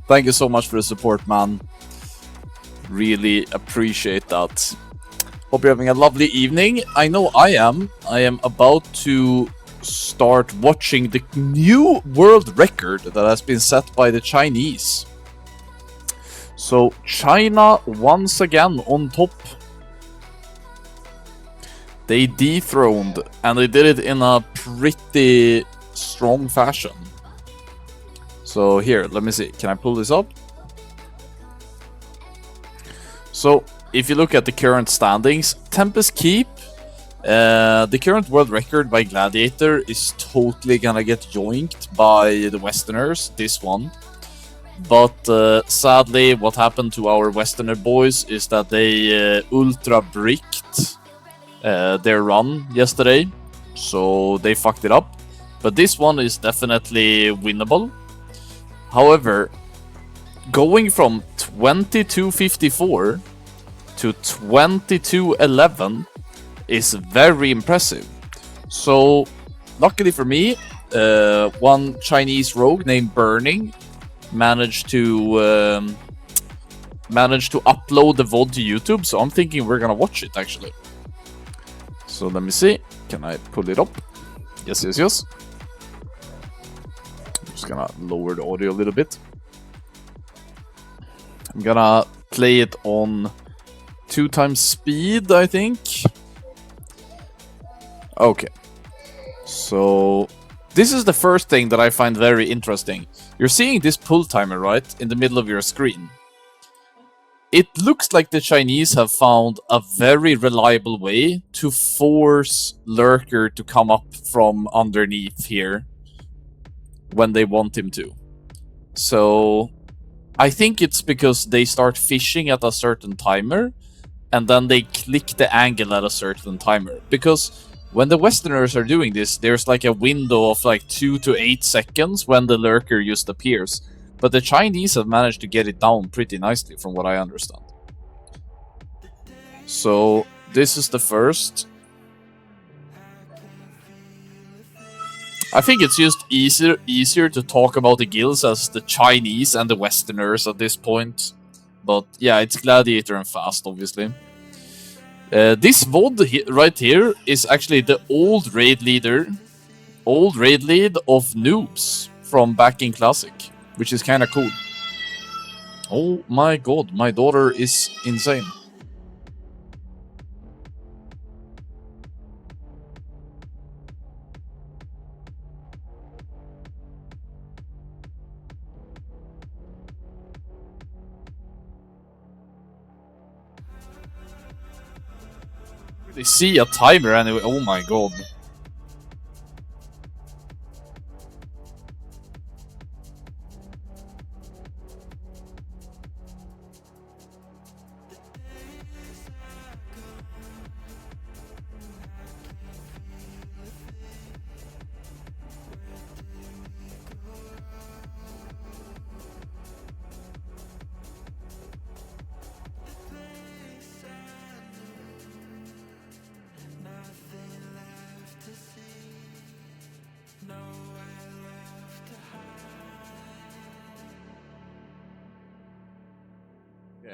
Thank you so much for the support, man. Really appreciate that. Hope you're having a lovely evening. I know I am. I am about to start watching the new world record that has been set by the Chinese. So China once again on top. They dethroned, and they did it in a pretty strong fashion. So here, let me see. Can I pull this up? So if you look at the current standings, Tempest Keep, the current world record by Gladiator is totally gonna get joinked by the Westerners, this one. But sadly, what happened to our Westerner boys is that they ultra bricked their run yesterday, so they fucked it up. But this one is definitely winnable. However, going from 2254 to 2211 is very impressive. So, luckily for me, one Chinese rogue named Burning managed to upload the VOD to YouTube. So I'm thinking we're gonna watch it actually. So let me see. Can I pull it up? Yes. I'm just gonna lower the audio a little bit. I'm gonna play it on 2x speed, I think. Okay. So this is the first thing that I find very interesting. You're seeing this pull timer, right, in the middle of your screen. It looks like the Chinese have found a very reliable way to force Lurker to come up from underneath here when they want him to. So I think it's because they start fishing at a certain timer and then they click the angle at a certain timer. Because when the Westerners are doing this, there's like a window of like 2 to 8 seconds when the Lurker just appears. But the Chinese have managed to get it down pretty nicely from what I understand. So this is the first. I think it's just easier to talk about the guilds as the Chinese and the Westerners at this point. But yeah, it's Gladiator and Fast, obviously. This VOD right here is actually the old raid lead of Noobs from back in Classic, which is kind of cool. Oh my god, my daughter is insane. They see a timer anyway. Oh my god.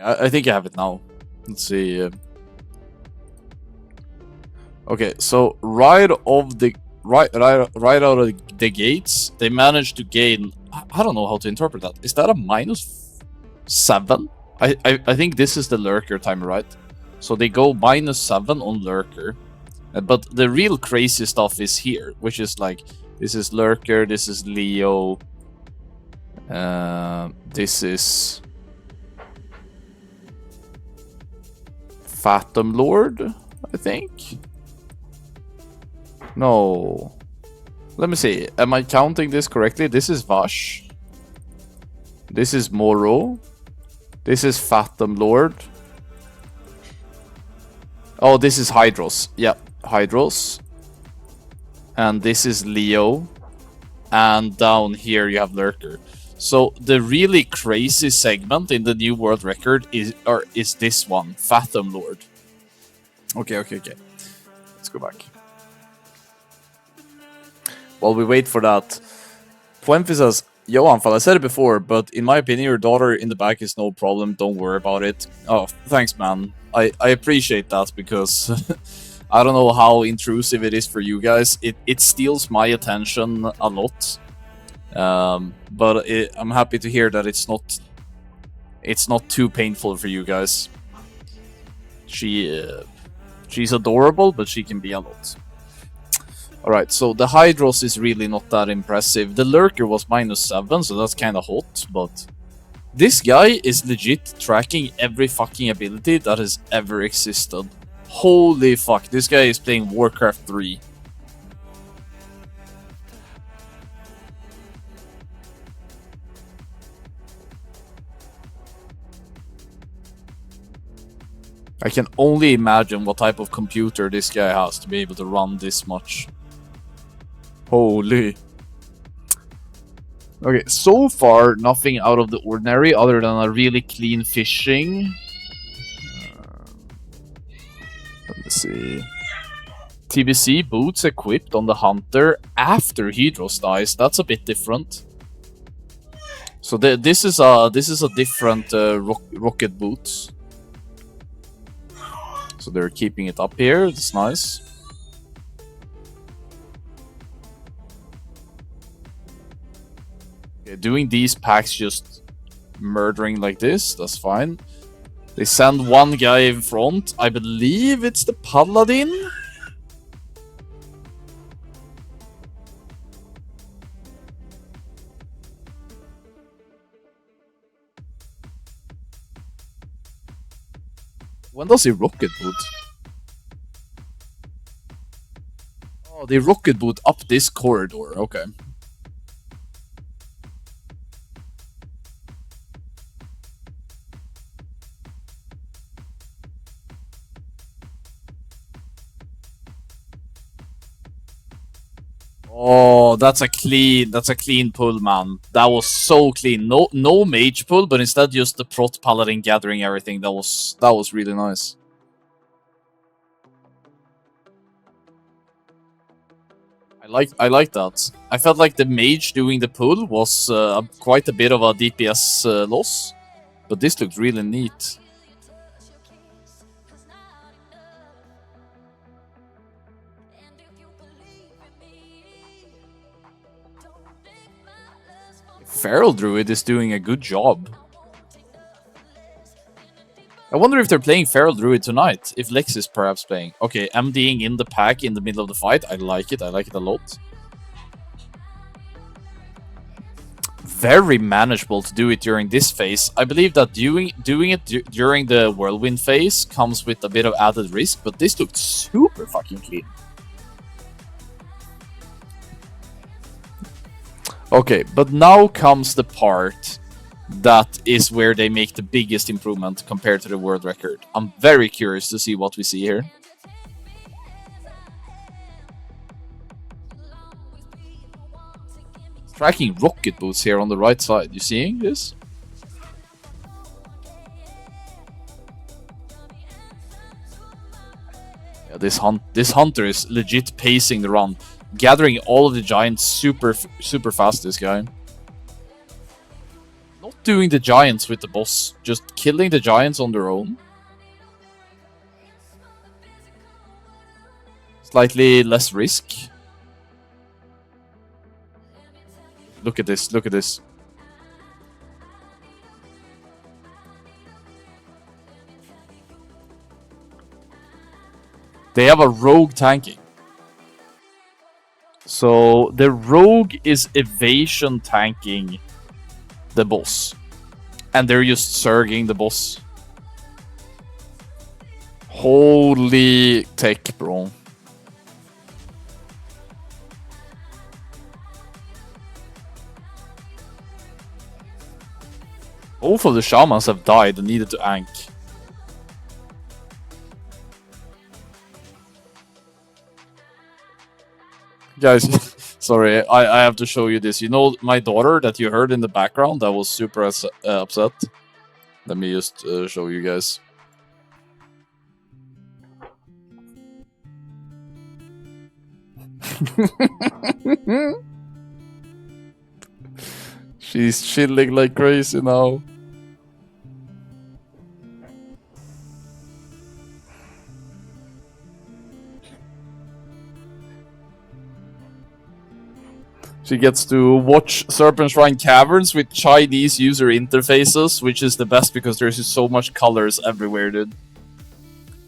I think I have it now. Let's see. Okay, so right out of the gates, they managed to gain. I don't know how to interpret that. Is that a -7? I think this is the Lurker timer, right? So they go -7 on Lurker, but the real crazy stuff is here, which is like this is Lurker, this is Leo, this is Phantom Lord, I think. No. Let me see. Am I counting this correctly? This is Vash. This is Moro. This is Phantom Lord. Oh, this is Hydros. Yeah, Hydros. And this is Leo. And down here you have Lurker. So the really crazy segment in the new world record is this one, Phantom Lord. Okay. Let's go back. While we wait for that, Puempi says, Yo, Anfal, I said it before, but in my opinion, your daughter in the back is no problem. Don't worry about it. Oh, thanks, man. I appreciate that because I don't know how intrusive it is for you guys. It steals my attention a lot. But I'm happy to hear that it's not too painful for you guys. She's adorable, but she can be a lot. Alright, so the Hydros is really not that impressive. The Lurker was -7, so that's kinda hot, but this guy is legit tracking every fucking ability that has ever existed. Holy fuck, this guy is playing Warcraft 3. I can only imagine what type of computer this guy has to be able to run this much. Holy. Okay, so far, nothing out of the ordinary other than a really clean fishing. Let me see. TBC boots equipped on the Hunter after Hydros dies. That's a bit different. So this is a different rocket boots. So they're keeping it up here. That's nice. Okay, doing these packs just murdering like this. That's fine. They send one guy in front. I believe it's the Paladin. When does he rocket boot? Oh, they rocket boot up this corridor. Okay. Oh, that's a clean pull, man. That was so clean. No mage pull, but instead just the prot paladin gathering everything. That was really nice. I like that. I felt like the mage doing the pull was quite a bit of a DPS loss, but this looked really neat. Feral Druid is doing a good job. I wonder if they're playing Feral Druid tonight. If Lex is perhaps playing. Okay, MDing in the pack in the middle of the fight. I like it. I like it a lot. Very manageable to do it during this phase. I believe that doing it during the Whirlwind phase comes with a bit of added risk, but this looked super fucking clean. Okay, but now comes the part that is where they make the biggest improvement compared to the world record. I'm very curious to see what we see here. Tracking rocket boots here on the right side. You seeing this? Yeah, this hunter is legit pacing the run, gathering all of the giants super fast. This guy. Not doing the giants with the boss, just killing the giants on their own. Slightly less risk. Look at this, look at this. They have a rogue tanking. So the rogue is evasion tanking the boss. And they're just surging the boss. Holy tech, bro. Both of the shamans have died and needed to ank. Guys, sorry, I have to show you this. You know my daughter that you heard in the background that was super upset? Let me just show you guys. She's chilling like crazy now. She gets to watch Serpent Shrine Caverns with Chinese user interfaces, which is the best because there's just so much colors everywhere, dude.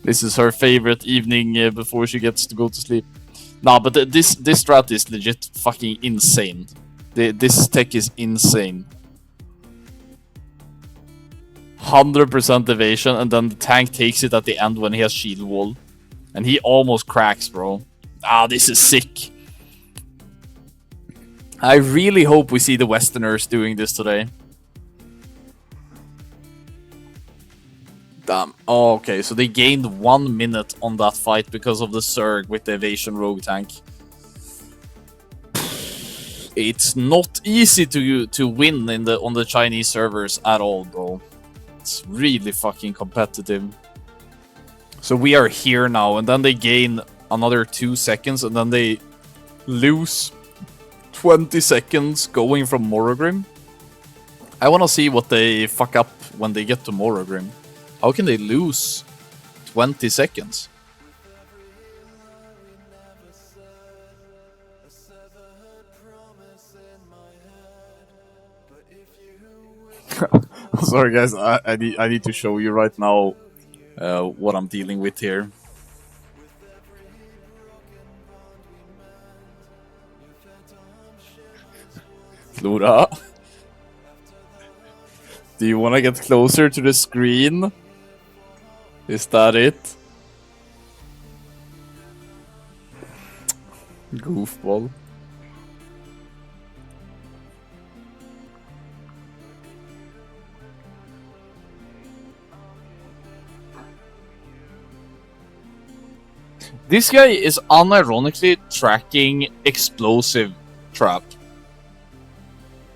This is her favorite evening before she gets to go to sleep. Nah, but this strat is legit fucking insane. This tech is insane. 100% evasion, and then the tank takes it at the end when he has shield wall. And he almost cracks, bro. Ah, this is sick. I really hope we see the Westerners doing this today. Damn. Oh, okay, so they gained 1 minute on that fight because of the Zerg with the evasion rogue tank. It's not easy to win on the Chinese servers at all, bro. It's really fucking competitive. So we are here now, and then they gain another 2 seconds, and then they lose 20 seconds going from Morrogrim. I want to see what they fuck up when they get to Morrogrim. How can they lose 20 seconds? Sorry guys, I need to show you right now what I'm dealing with here. Flora, do you want to get closer to the screen? Is that it? Goofball. This guy is unironically tracking explosive trap.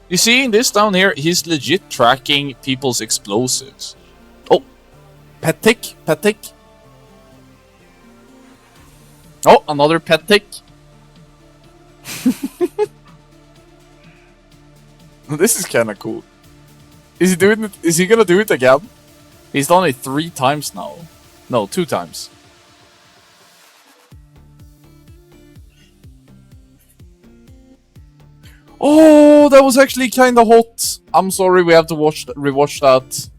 You see in this down here, he's legit tracking people's explosives. Oh, pet tick, pet tick. Oh, another pet tick. This is kind of cool. Is he doing it? Is he gonna do it again? He's done it 3 times now. No, 2 times. Oh, that was actually kind of hot. I'm sorry, we have to rewatch that.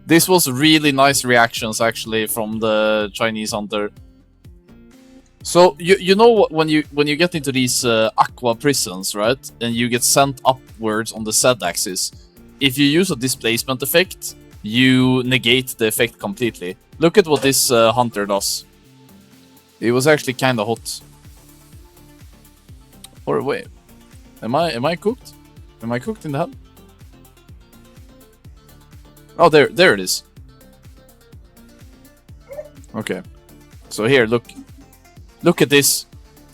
This was really nice reactions actually from the Chinese hunter. So you know when you get into these aqua prisons, right? And you get sent upwards on the Z-axis. If you use a displacement effect, you negate the effect completely. Look at what this hunter does. It was actually kind of hot. Or wait. Am I cooked? Am I cooked in the head? Oh, there it is. Okay. So here, look at this.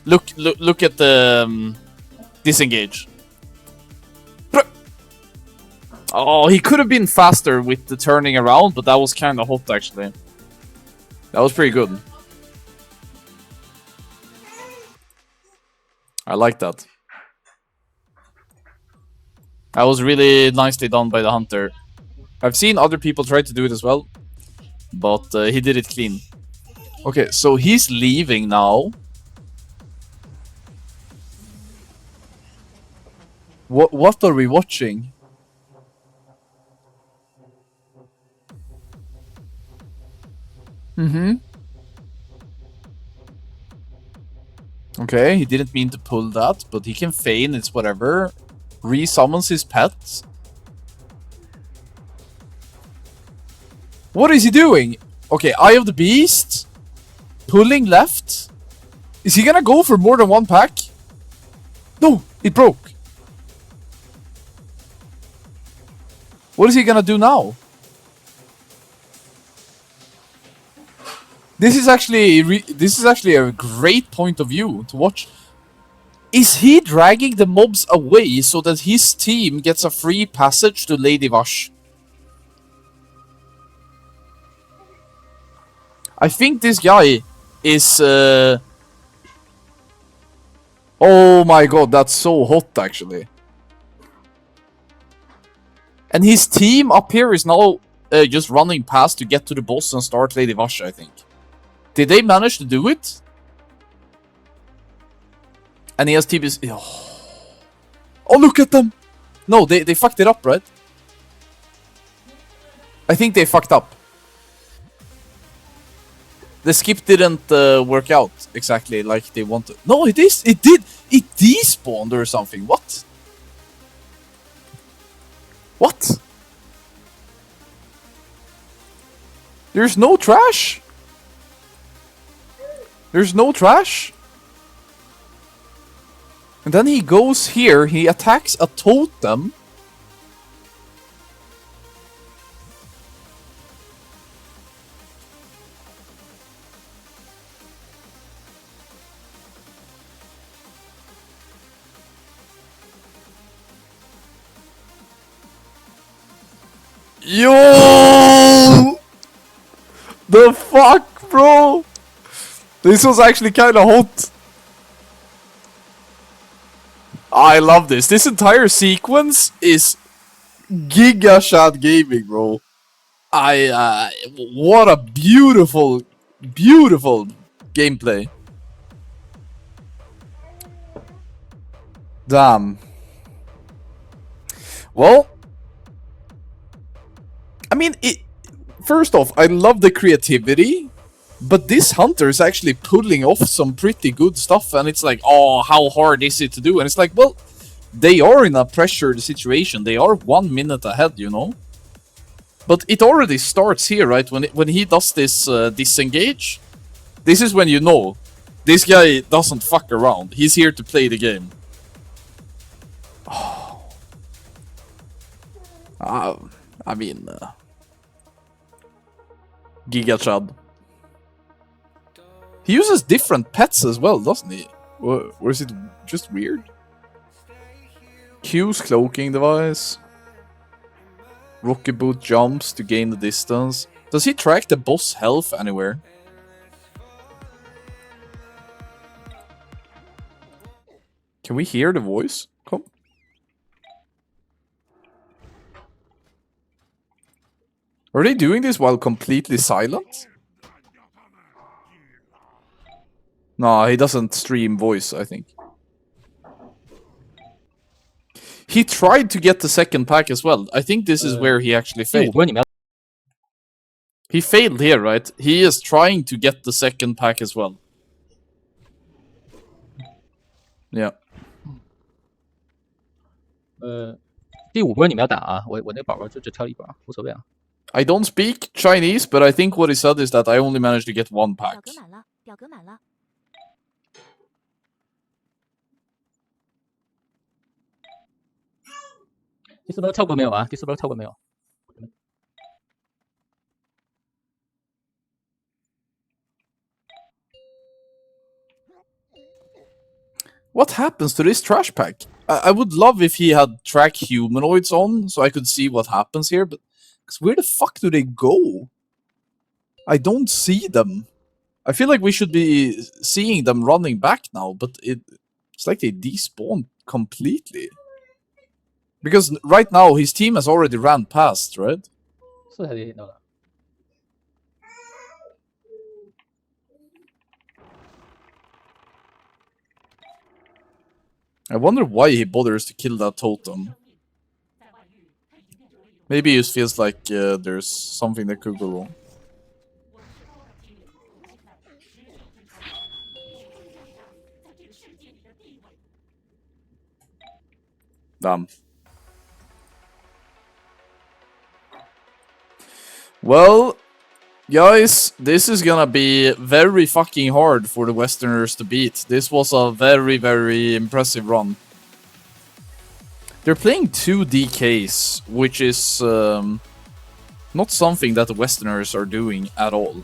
Look at the disengage. Oh, he could have been faster with the turning around, but that was kind of hot actually. That was pretty good. I like that. That was really nicely done by the hunter. I've seen other people try to do it as well, but he did it clean. Okay, so he's leaving now. What are we watching? Okay, he didn't mean to pull that, but he can feign, it's whatever. Resummons his pet. What is he doing? Okay, Eye of the Beast. Pulling left. Is he gonna go for more than 1 pack? No, it broke. What is he gonna do now? This is actually a great point of view to watch. Is he dragging the mobs away so that his team gets a free passage to Lady Vash? I think this guy is... Oh my god, that's so hot actually. And his team up here is now just running past to get to the boss and start Lady Vash, I think. Did they manage to do it? And he has TBs. Oh, look at them! No, they fucked it up, right? I think they fucked up. The skip didn't work out exactly like they wanted. No, it is. It did. It despawned or something. What? What? There's no trash. There's no trash. And then he goes here. He attacks a totem. Yo! The fuck, bro? This was actually kind of hot. I love this. This entire sequence is Giga Shot Gaming, bro. What a beautiful, beautiful gameplay. Damn. Well, I mean, first off, I love the creativity, but this hunter is actually pulling off some pretty good stuff, and it's like, oh, how hard is it to do? And it's like, well, they are in a pressured situation. They are 1 minute ahead, you know? But it already starts here, right? When he does this disengage, this is when you know this guy doesn't fuck around. He's here to play the game. Oh. I mean, Giga Chad. He uses different pets as well, doesn't he? Or is it just weird? Q's cloaking device. Rocket boot jumps to gain the distance. Does he track the boss health anywhere? Can we hear the voice? Come. Are they doing this while completely silent? No, he doesn't stream voice, I think. He tried to get the second pack as well. I think this is where he actually failed. He failed here, right? He is trying to get the second pack as well. Yeah. 第5波你们要打啊，我那宝宝就只挑一把，无所谓啊。I don't speak Chinese, but I think what he said is that I only managed to get 1 pack. 表格满了。第4波跳过没有啊？第4波跳过没有？ What happens to this trash pack? I would love if he had track humanoids on, so I could see what happens here, but... Because where the fuck do they go? I don't see them. I feel like we should be seeing them running back now, but it's like they despawned completely. Because right now, his team has already ran past, right? 是才点到了。 I wonder why he bothers to kill that totem. Maybe it feels like there's something that could go wrong. Damn. Well, guys, this is gonna be very fucking hard for the Westerners to beat. This was a very, very impressive run. They're playing 2 DKs, which is not something that the Westerners are doing at all.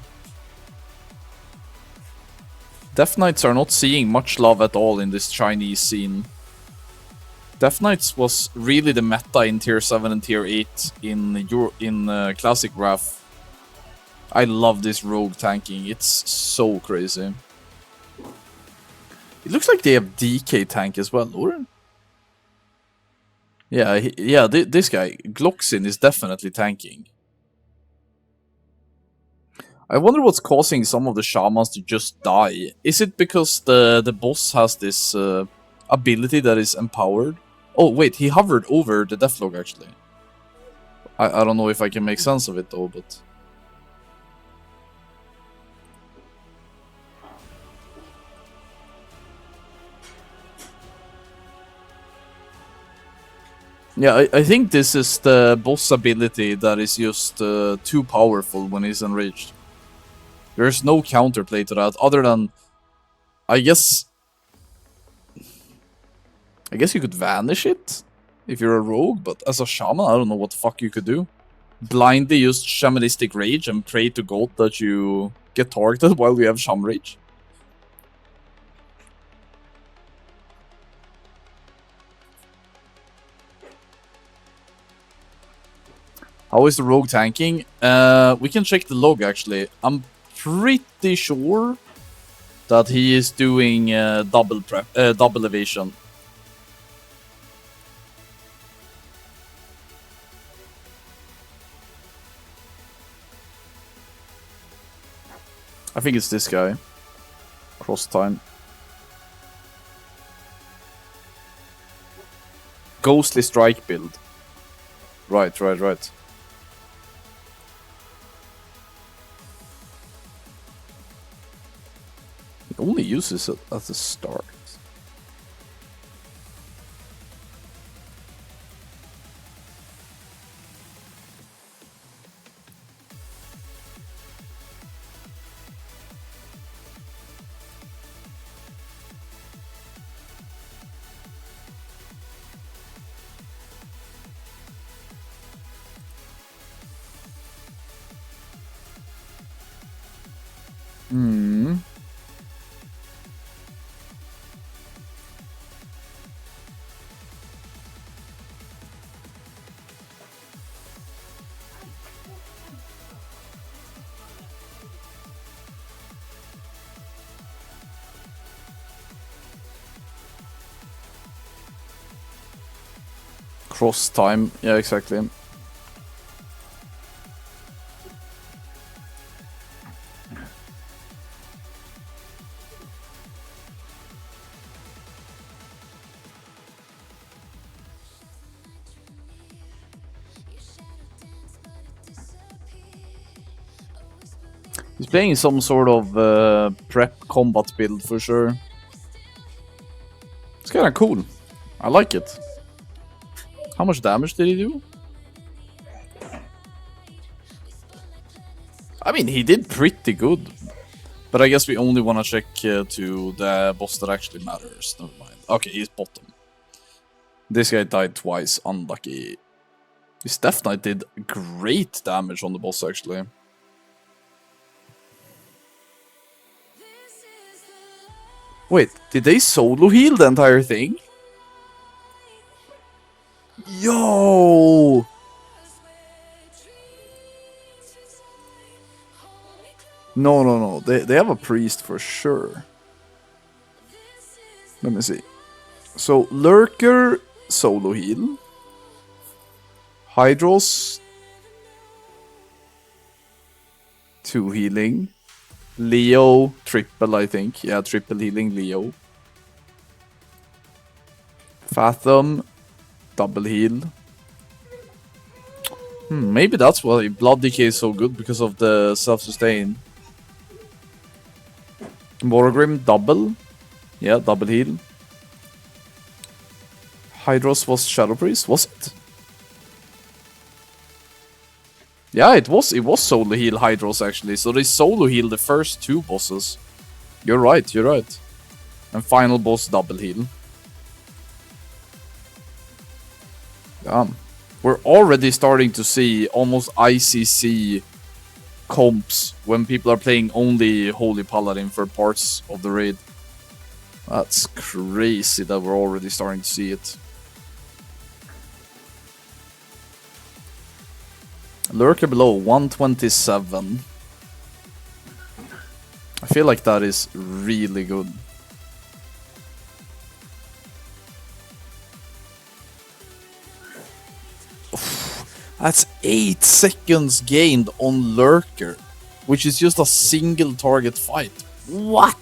Death Knights are not seeing much love at all in this Chinese scene. Death Knights was really the meta in Tier 7 and Tier 8 in Classic Wrath. I love this rogue tanking, it's so crazy. It looks like they have DK tank as well, or? Yeah, this guy, Gloxin, is definitely tanking. I wonder what's causing some of the shamans to just die. Is it because the boss has this ability that is empowered? Oh, wait, he hovered over the deathlog, actually. I don't know if I can make sense of it, though, but... Yeah, I think this is the boss ability that is just too powerful when he's enraged. There's no counterplay to that, other than... I guess you could vanish it if you're a rogue, but as a shaman, I don't know what the fuck you could do. Blindly use shamanistic rage and pray to God that you get targeted while you have sham rage. How is the rogue tanking? We can check the log, actually. I'm pretty sure that he is doing double evasion. I think it's this guy. Cross time. Ghostly strike build. Right. He only uses it at the start. Cross time, yeah, exactly. He's playing some sort of prep combat build for sure. It's kind of cool. I like it. How much damage did he do? I mean, he did pretty good. But I guess we only want to check to the boss that actually matters. Never mind. Okay, he's bottom. This guy died twice. Unlucky. His Death Knight did great damage on the boss, actually. Wait, did they solo heal the entire thing? Yo! No. They have a priest for sure. Let me see. So, Lurker, solo heal. Hydros, 2 healing. Leo, triple, I think. Yeah, triple healing Leo. Fathom, double heal. Maybe that's why Blood Decay is so good, because of the self-sustain. Morgrim, double. Yeah, double heal. Hydros was Shadow Priest, was it? Yeah, it was solo heal Hydros, actually. So they solo heal the first 2 bosses. You're right. And final boss double heal. Damn. We're already starting to see almost ICC comps when people are playing only Holy Paladin for parts of the raid. That's crazy that we're already starting to see it. Lurker below, 127. I feel like that is really good. That's 8 seconds gained on Lurker, which is just a single target fight. What?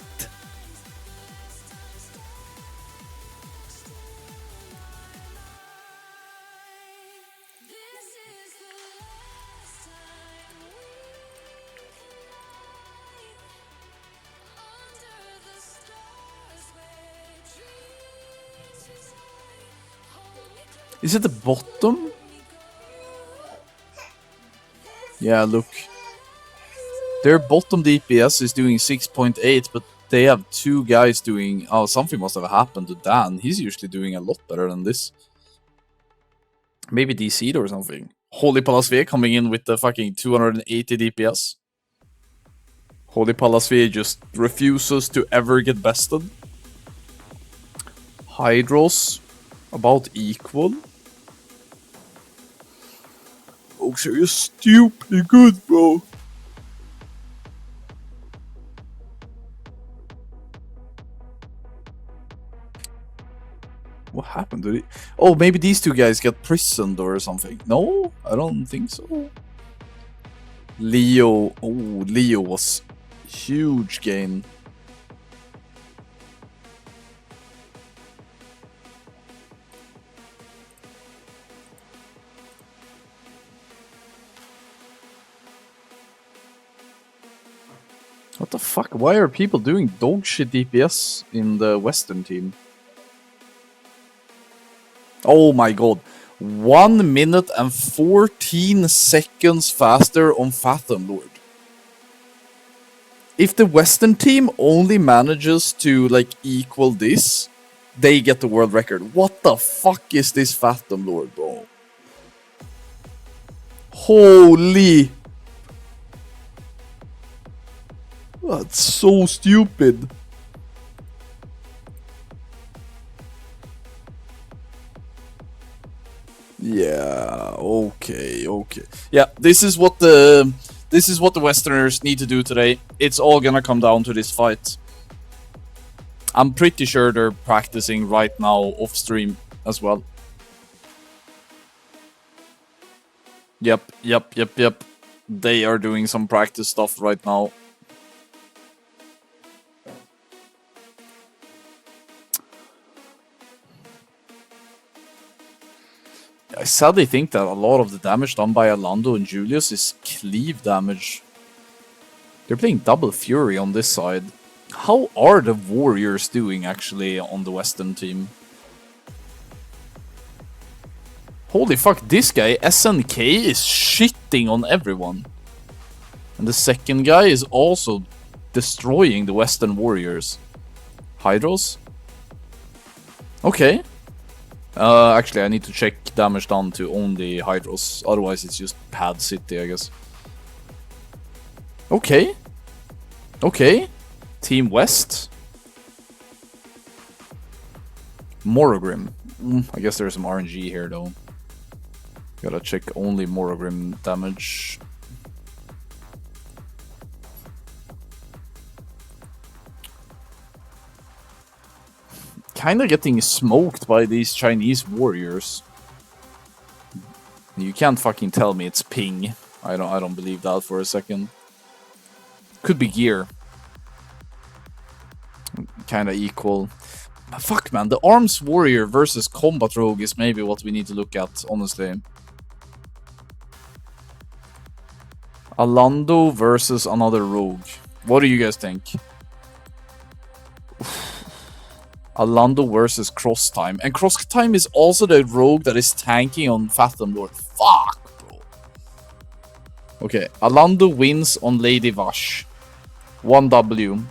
Is it the bottom? Yeah, look. Their bottom DPS is doing 6.8, but they have 2 guys doing... Oh, something must have happened to Dan. He's usually doing a lot better than this. Maybe DC'd or something. Holy Palasve coming in with the fucking 280 DPS. Holy Palasve just refuses to ever get bested. Hydros, about equal. Oh, so you're stupid good, bro. What happened to it? Oh, maybe these 2 guys got prisoned or something. No, I don't think so. Leo. Oh, Leo was huge gain. What the fuck? Why are people doing dog shit DPS in the Western team? Oh my god. 1 minute and 14 seconds faster on Phantom Lord. If the Western team only manages to like equal this, they get the world record. What the fuck is this Phantom Lord, bro? Holy. That's so stupid. Yeah, okay. Yeah, this is what the Westerners need to do today. It's all gonna come down to this fight. I'm pretty sure they're practicing right now off stream as well. Yep. They are doing some practice stuff right now. I sadly think that a lot of the damage done by Alando and Julius is cleave damage. They're playing double fury on this side. How are the warriors doing actually on the Western team? Holy fuck, this guy, SNK, is shitting on everyone. And the second guy is also destroying the Western warriors. Hydros? Okay. Actually, I need to check damage done to only Hydros. Otherwise, it's just Pad City, I guess. Okay. Team West. Morogrim. I guess there's some RNG here, though. Gotta check only Morogrim damage. Kinda getting smoked by these Chinese warriors. You can't fucking tell me it's ping. I don't believe that for a second. Could be gear. Kinda equal. But fuck, man, the arms warrior versus combat rogue is maybe what we need to look at, honestly. Alando versus another rogue. What do you guys think? Alando versus Cross Time. And Cross Time is also the rogue that is tanking on Phantom Lord. Fuck, bro. Okay, Alando wins on Lady Vash. 1W.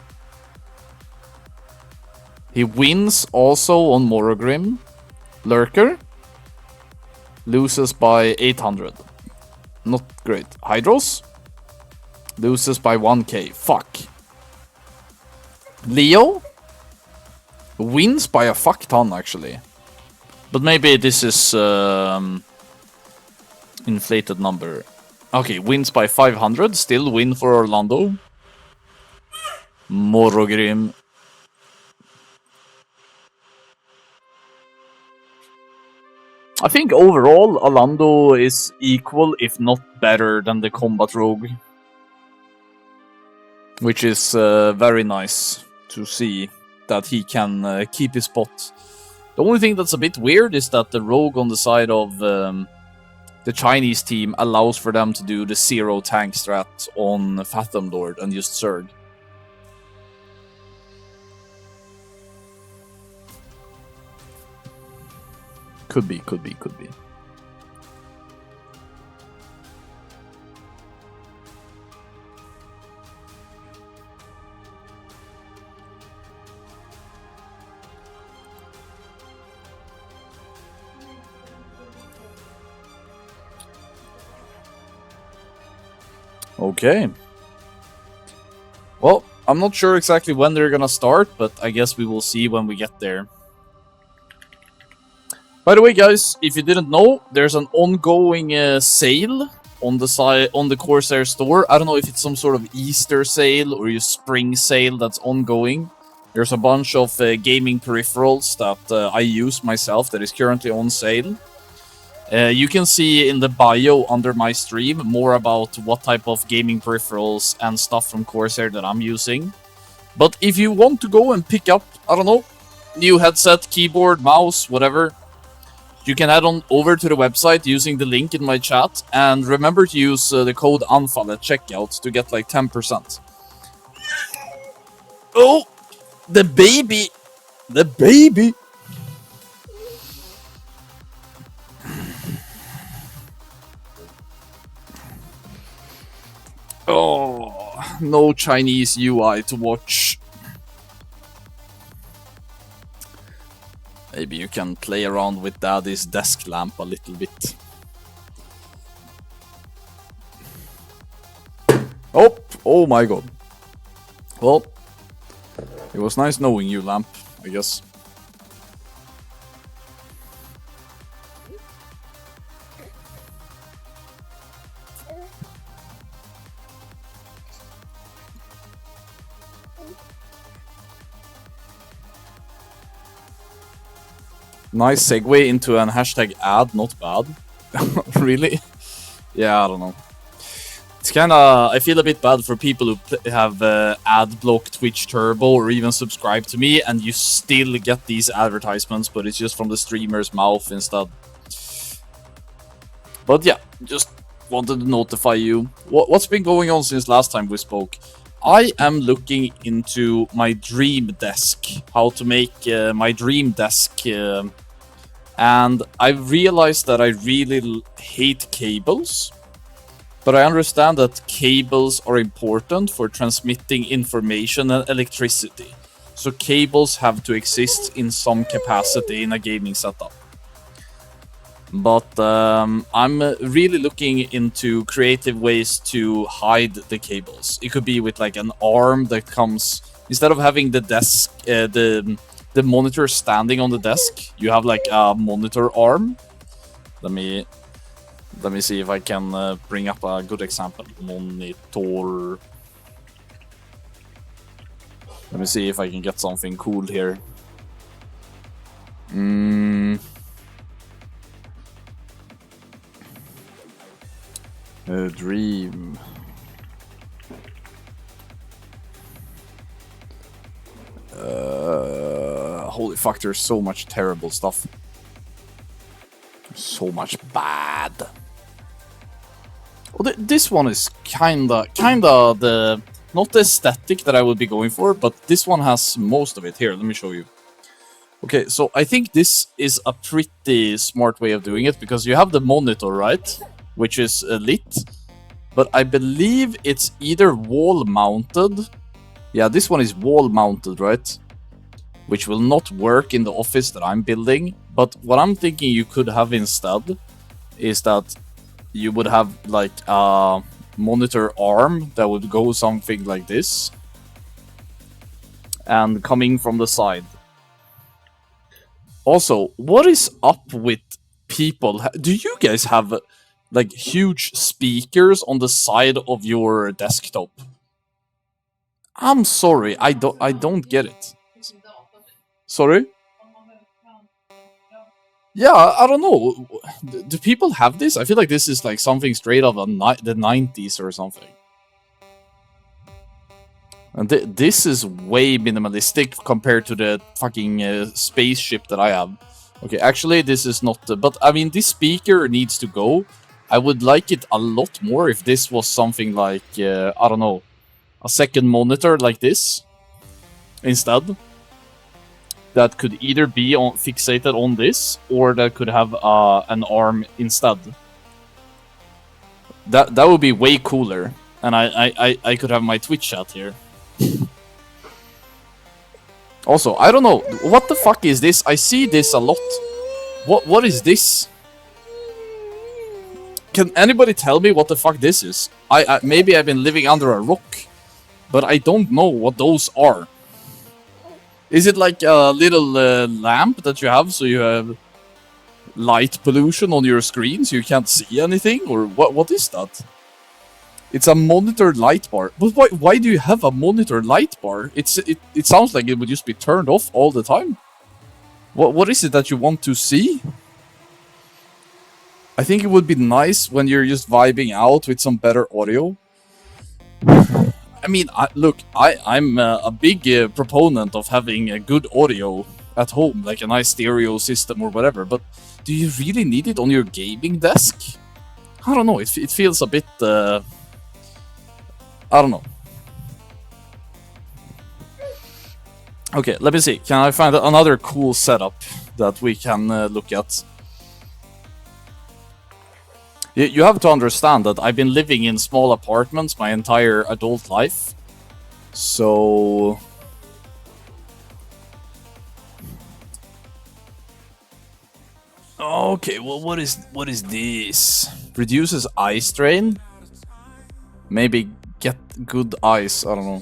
He wins also on Morogrim. Lurker. Loses by 800. Not great. Hydros. Loses by 1k. Fuck. Leo. Wins by a fuck ton, actually. But maybe this is inflated number. Okay, wins by 500. Still win for Orlando. Morogrim. I think overall, Alando is equal, if not better, than the combat rogue. Which is very nice to see that he can keep his spot. The only thing that's a bit weird is that the rogue on the side of the Chinese team allows for them to do the zero tank strat on Phantom Lord and just Zerg. Could be. Okay. Well, I'm not sure exactly when they're gonna start, but I guess we will see when we get there. By the way, guys, if you didn't know, there's an ongoing sale on the Corsair store. I don't know if it's some sort of Easter sale or a spring sale that's ongoing. There's a bunch of gaming peripherals that I use myself that is currently on sale. You can see in the bio under my stream more about what type of gaming peripherals and stuff from Corsair that I'm using. But if you want to go and pick up, I don't know, new headset, keyboard, mouse, whatever, you can head on over to the website using the link in my chat. And remember to use the code ANFAL at checkout to get like 10%. Oh, the baby! The baby! Oh, no Chinese UI to watch. Maybe you can play around with Daddy's desk lamp a little bit. Oh my god. Well, it was nice knowing you, Lamp, I guess. Nice segue into an hashtag ad, not bad. Really? Yeah, I don't know. It's kinda... I feel a bit bad for people who have ad block Twitch Turbo or even subscribe to me and you still get these advertisements, but it's just from the streamer's mouth instead. But yeah, just wanted to notify you. What's been going on since last time we spoke? I am looking into my dream desk, how to make my dream desk, and I've realized that I really hate cables, but I understand that cables are important for transmitting information and electricity, so cables have to exist in some capacity in a gaming setup. But I'm really looking into creative ways to hide the cables. It could be with like an arm that comes... Instead of having the desk, the monitor standing on the desk, you have like a monitor arm. Let me see if I can bring up a good example. Monitor. Let me see if I can get something cool here. A dream. Holy fuck, there's so much terrible stuff. So much bad. Well, this one is kinda the... Not the aesthetic that I would be going for, but this one has most of it. Here, let me show you. Okay, so I think this is a pretty smart way of doing it, because you have the monitor, right? Which is lit, but I believe it's either wall-mounted. Yeah, this one is wall-mounted, right? Which will not work in the office that I'm building. But what I'm thinking you could have instead is that you would have like a monitor arm that would go something like this, and coming from the side. Also, what is up with people? Do you guys have like huge speakers on the side of your desktop? I'm sorry, I don't get it. Sorry? Yeah, I don't know. Do people have this? I feel like this is like something straight out of the 90s or something. And this is way minimalistic compared to the fucking spaceship that I have. Okay, actually, this is not... but, I mean, this speaker needs to go. I would like it a lot more if this was something like, I don't know, a second monitor like this instead. That could either be fixated on this, or that could have an arm instead. That would be way cooler, and I could have my Twitch chat here. Also, I don't know, what the fuck is this? I see this a lot. What is this? Can anybody tell me what the fuck this is? Maybe I've been living under a rock, but I don't know what those are. Is it like a little lamp that you have, so you have light pollution on your screen, so you can't see anything? Or what is that? It's a monitor light bar. But why do you have a monitor light bar? It sounds like it would just be turned off all the time. What is it that you want to see? I think it would be nice when you're just vibing out with some better audio. I mean, look, I'm a big proponent of having a good audio at home, like a nice stereo system or whatever, but do you really need it on your gaming desk? I don't know, it feels a bit... I don't know. Okay, let me see. Can I find another cool setup that we can look at? You have to understand that I've been living in small apartments my entire adult life. So... okay, well, what is this? Reduces eye strain? Maybe get good eyes, I don't know.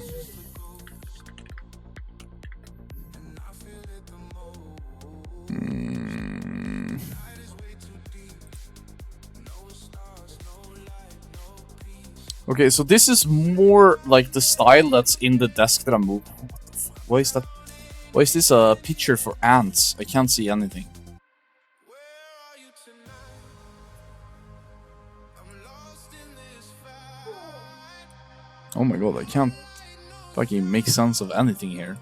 Okay, so this is more like the style that's in the desk that I'm moving. What the fuck? Why is that? Why is this a picture for ants? I can't see anything. Oh my god, I can't fucking make sense of anything here.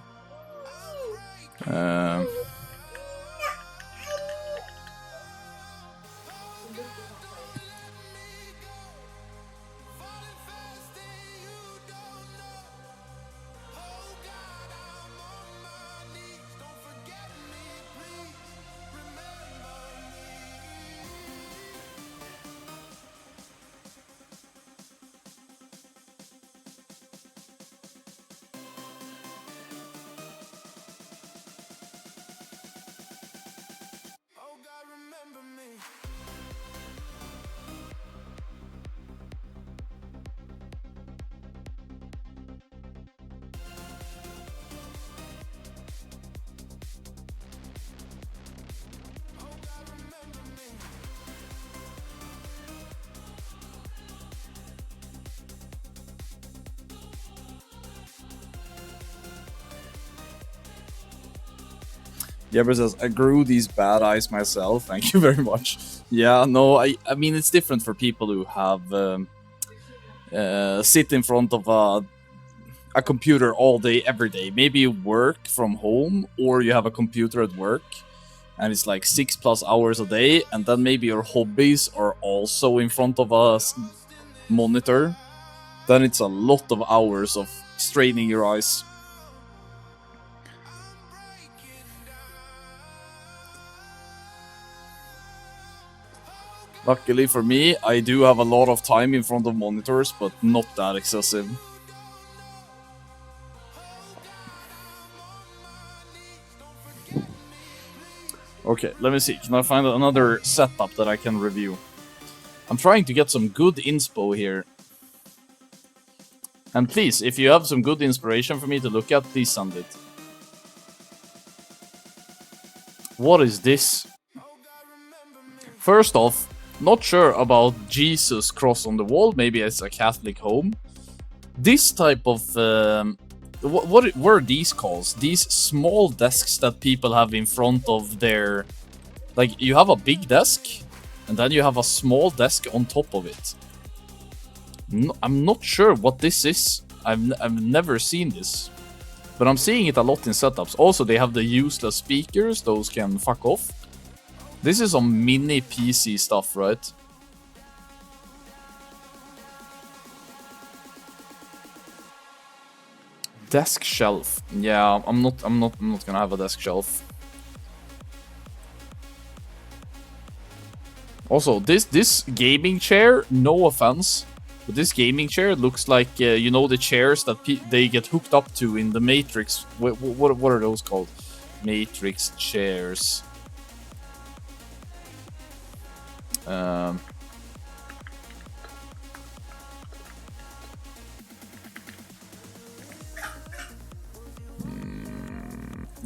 Jebber says, I grew these bad eyes myself. Thank you very much. Yeah, no, I mean, it's different for people who have sit in front of a computer all day, every day. Maybe you work from home or you have a computer at work and it's like 6+ hours a day. And then maybe your hobbies are also in front of a monitor. Then it's a lot of hours of straining your eyes. Luckily for me, I do have a lot of time in front of monitors, but not that excessive. Okay, let me see. Can I find another setup that I can review? I'm trying to get some good inspo here. And please, if you have some good inspiration for me to look at, please send it. What is this? First off, not sure about Jesus cross on the wall. Maybe it's a Catholic home. This type of... what were these called? These small desks that people have in front of their Like, you have a big desk, and then you have a small desk on top of it. I'm not sure what this is. I've never seen this. But I'm seeing it a lot in setups. Also, they have the useless speakers. Those can fuck off. This is some mini PC stuff, right? Desk shelf. Yeah, I'm not gonna have a desk shelf. Also, this gaming chair, no offense, but this gaming chair looks like you know, the chairs that they get hooked up to in the Matrix. What are those called? Matrix chairs.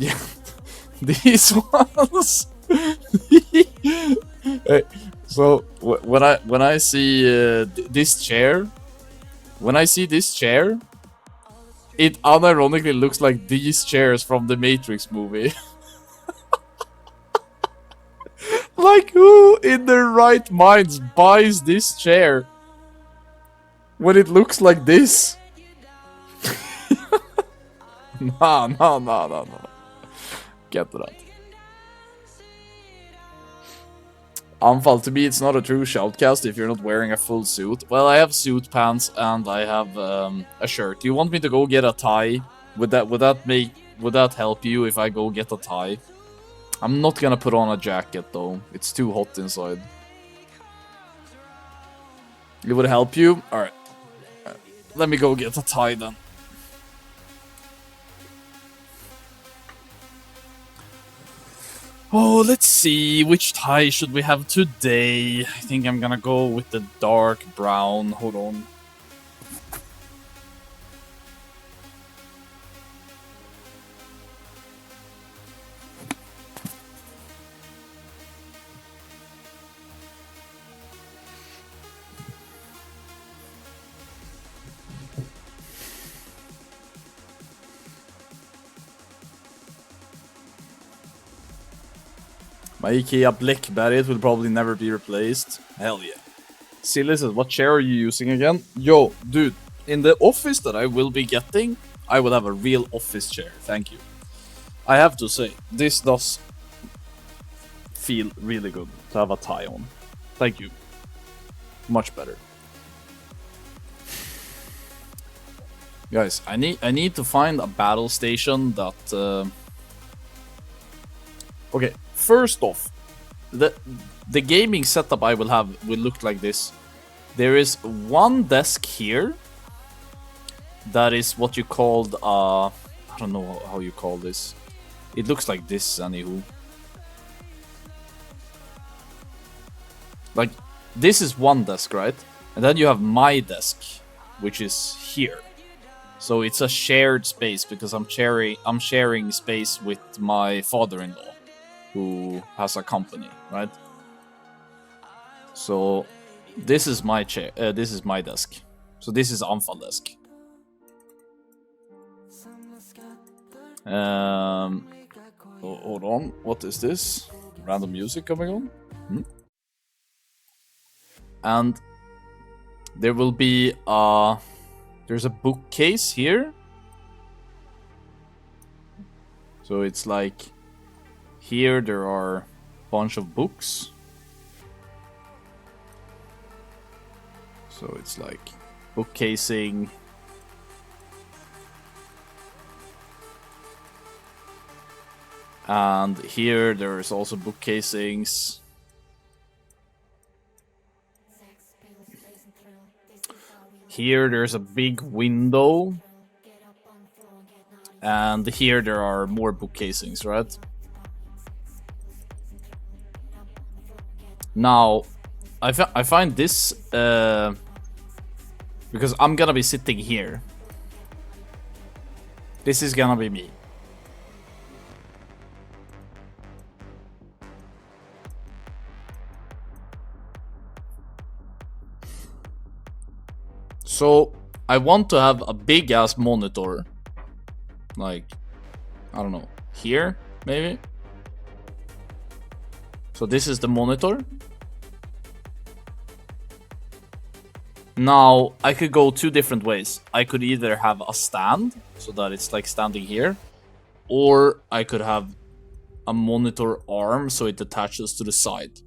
Yeah, these ones. Hey, so when I see this chair, it unironically looks like these chairs from the Matrix movie. Like, who in their right minds buys this chair when it looks like this? No. Get that. Anfall, to me, it's not a true shoutcast if you're not wearing a full suit. Well, I have suit pants and I have a shirt. Do you want me to go get a tie? Would that help you if I go get a tie? I'm not gonna put on a jacket though. It's too hot inside. It would help you? Alright. Let me go get a tie then. Oh, let's see. Which tie should we have today? I think I'm gonna go with the dark brown. Hold on. My IKEA Blackberry will probably never be replaced. Hell yeah. Silly says, what chair are you using again? Yo, dude, in the office that I will be getting, I will have a real office chair. Thank you. I have to say, this does feel really good to have a tie on. Thank you. Much better. Guys, I need to find a battle station that... Okay, first off, the gaming setup I will have will look like this. There is one desk here that is what you called I don't know how you call this. It looks like this, anywho. Like, this is one desk, right? And then you have my desk, which is here. So it's a shared space because I'm sharing space with my father-in-law, who has a company, right? So this is my chair. This is my desk. So this is Anfall desk. Hold on. What is this? Random music coming on? And there will be there's a bookcase here. So it's like here there are a bunch of books. So it's like bookcasing. And here there is also bookcasings. Here there's a big window. And here there are more bookcasings, right? Now, I find this, because I'm gonna be sitting here. This is gonna be me. So, I want to have a big ass monitor. Like, I don't know, here, maybe? So this is the monitor. Now, I could go two different ways. I could either have a stand, so that it's like standing here, or I could have a monitor arm, so it attaches to the side.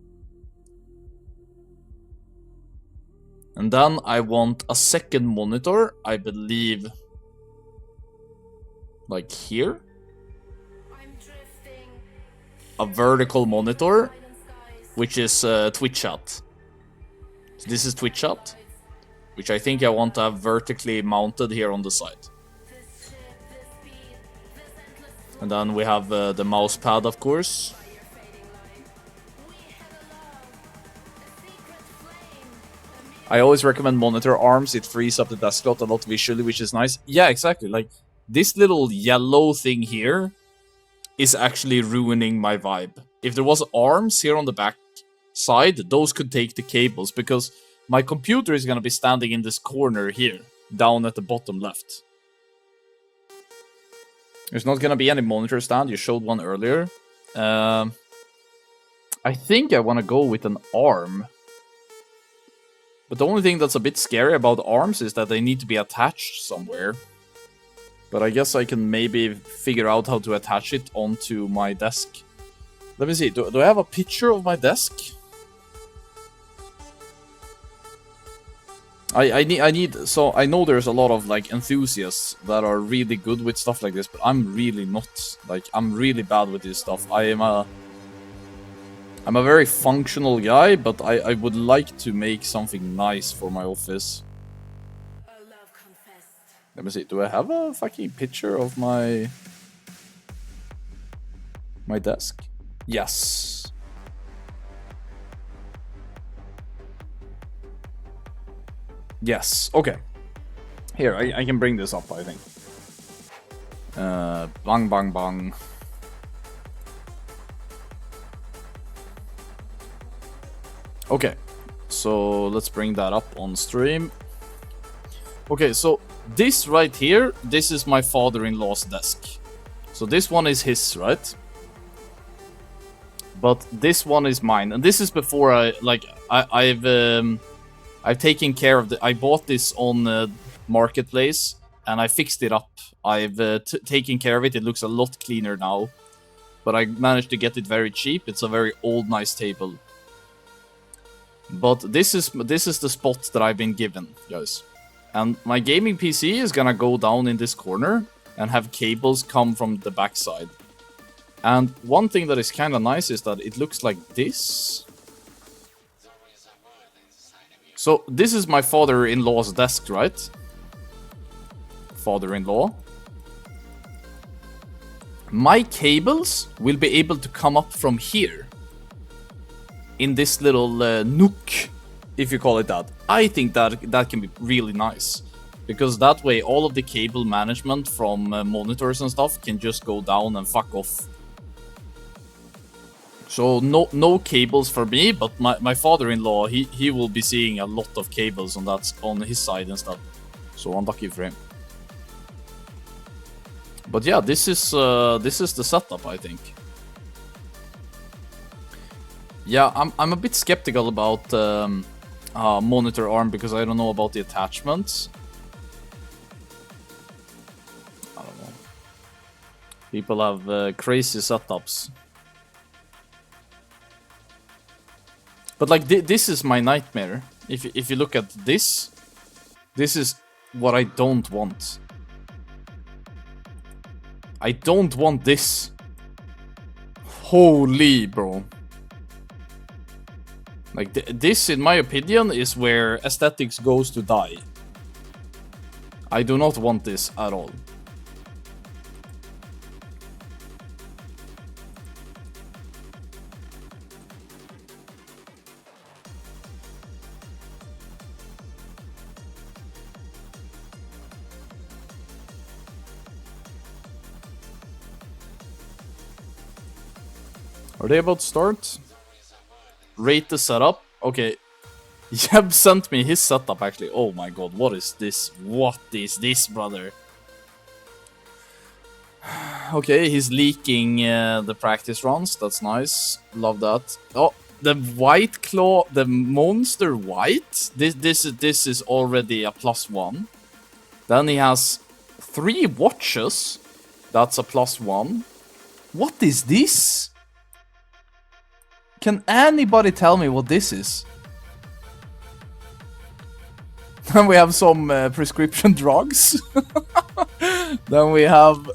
And then I want a second monitor, I believe, like here. A vertical monitor, which is Twitch chat. So this is Twitch chat, which I think I want to have vertically mounted here on the side. And then we have the mouse pad, of course. I always recommend monitor arms. It frees up the desk a lot visually, which is nice. Yeah, exactly. Like, this little yellow thing here is actually ruining my vibe. If there was arms here on the back side, those could take the cables, because my computer is going to be standing in this corner here, down at the bottom left. There's not going to be any monitor stand. You showed one earlier. I think I want to go with an arm. But the only thing that's a bit scary about arms is that they need to be attached somewhere. But I guess I can maybe figure out how to attach it onto my desk. Let me see. Do I have a picture of my desk? I need. So I know there's a lot of like enthusiasts that are really good with stuff like this, but I'm really not. Like, I'm really bad with this stuff. I'm a very functional guy, but I would like to make something nice for my office. Let me see, do I have a fucking picture of my desk? Yes. Yes, okay. Here, I can bring this up, I think. Bang, bang, bang. Okay, so let's bring that up on stream. Okay, so this right here, this is my father-in-law's desk. So this one is his, right? But this one is mine, and this is before I've taken care of I bought this on Marketplace, and I fixed it up. I've taken care of it. It looks a lot cleaner now, but I managed to get it very cheap. It's a very old, nice table. But this is the spot that I've been given, guys. And my gaming PC is gonna go down in this corner and have cables come from the backside. And one thing that is kind of nice is that it looks like this. So this is my father-in-law's desk, right? Father-in-law. My cables will be able to come up from here. In this little nook, if you call it that. I think that can be really nice. Because that way all of the cable management from monitors and stuff can just go down and fuck off. So no cables for me, but my father-in-law, he will be seeing a lot of cables on his side and stuff. So unlucky for him. But yeah, this is the setup, I think. Yeah, I'm a bit skeptical about monitor arm because I don't know about the attachments. I don't know. People have crazy setups. But like this is my nightmare. If you look at this is what I don't want. I don't want this. Holy bro. Like, this, in my opinion, is where aesthetics goes to die. I do not want this at all. Are they about to start? Rate the setup. Okay. Jeb sent me his setup actually. Oh my god, what is this? What is this, brother? Okay, he's leaking the practice runs. That's nice. Love that. Oh, the white claw, the monster white. This is already a +1. Then he has 3 watches. That's a +1. What is this? Can anybody tell me what this is? Then we have some prescription drugs. Then we have...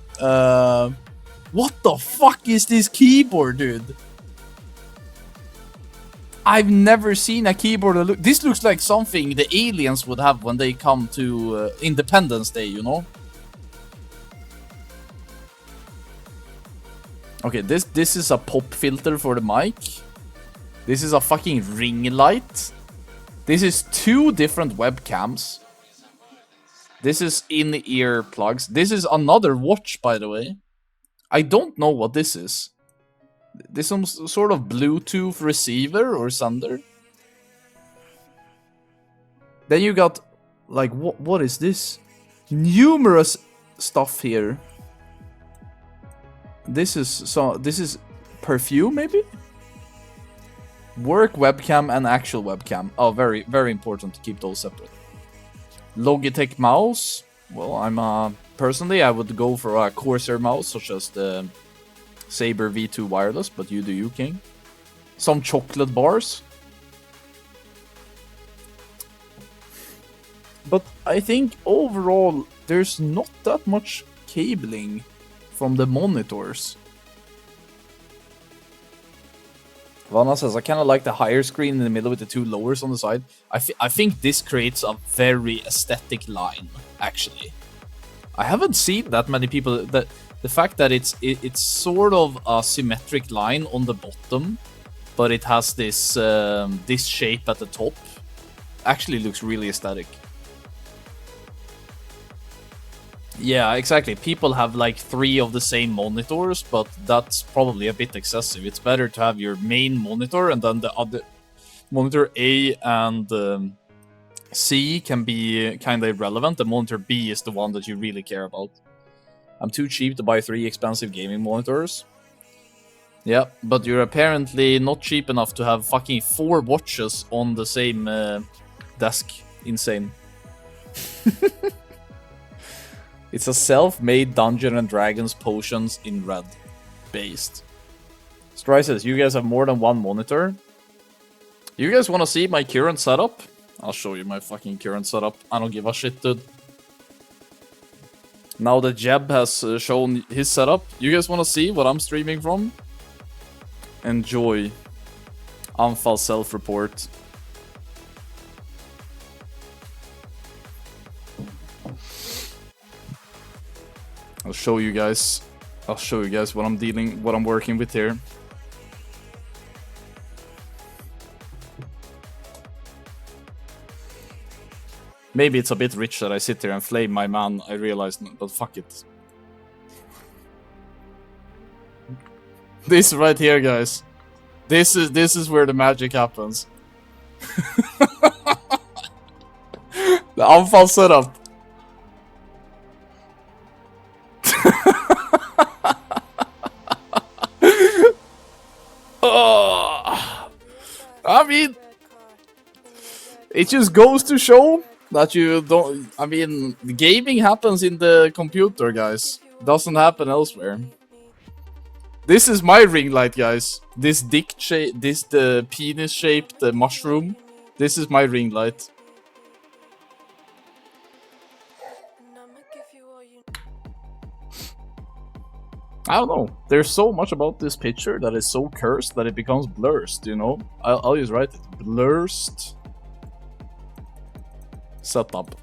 what the fuck is this keyboard, dude? I've never seen a keyboard that look... This looks like something the aliens would have when they come to Independence Day, you know? Okay, this is a pop filter for the mic. This is a fucking ring light. This is 2 different webcams. This is in-ear plugs. This is another watch, by the way. I don't know what this is. This is some sort of Bluetooth receiver or sender. Then you got, like, what is this? Numerous stuff here. This is perfume, maybe? Work webcam and actual webcam. Oh, very, very important to keep those separate. Logitech mouse. Well, I'm personally, I would go for a Corsair mouse, such as the Saber V2 wireless, but you do you, King. Some chocolate bars. But I think overall, there's not that much cabling from the monitors. Vana says, I kind of like the higher screen in the middle with the 2 lowers on the side. I think this creates a very aesthetic line, actually. I haven't seen that many people... The fact that it's sort of a symmetric line on the bottom, but it has this this shape at the top, actually looks really aesthetic. Yeah, exactly. People have like 3 of the same monitors, but that's probably a bit excessive. It's better to have your main monitor, and then the other monitor A and C can be kind of irrelevant. The monitor B is the one that you really care about. I'm too cheap to buy 3 expensive gaming monitors. Yeah, but you're apparently not cheap enough to have fucking 4 watches on the same desk. Insane. It's a self-made Dungeons and Dragons potions in red. Based. Stry says, you guys have more than 1 monitor? You guys want to see my current setup? I'll show you my fucking current setup. I don't give a shit, dude. Now that Jeb has shown his setup, you guys want to see what I'm streaming from? Enjoy. Anfall self-report. I'll show you guys what I'm working with here. Maybe it's a bit rich that I sit here and flame my man, I realize, but fuck it. This right here, guys. This is where the magic happens. The Anfall setup. I mean, it just goes to show that you don't... I mean, gaming happens in the computer, guys. Doesn't happen elsewhere. This is my ring light, guys. This dick shape, the penis shaped mushroom. This is my ring light. I don't know. There's so much about this picture that is so cursed that it becomes blurst, you know? I'll just write it. Blurst setup.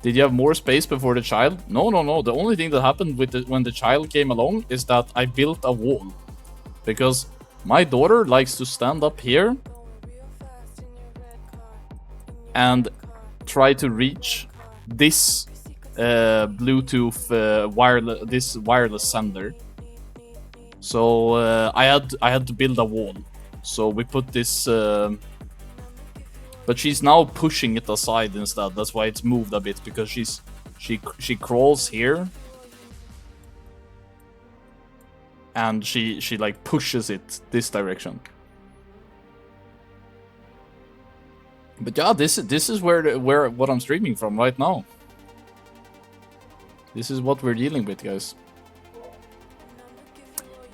Did you have more space before the child? No. The only thing that happened with when the child came along is that I built a wall. Because my daughter likes to stand up here and try to reach this Bluetooth wireless sender. So I had to build a wall. So we put this, but she's now pushing it aside instead. That's why it's moved a bit, because she's She crawls here, and she like pushes it this direction. But yeah, this is where what I'm streaming from right now. This is what we're dealing with, guys.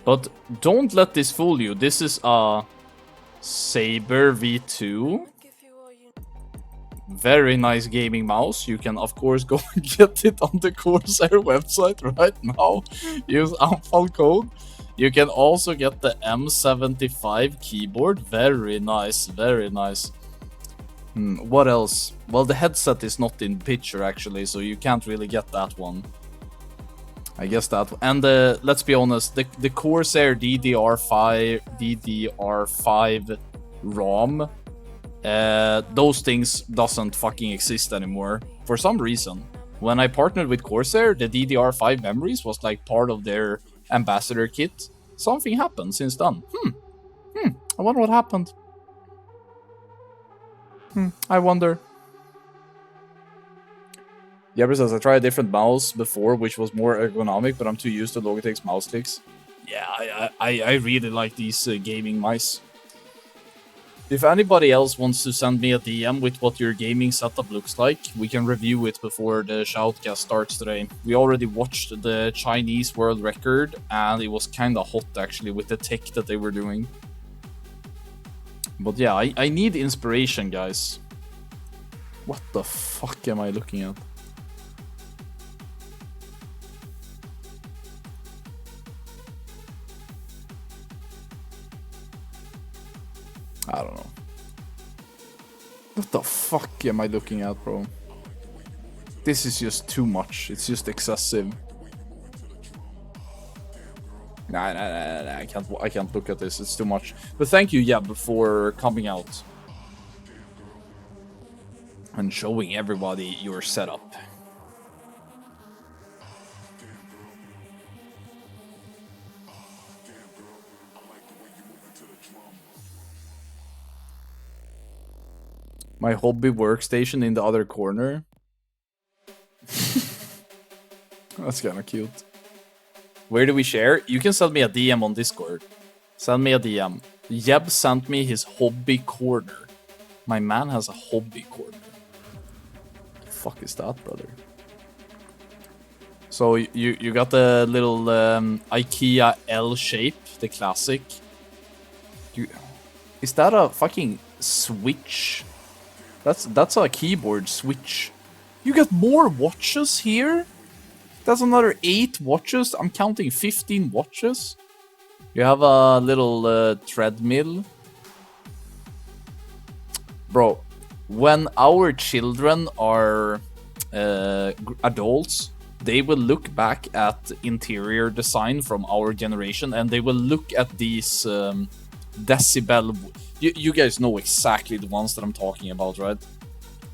But don't let this fool you. This is a Saber V2. Very nice gaming mouse. You can, of course, go and get it on the Corsair website right now. Use Anfall code. You can also get the M75 keyboard. Very nice, very nice. What else? Well, the headset is not in picture, actually, so you can't really get that one. I guess that. And let's be honest, the Corsair DDR5 ROM, those things doesn't fucking exist anymore for some reason. When I partnered with Corsair, the DDR5 memories was like part of their ambassador kit. Something happened since then. I wonder what happened. I wonder. Jebber says, I tried a different mouse before, which was more ergonomic, but I'm too used to Logitech's mouse clicks. Yeah, I really like these gaming mice. If anybody else wants to send me a DM with what your gaming setup looks like, we can review it before the Shoutcast starts today. We already watched the Chinese world record, and it was kinda hot, actually, with the tech that they were doing. But yeah, I need inspiration, guys. What the fuck am I looking at? I don't know. What the fuck am I looking at, bro? This is just too much. It's just excessive. Nah, I can't look at this. It's too much. But thank you, Jeb, for coming out and showing everybody your setup. My hobby workstation in the other corner. That's kind of cute. Where do we share? You can send me a DM on Discord. Send me a DM. Jeb sent me his hobby corner. My man has a hobby corner. The fuck is that, brother? So you got the little IKEA L shape, the classic. Is that a fucking switch? That's a keyboard switch. You got more watches here? That's another 8 watches. I'm counting 15 watches. You have a little treadmill. Bro, when our children are adults, they will look back at interior design from our generation, and they will look at these decibel... You guys know exactly the ones that I'm talking about, right?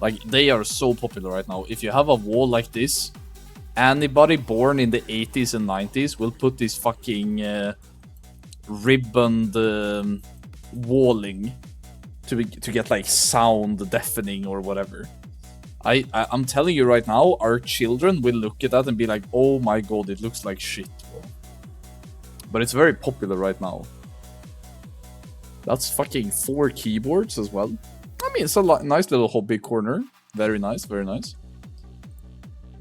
Like, they are so popular right now. If you have a wall like this, anybody born in the 80s and 90s will put this fucking ribboned walling to get like sound deafening or whatever. I'm telling you right now, our children will look at that and be like, oh my god, it looks like shit, bro. But it's very popular right now. That's fucking 4 keyboards as well. I mean, it's a nice little hobby corner. Very nice, very nice.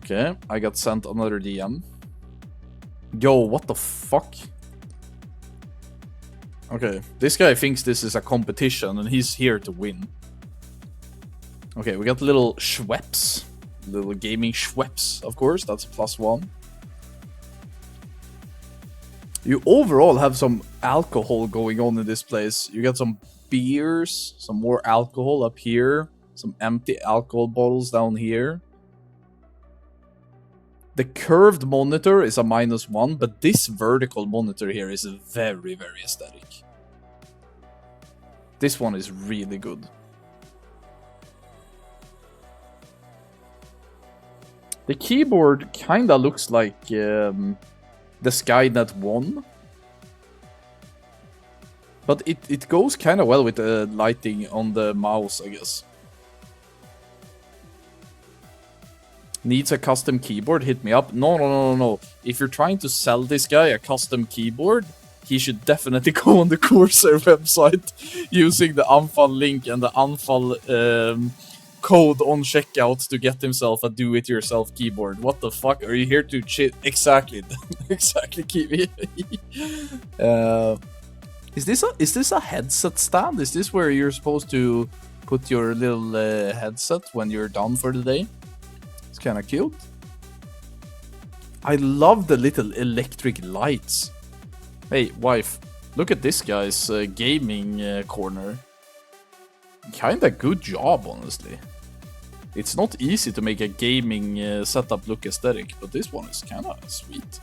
Okay, I got sent another DM. Yo, what the fuck? Okay, this guy thinks this is a competition and he's here to win. Okay, we got little Schweppes. Little gaming Schweppes, of course. That's +1. You overall have some alcohol going on in this place. You got some beers, some more alcohol up here, some empty alcohol bottles down here. The curved monitor is a -1, but this vertical monitor here is very, very aesthetic. This one is really good. The keyboard kinda looks like the Skynet 1. But it goes kinda well with the lighting on the mouse, I guess. Needs a custom keyboard, hit me up. No. If you're trying to sell this guy a custom keyboard, he should definitely go on the Corsair website using the Anfall link and the Anfall code on checkout to get himself a do-it-yourself keyboard. What the fuck? Are you here to cheat? Exactly. Exactly, Kiwi. Is this a headset stand? Is this where you're supposed to put your little headset when you're done for the day? It's kind of cute. I love the little electric lights. Hey, wife, look at this guy's gaming corner. Kinda good job, honestly. It's not easy to make a gaming setup look aesthetic, but this one is kinda sweet.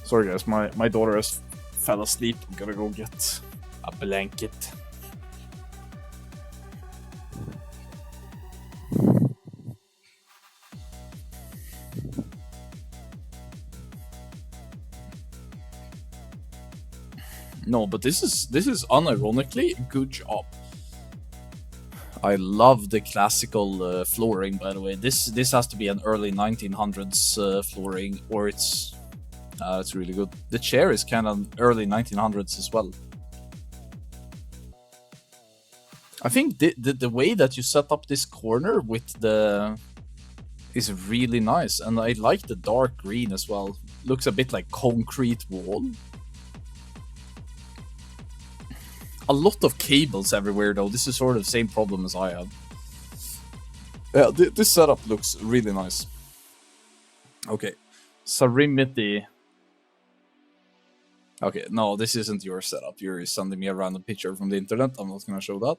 Sorry guys, my daughter has fell asleep. I'm gonna go get a blanket. No, but this is unironically a good job. I love the classical flooring, by the way. This has to be an early 1900s flooring, or it's really good. The chair is kind of early 1900s as well. I think the way that you set up this corner with the is really nice, and I like the dark green as well. Looks a bit like concrete wall. A lot of cables everywhere though. This is sort of the same problem as I have. Yeah, this setup looks really nice. Okay, Serenity. Okay, no, this isn't your setup. You're sending me a random picture from the internet. I'm not gonna show that.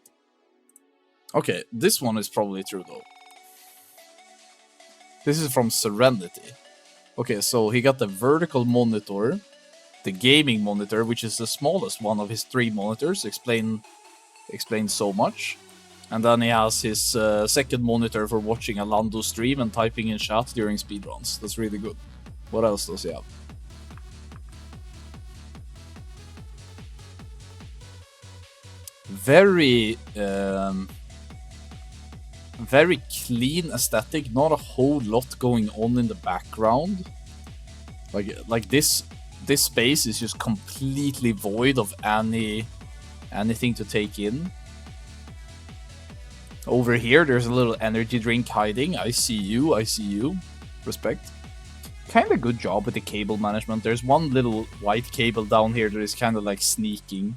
Okay, this one is probably true though. This is from Serenity. Okay, so he got the vertical monitor, the gaming monitor, which is the smallest one of his 3 monitors, explains so much. And then he has his second monitor for watching a Lando stream and typing in chat during speedruns. That's really good. What else does he have? Very clean aesthetic, not a whole lot going on in the background. Like this space is just completely void of anything to take in. Over here, there's a little energy drink hiding. I see you. Respect. Kinda good job with the cable management. There's one little white cable down here that is kinda like sneaking.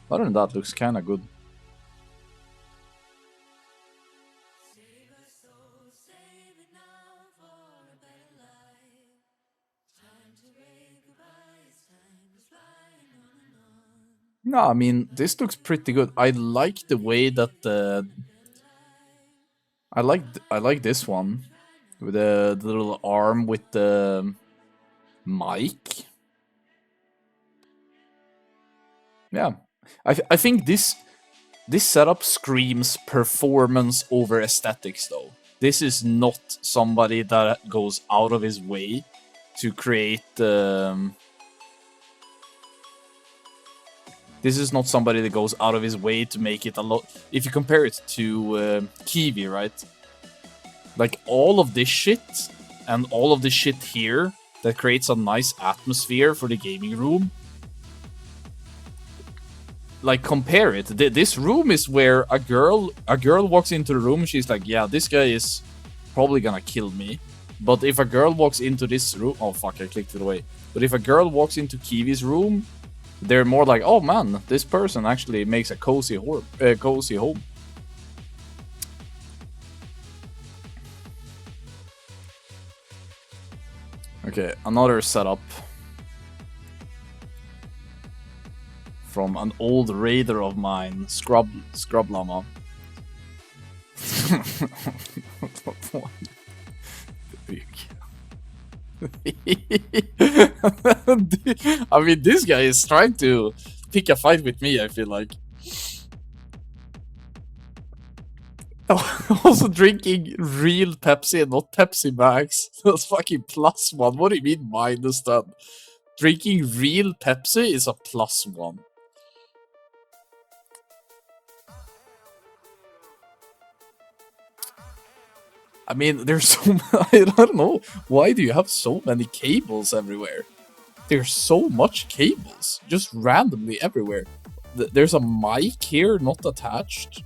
Other than that, looks kinda good. No, I mean, this looks pretty good. I like the way that I like this one with the little arm with the mic. Yeah, I think this setup screams performance over aesthetics, though. This is not somebody that goes out of his way to create. This is not somebody that goes out of his way to make it a lot. If you compare it to Kiwi, right? Like all of this shit and all of this shit here that creates a nice atmosphere for the gaming room. Like compare it. This room is where a girl walks into the room. She's like, yeah, this guy is probably gonna kill me. But if a girl walks into this room, oh fuck, I clicked it away. But if a girl walks into Kiwi's room, they're more like, oh man, this person actually makes a cozy home. Okay, another setup from an old raider of mine, Scrub Llama. I mean, this guy is trying to pick a fight with me, I feel like. Also drinking real Pepsi and not Pepsi Max. That's fucking +1. What do you mean minus that? Drinking real Pepsi is a +1. I mean, there's so I don't know. Why do you have so many cables everywhere? There's so much cables, just randomly everywhere. There's a mic here, not attached.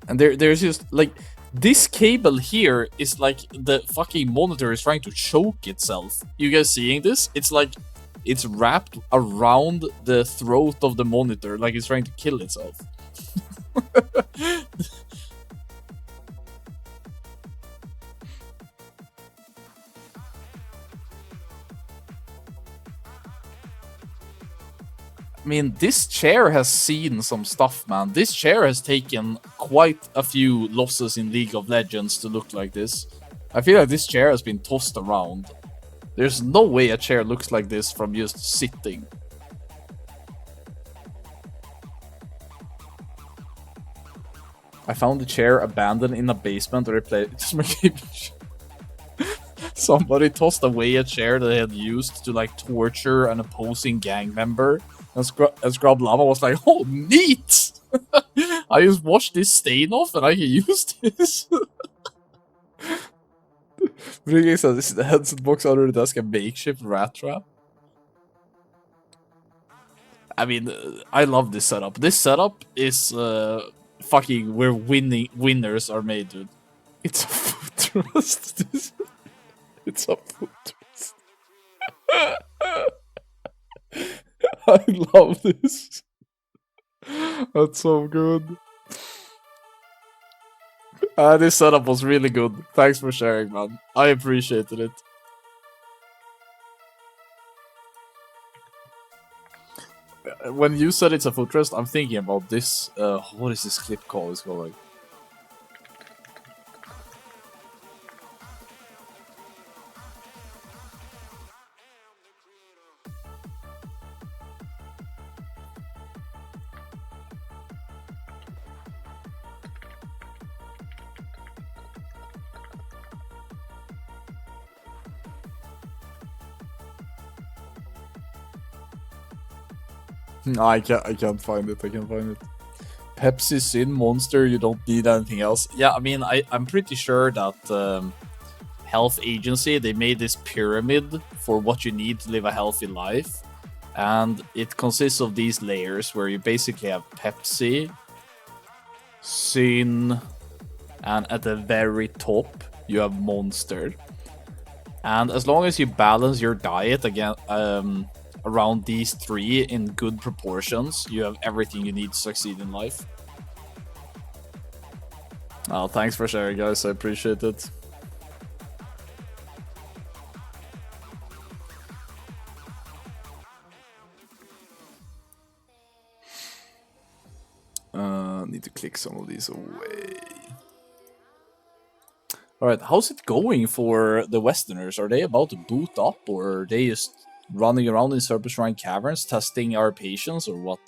And there's just, like, this cable here is like the fucking monitor is trying to choke itself. You guys seeing this? It's like, it's wrapped around the throat of the monitor, like it's trying to kill itself. I mean, this chair has seen some stuff, man. This chair has taken quite a few losses in League of Legends to look like this. I feel like this chair has been tossed around. There's no way a chair looks like this from just sitting. I found the chair abandoned in a basement or replaced my cage. Somebody tossed away a chair that they had used to, like, torture an opposing gang member. And Scrub Lava was like, oh, neat! I just washed this stain off and I can use this. Briggy says, this is the headset box under the desk, a makeshift rat trap. I mean, I love this setup. This setup is fucking where winners are made, dude. It's a foot thrust. It's a foot thrust. I love this. That's so good. This setup was really good. Thanks for sharing, man. I appreciated it. When you said it's a footrest, I'm thinking about this. What is this clip called? It's called like. No, I can't find it. I can't find it. Pepsi Sin Monster, you don't need anything else. Yeah, I mean, I'm pretty sure that Health Agency, they made this pyramid for what you need to live a healthy life. And it consists of these layers where you basically have Pepsi, Sin, and at the very top, you have Monster. And as long as you balance your diet again, around these three in good proportions, you have everything you need to succeed in life. Oh, thanks for sharing, guys. I appreciate it. Need to click some of these away. Alright, how's it going for the Westerners? Are they about to boot up, or are they just running around in Serpent Shrine Caverns testing our patience, or what?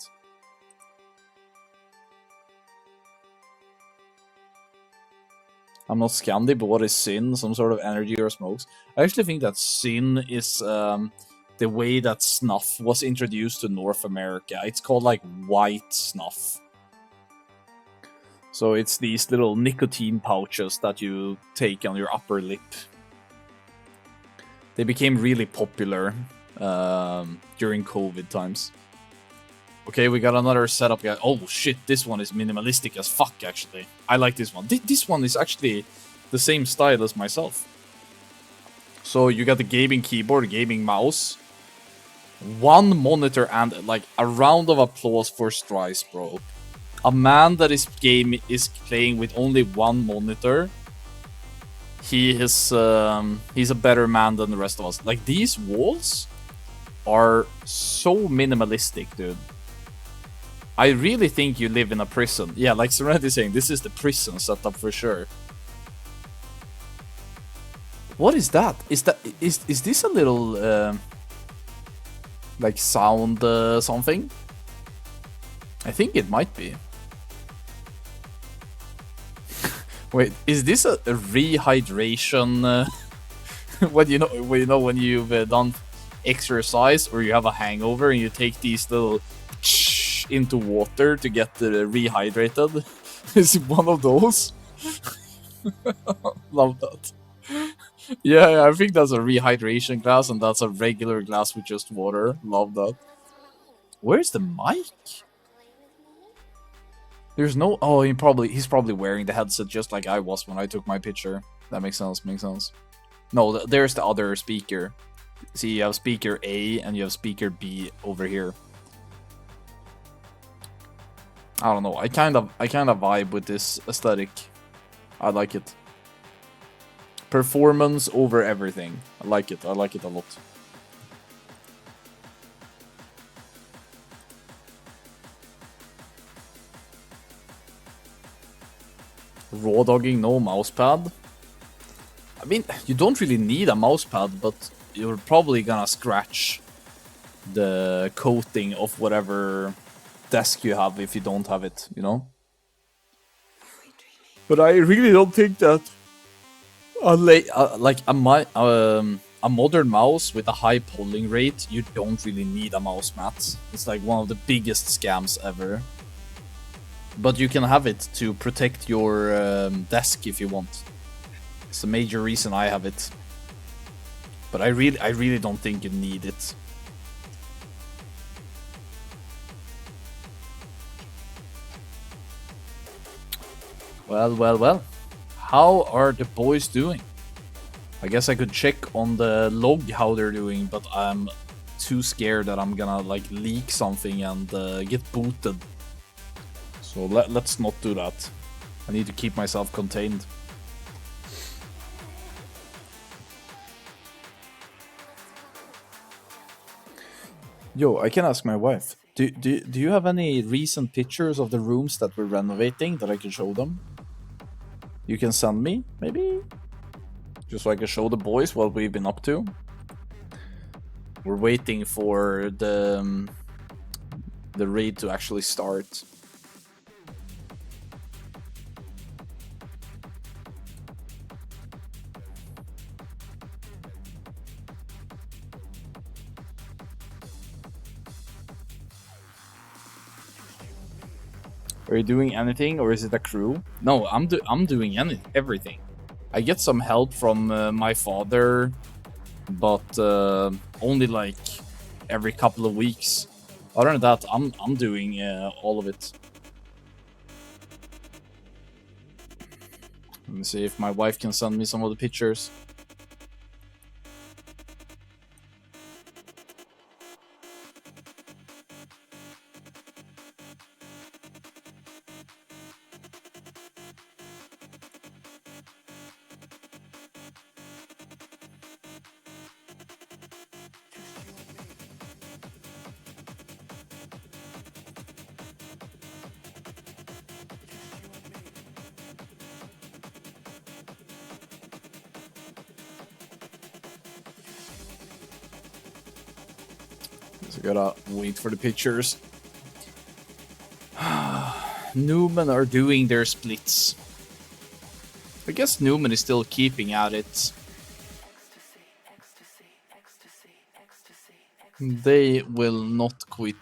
I'm not Scandi, but what is Sin? Some sort of energy or smokes? I actually think that Sin is the way that snuff was introduced to North America. It's called like white snuff. So it's these little nicotine pouches that you take on your upper lip. They became really popular during COVID times. Okay, we got another setup guy. Oh shit, this one is minimalistic as fuck, actually. I like this one. This one is actually the same style as myself. So you got the gaming keyboard, gaming mouse, one monitor, and like a round of applause for Strice, bro. A man that is playing with only one monitor. He's a better man than the rest of us. Like, these walls are so minimalistic, dude. I really think you live in a prison. Yeah, like Serenity is saying, this is the prison setup for sure. What is that? Is this a little like sound something? I think it might be. Wait, is this a rehydration? when you've done exercise or you have a hangover and you take these little into water to get rehydrated? Is it one of those? Love that. Yeah, I think that's a rehydration glass, and that's a regular glass with just water. Love that. Where's the mic? There's no. Oh, he's probably wearing the headset just like I was when I took my picture. That makes sense. Makes sense. No, there's the other speaker. See, you have speaker A and you have speaker B over here. I don't know. I kind of vibe with this aesthetic. I like it. Performance over everything. I like it. I like it a lot. Raw dogging, no mousepad. I mean, you don't really need a mousepad, but you're probably gonna scratch the coating of whatever desk you have if you don't have it, you know? But I really don't think that like a modern mouse with a high polling rate, you don't really need a mouse mat. It's like one of the biggest scams ever. But you can have it to protect your desk if you want. It's a major reason I have it. But I really don't think you need it. Well. How are the boys doing? I guess I could check on the log how they're doing, but I'm too scared that I'm gonna like leak something and get booted. So let's not do that. I need to keep myself contained. Yo, I can ask my wife. Do you have any recent pictures of the rooms that we're renovating that I can show them? You can send me, maybe? Just so I can show the boys what we've been up to. We're waiting for the raid to actually start. Are you doing anything, or is it a crew? No, I'm doing everything. I get some help from my father, but only like every couple of weeks. Other than that, I'm doing all of it. Let me see if my wife can send me some of the pictures. So gotta wait for the pictures. Newman are doing their splits. I guess Newman is still keeping at it. They will not quit.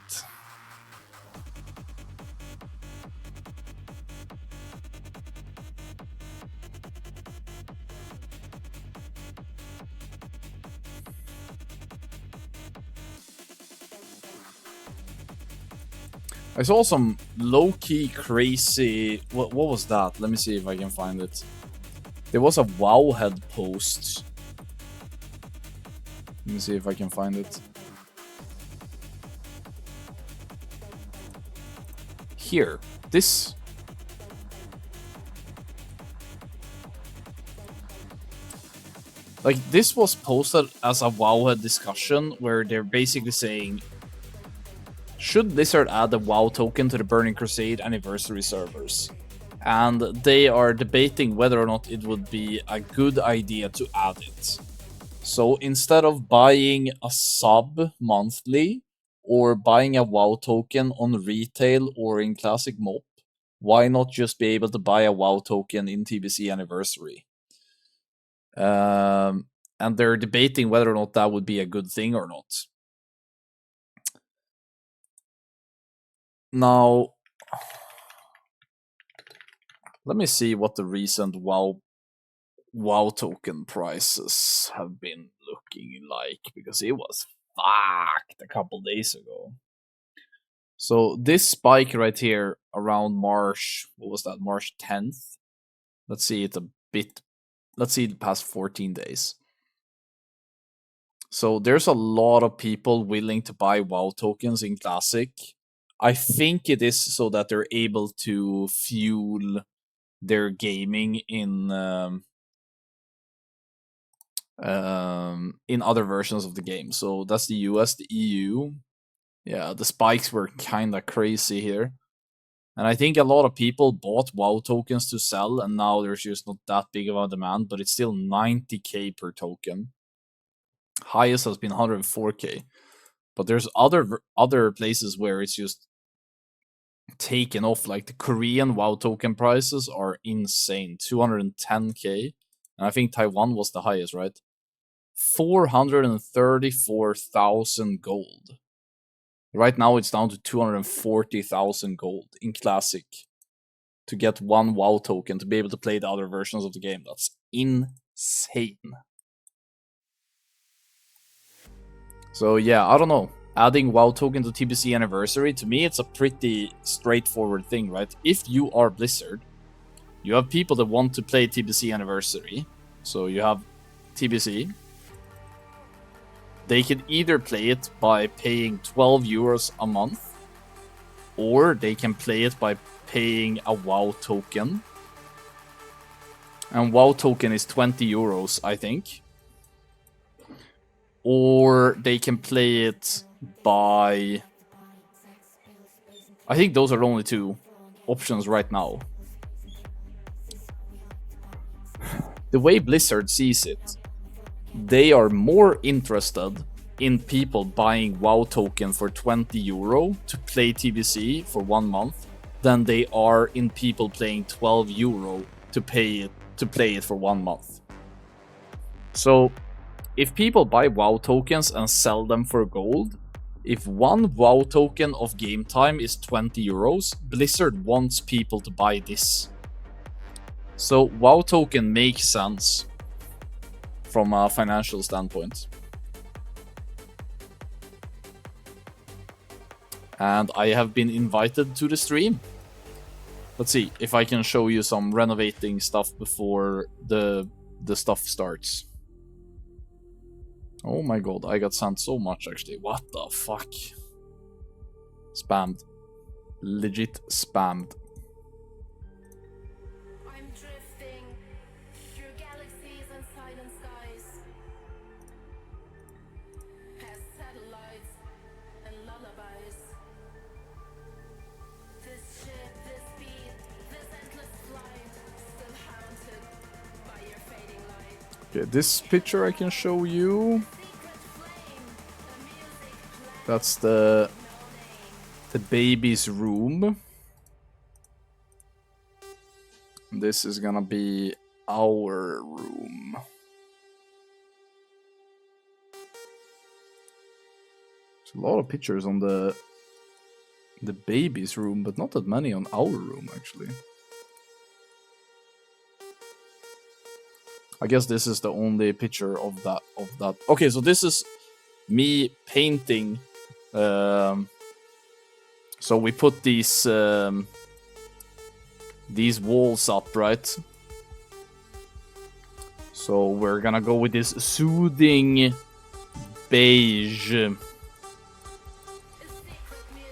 I saw some low-key crazy... What was that? Let me see if I can find it. There was a Wowhead post. Let me see if I can find it. Here. This. Like, this was posted as a Wowhead discussion where they're basically saying, should Blizzard add a WoW token to the Burning Crusade anniversary servers? And they are debating whether or not it would be a good idea to add it. So instead of buying a sub monthly or buying a WoW token on retail or in Classic MOP, why not just be able to buy a WoW token in TBC anniversary? And they're debating whether or not that would be a good thing or not. Now, let me see what the recent WoW WoW token prices have been looking like, because it was fucked a couple days ago. So this spike right here around March, what was that, March 10th? Let's see it a bit, let's see the past 14 days. So there's a lot of people willing to buy WoW tokens in Classic. I think it is so that they're able to fuel their gaming in other versions of the game. So that's the US, the EU. Yeah, the spikes were kind of crazy here. And I think a lot of people bought WoW tokens to sell, and now there's just not that big of a demand, but it's still 90k per token. Highest has been 104k. But there's other places where it's just taken off. Like the Korean WoW token prices are insane, 210k. And I think Taiwan was the highest, right? 434,000 gold. Right now it's down to 240,000 gold in Classic to get one WoW token to be able to play the other versions of the game. That's insane. So yeah, I don't know. Adding WoW token to TBC Anniversary, to me it's a pretty straightforward thing, right? If you are Blizzard, you have people that want to play TBC Anniversary. So you have TBC. They can either play it by paying 12 euros a month, or they can play it by paying a WoW token. And WoW token is 20 euros, I think. Or they can play it by... I think those are the only two options right now. The way Blizzard sees it, they are more interested in people buying WoW token for 20 euro to play TBC for 1 month than they are in people paying 12 euro to play it for 1 month. So if people buy WoW tokens and sell them for gold, if one WoW token of game time is 20 euros, Blizzard wants people to buy this. So WoW token makes sense from a financial standpoint. And I have been invited to the stream. Let's see if I can show you some renovating stuff before the stuff starts. Oh my god, I got sent so much actually. What the fuck? Spammed. Legit spammed. I'm drifting through galaxies and silent skies, past satellites and lullabies. This ship, this speed, this endless flight, still haunted by your fading light. Okay, this picture I can show you. That's the baby's room. This is gonna be our room. There's a lot of pictures on the baby's room, but not that many on our room actually. I guess this is the only picture of that. Okay, so this is me painting. So we put these walls up, right? So we're gonna go with this soothing beige.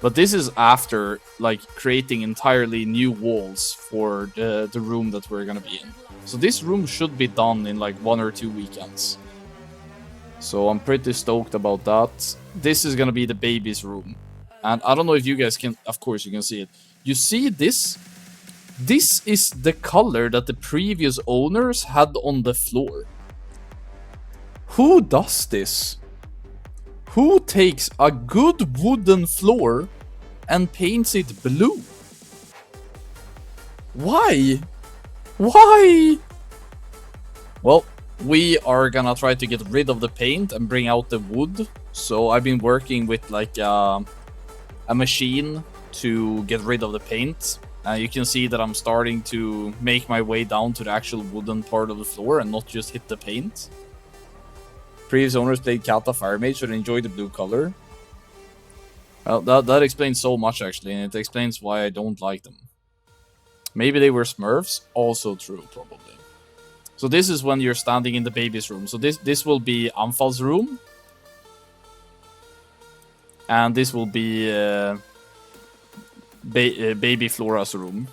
But this is after like creating entirely new walls for the room that we're gonna be in. So this room should be done in like 1 or 2 weekends. So I'm pretty stoked about that. This is gonna be the baby's room. And I don't know if you guys can, of course you can see it. You see this? This is the color that the previous owners had on the floor. Who does this? Who takes a good wooden floor and paints it blue? Why? Why? Well, we are gonna try to get rid of the paint and bring out the wood. So I've been working with like a machine to get rid of the paint. You can see that I'm starting to make my way down to the actual wooden part of the floor and not just hit the paint. Previous owners played Kata Fire Mage, so they enjoy the blue color. Well, that explains so much, actually, and it explains why I don't like them. Maybe they were Smurfs. Also true, probably. So this is when you're standing in the baby's room. So this will be Anfal's room. And this will be baby Flora's room.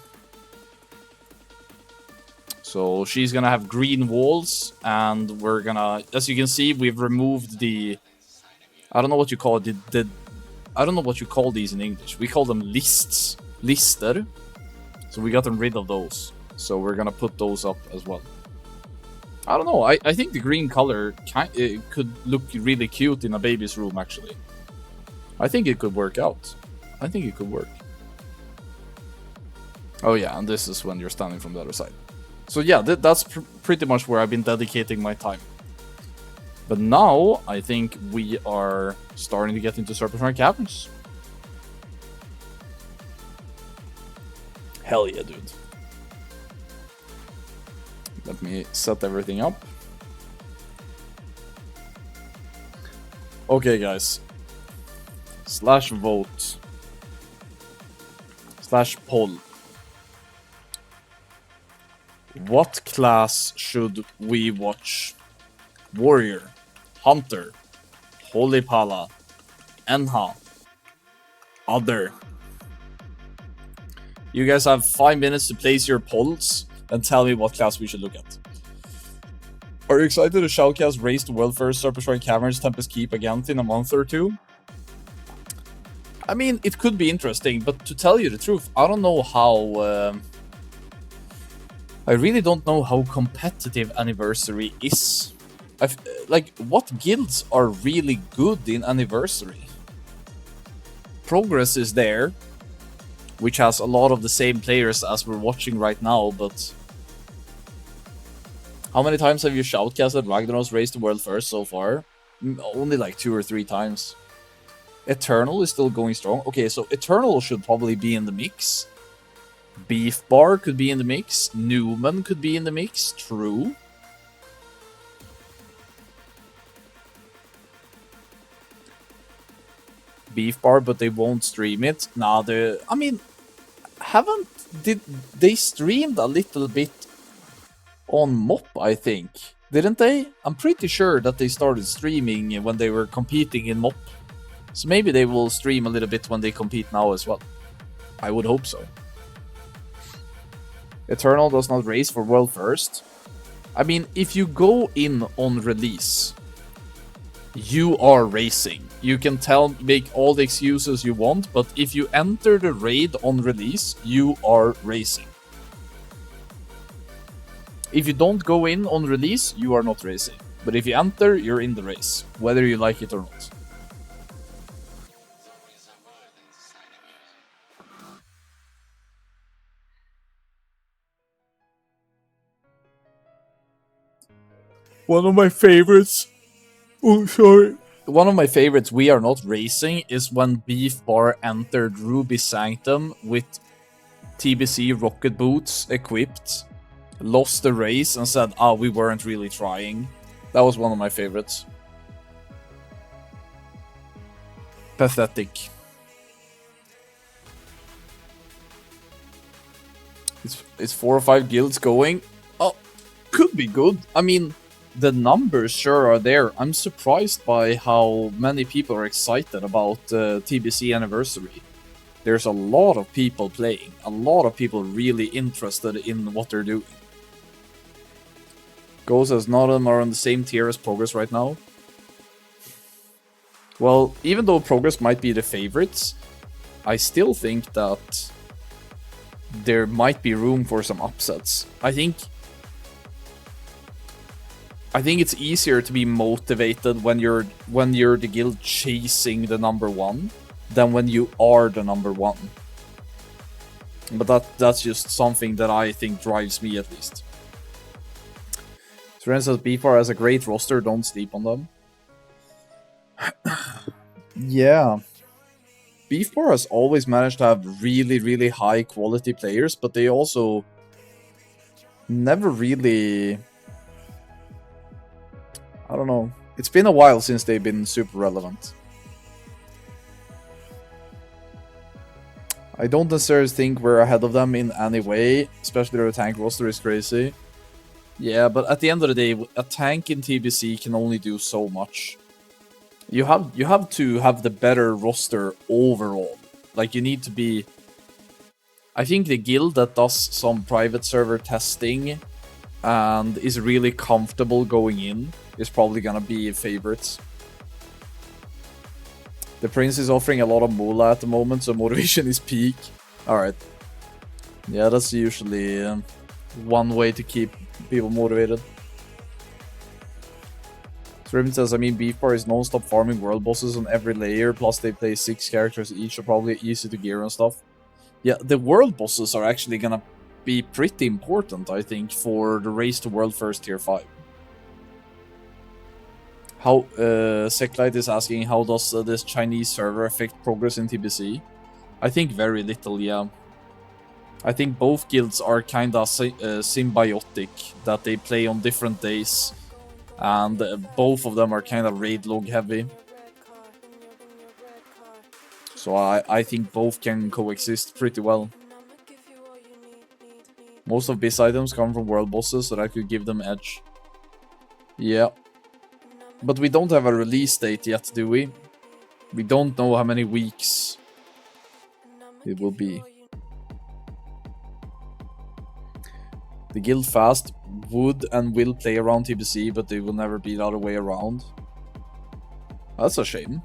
So she's gonna have green walls, and we're gonna, as you can see, we've removed the, I don't know what you call it, I don't know what you call these in English. We call them lists, lister. So we gotten rid of those. So we're gonna put those up as well. I don't know. I think the green color could look really cute in a baby's room, actually. I think it could work out. I think it could work. Oh yeah, and this is when you're standing from the other side. So yeah, that's pretty much where I've been dedicating my time. But now, I think we are starting to get into Serpentine Caverns. Hell yeah, dude. Let me set everything up. Okay, guys. /vote. /poll. What class should we watch? Warrior, Hunter, Holy Pala, Enha, Other. You guys have 5 minutes to place your polls and tell me what class we should look at. Are you excited to shoutcast race the world first Serpentine Caverns Tempest Keep again in a month or two? I mean, it could be interesting, but to tell you the truth, I don't know how... I really don't know how competitive Anniversary is. Like, what guilds are really good in Anniversary? Progress is there, which has a lot of the same players as we're watching right now, but... How many times have you shoutcasted Ragnaros Race the World First so far? Only like 2 or 3 times. Eternal is still going strong. Okay, so Eternal should probably be in the mix. Beef Bar could be in the mix. Newman could be in the mix. True. Beef Bar, but they won't stream it. Nah, I mean, did they streamed a little bit on MOP, I think. Didn't they? I'm pretty sure that they started streaming when they were competing in MOP. So maybe they will stream a little bit when they compete now as well. I would hope so. Eternal does not race for world first. I mean, if you go in on release, you are racing. You can make all the excuses you want, but if you enter the raid on release, you are racing. If you don't go in on release, you are not racing. But if you enter, you're in the race, whether you like it or not. One of my favorites. Oh, sorry. One of my favorites, we are not racing, is when Beef Bar entered Ruby Sanctum with TBC rocket boots equipped, lost the race, and said, we weren't really trying. That was one of my favorites. Pathetic. It's 4 or 5 guilds going. Oh, could be good. I mean, the numbers sure are there. I'm surprised by how many people are excited about TBC Anniversary. There's a lot of people playing. A lot of people really interested in what they're doing. Goes as none of them are on the same tier as Progress right now. Well, even though Progress might be the favorites, I still think that there might be room for some upsets. I think it's easier to be motivated when you're the guild chasing the number 1 than when you are the number 1. But that's just something that I think drives me, at least. For instance, BFAR has a great roster, don't sleep on them. Yeah. Beefbar has always managed to have really, really high quality players, but they also never really... I don't know. It's been a while since they've been super relevant. I don't necessarily think we're ahead of them in any way, especially their tank roster is crazy. Yeah, but at the end of the day, a tank in TBC can only do so much. You have to have the better roster overall. Like, you need to be... I think the guild that does some private server testing and is really comfortable going in is probably gonna be favorites. The Prince is offering a lot of moolah at the moment, so motivation is peak. Alright. Yeah, that's usually one way to keep people motivated. Sriven says, I mean, Beefbar is non-stop farming world bosses on every layer, plus they play 6 characters each, so probably easy to gear and stuff. Yeah, the world bosses are actually gonna be pretty important, I think, for the race to world first tier 5. How Seclite is asking, how does this Chinese server affect progress in TBC? I think very little, yeah. I think both guilds are kinda symbiotic, that they play on different days, and both of them are kinda raid log heavy. So I think both can coexist pretty well. Most of BIS items come from world bosses, so that could give them edge. Yeah. But we don't have a release date yet, do we? We don't know how many weeks it will be. The guild fast would and will play around TBC, but they will never be the other way around. That's a shame.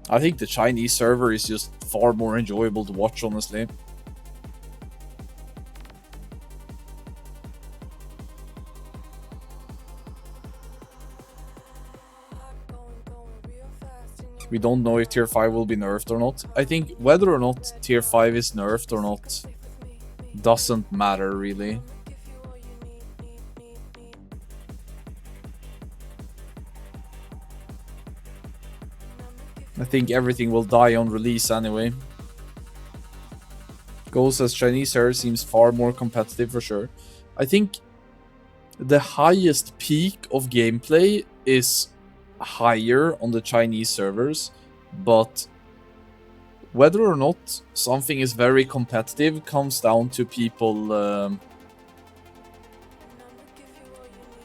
I think the Chinese server is just far more enjoyable to watch, honestly. We don't know if tier 5 will be nerfed or not. I think whether or not tier 5 is nerfed or not doesn't matter, really. I think everything will die on release anyway. Ghost says Chinese server seems far more competitive for sure. I think the highest peak of gameplay is higher on the Chinese servers, but whether or not something is very competitive comes down to people.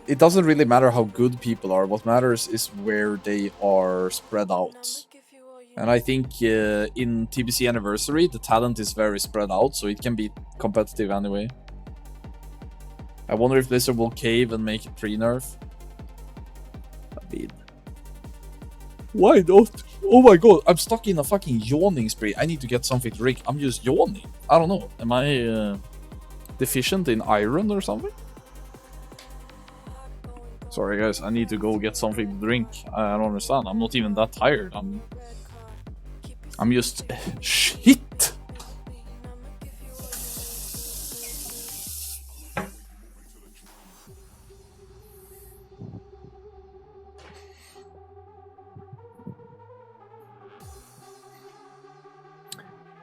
It doesn't really matter how good people are. What matters is where they are spread out. And I think in TBC Anniversary, the talent is very spread out, so it can be competitive anyway. I wonder if Blizzard will cave and make it pre-nerf. I mean, why not? Oh my god, I'm stuck in a fucking yawning spree. I need to get something to drink. I'm just yawning. I don't know. Am I deficient in iron or something? Sorry guys, I need to go get something to drink. I don't understand. I'm not even that tired. I'm just shit.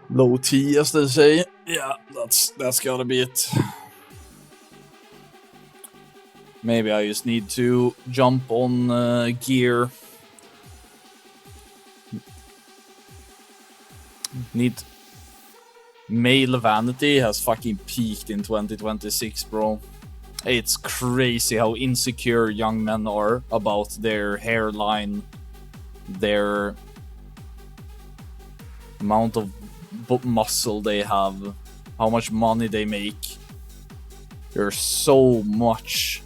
Low T, as they say. Yeah, that's gotta be it. Maybe I just need to jump on gear. Male vanity has fucking peaked in 2026, bro. It's crazy how insecure young men are about their hairline, their amount of muscle they have, how much money they make. There's so much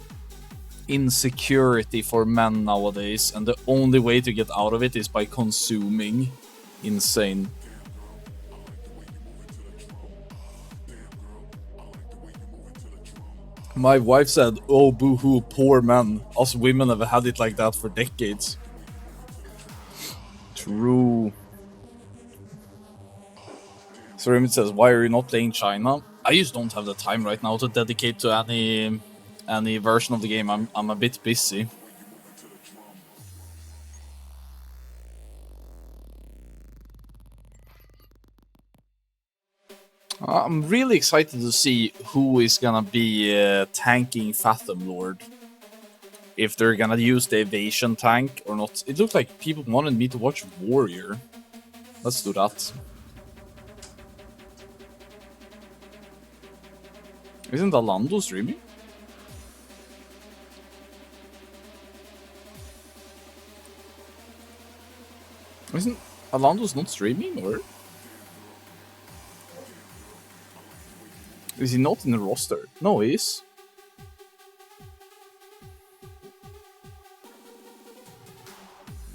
insecurity for men nowadays, and the only way to get out of it is by consuming. Insane. My wife said, oh boo-hoo, poor men. Us women have had it like that for decades. True. So Remit says, why are you not playing China? I just don't have the time right now to dedicate to any version of the game. I'm a bit busy. I'm really excited to see who is gonna be tanking Fathom Lord. If they're gonna use the evasion tank or not. It looked like people wanted me to watch Warrior. Let's do that. Isn't Alando streaming? Isn't Alando's not streaming, or? Is he not in the roster? No, he is.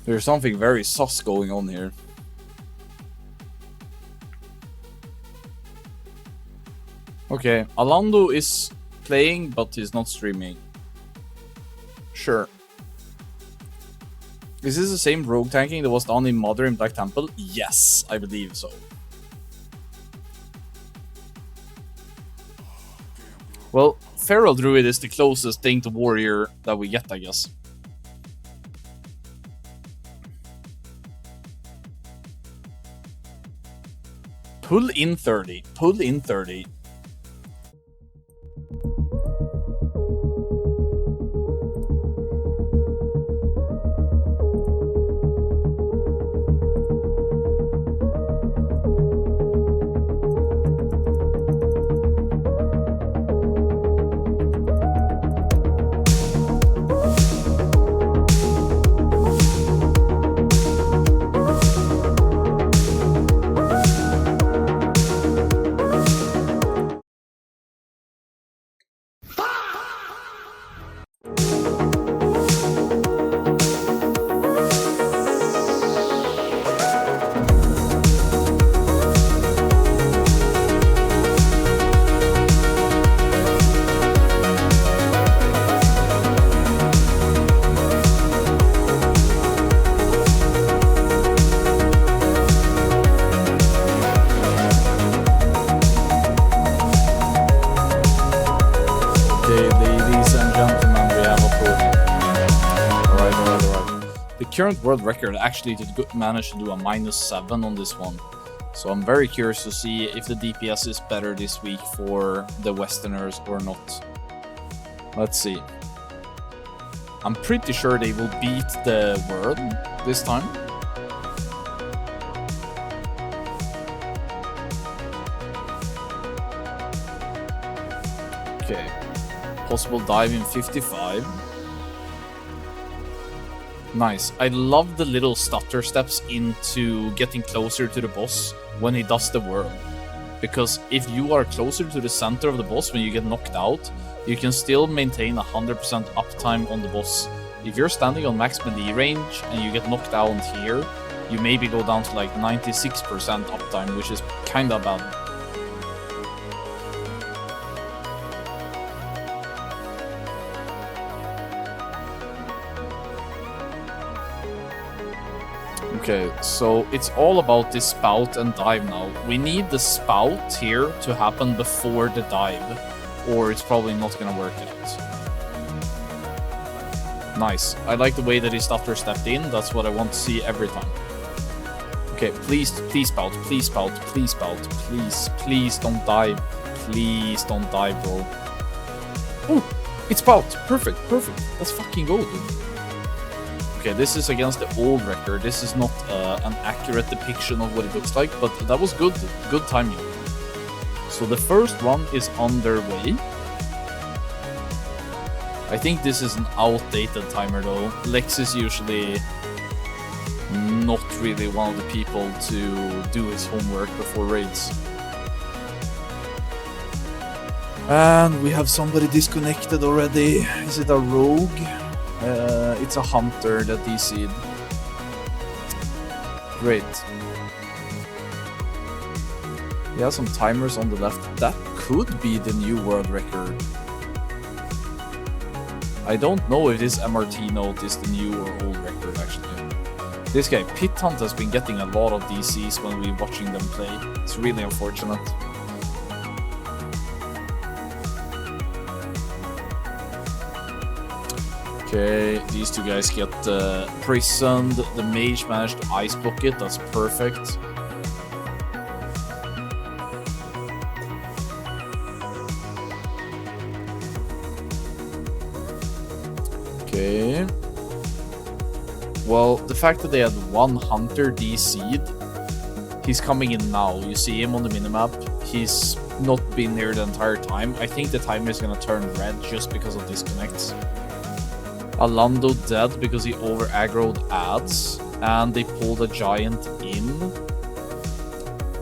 There's something very sus going on here. Okay, Alando is playing, but he's not streaming. Sure. Is this the same rogue tanking that was done in Mother in Black Temple? Yes, I believe so. Well, Feral Druid is the closest thing to Warrior that we get, I guess. Pull in 30. Pull in 30. Current world record actually did manage to do a -7 on this one. So I'm very curious to see if the DPS is better this week for the Westerners or not. Let's see. I'm pretty sure they will beat the world this time. Okay. Possible dive in 55. Nice. I love the little stutter steps into getting closer to the boss when he does the whirl. Because if you are closer to the center of the boss when you get knocked out, you can still maintain 100% uptime on the boss. If you're standing on max melee range and you get knocked out here, you maybe go down to like 96% uptime, which is kinda bad. Okay, so it's all about this spout and dive now. We need the spout here to happen before the dive, or it's probably not gonna work out. Nice. I like the way that his stutter stepped in. That's what I want to see every time. Okay, please spout, please spout, please spout, please don't dive. Please don't dive, bro. Oh, it's spout. Perfect. Let's fucking go, dude. Okay, this is against the old record. This is not an accurate depiction of what it looks like, but that was good timing. So the first one is underway. I think this is an outdated timer though. Lex is usually not really one of the people to do his homework before raids. And we have somebody disconnected already. Is it a rogue? It's a hunter that DC'd. Great. Yeah, some timers on the left. That could be the new world record. I don't know if this MRT note is the new or old record actually. This guy, Pit Hunt, has been getting a lot of DCs when we're watching them play. It's really unfortunate. Okay, these two guys get prisoned. The mage managed to ice block it. That's perfect. Okay. Well, the fact that they had one hunter DC'd, he's coming in now. You see him on the minimap. He's not been there the entire time. I think the timer is gonna turn red just because of disconnects. Alando dead because he over aggroed ads, and they pulled a giant in.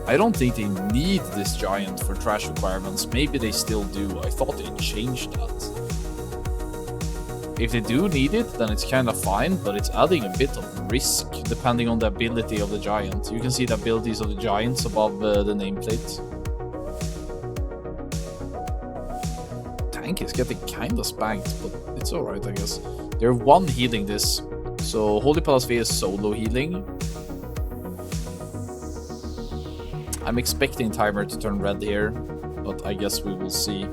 I don't think they need this giant for trash requirements. Maybe they still do. I thought they changed that. If they do need it, then it's kind of fine, but it's adding a bit of risk depending on the ability of the giant. You can see the abilities of the giants above the nameplate. Tank is getting kind of spanked, but it's alright, I guess. They're one healing this, so Holy Palace V is solo healing. I'm expecting timer to turn red here, but I guess we will see.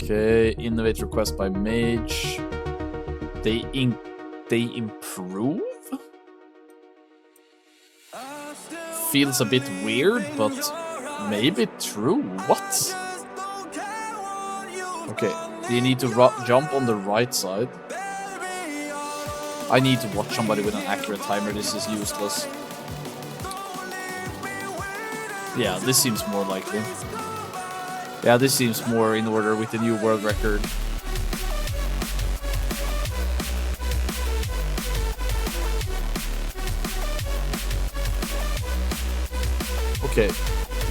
Okay, innovate request by mage. They improve? Feels a bit weird, but maybe true. What? Okay, you need to jump on the right side. I need to watch somebody with an accurate timer. This is useless. Yeah, this seems more likely. Yeah, this seems more in order with the new world record. Okay,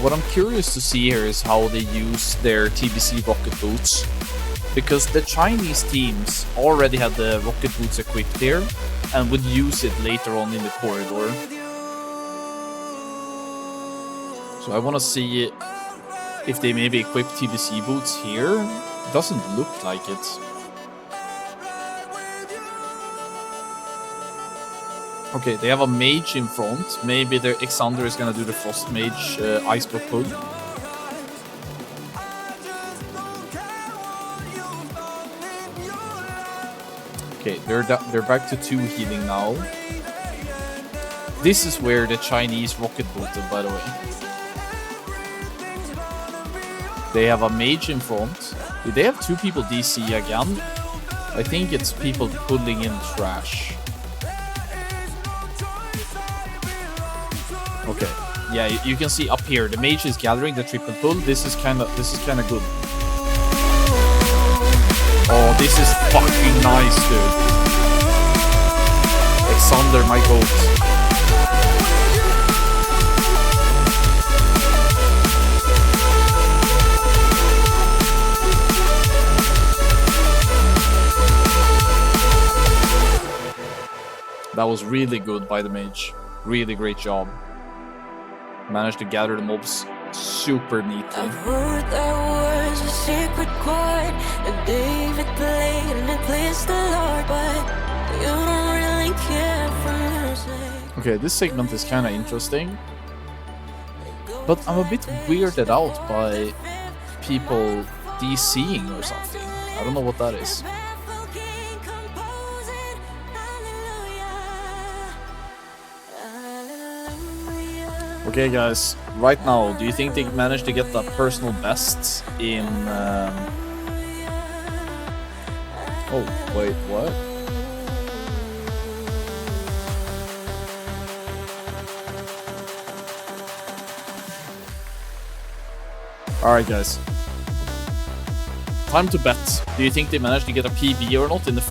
what I'm curious to see here is how they use their TBC rocket boots. Because the Chinese teams already had the rocket boots equipped here and would use it later on in the corridor. So I want to see if they maybe equip TBC boots here. It doesn't look like it. Okay, they have a mage in front. Maybe their Xander is gonna do the frost mage ice block pull. Okay, they're back to 2 healing now. This is where the Chinese rocket booted, by the way. They have a mage in front. Did they have 2 people DC again? I think it's people pulling in trash. Okay, yeah, you can see up here the mage is gathering the triple pull. This is kind of good. Oh, this is fucking nice, dude. Xander, my goat. That was really good by the mage. Really great job. Managed to gather the mobs super neatly. I've heard there was a secret chord that David played and it pleased the Lord, but you don't really care for music. Okay, this segment is kind of interesting, but I'm a bit weirded out by people DCing or something. I don't know what that is. Okay, guys, right now, do you think they managed to get that personal best in... Oh, wait, what? Alright, guys. Time to bet. Do you think they managed to get a PB or not in the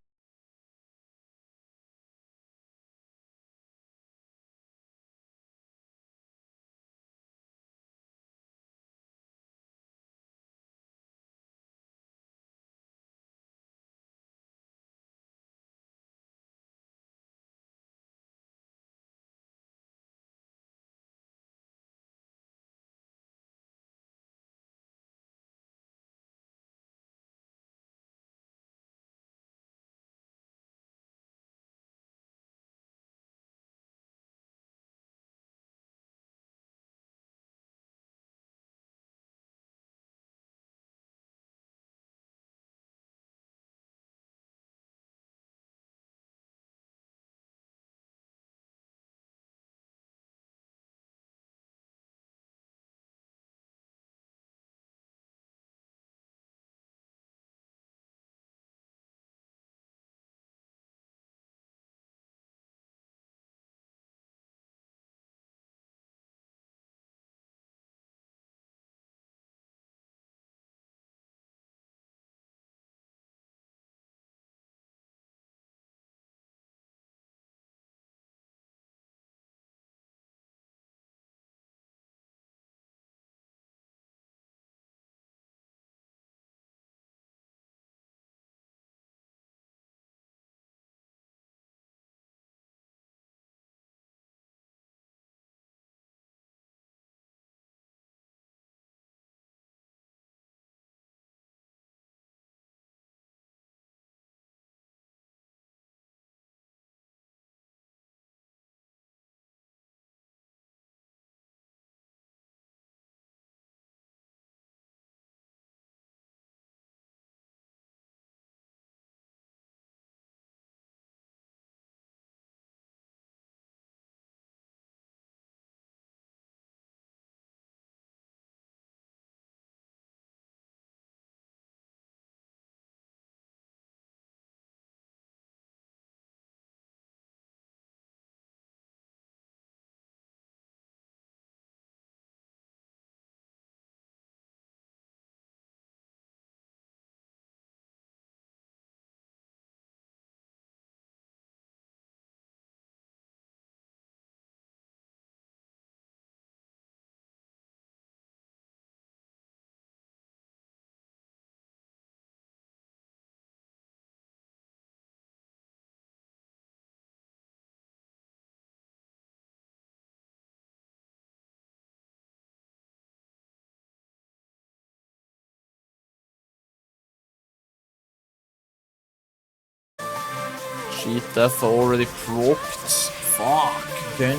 Sheet death already procced. Fuck. Okay.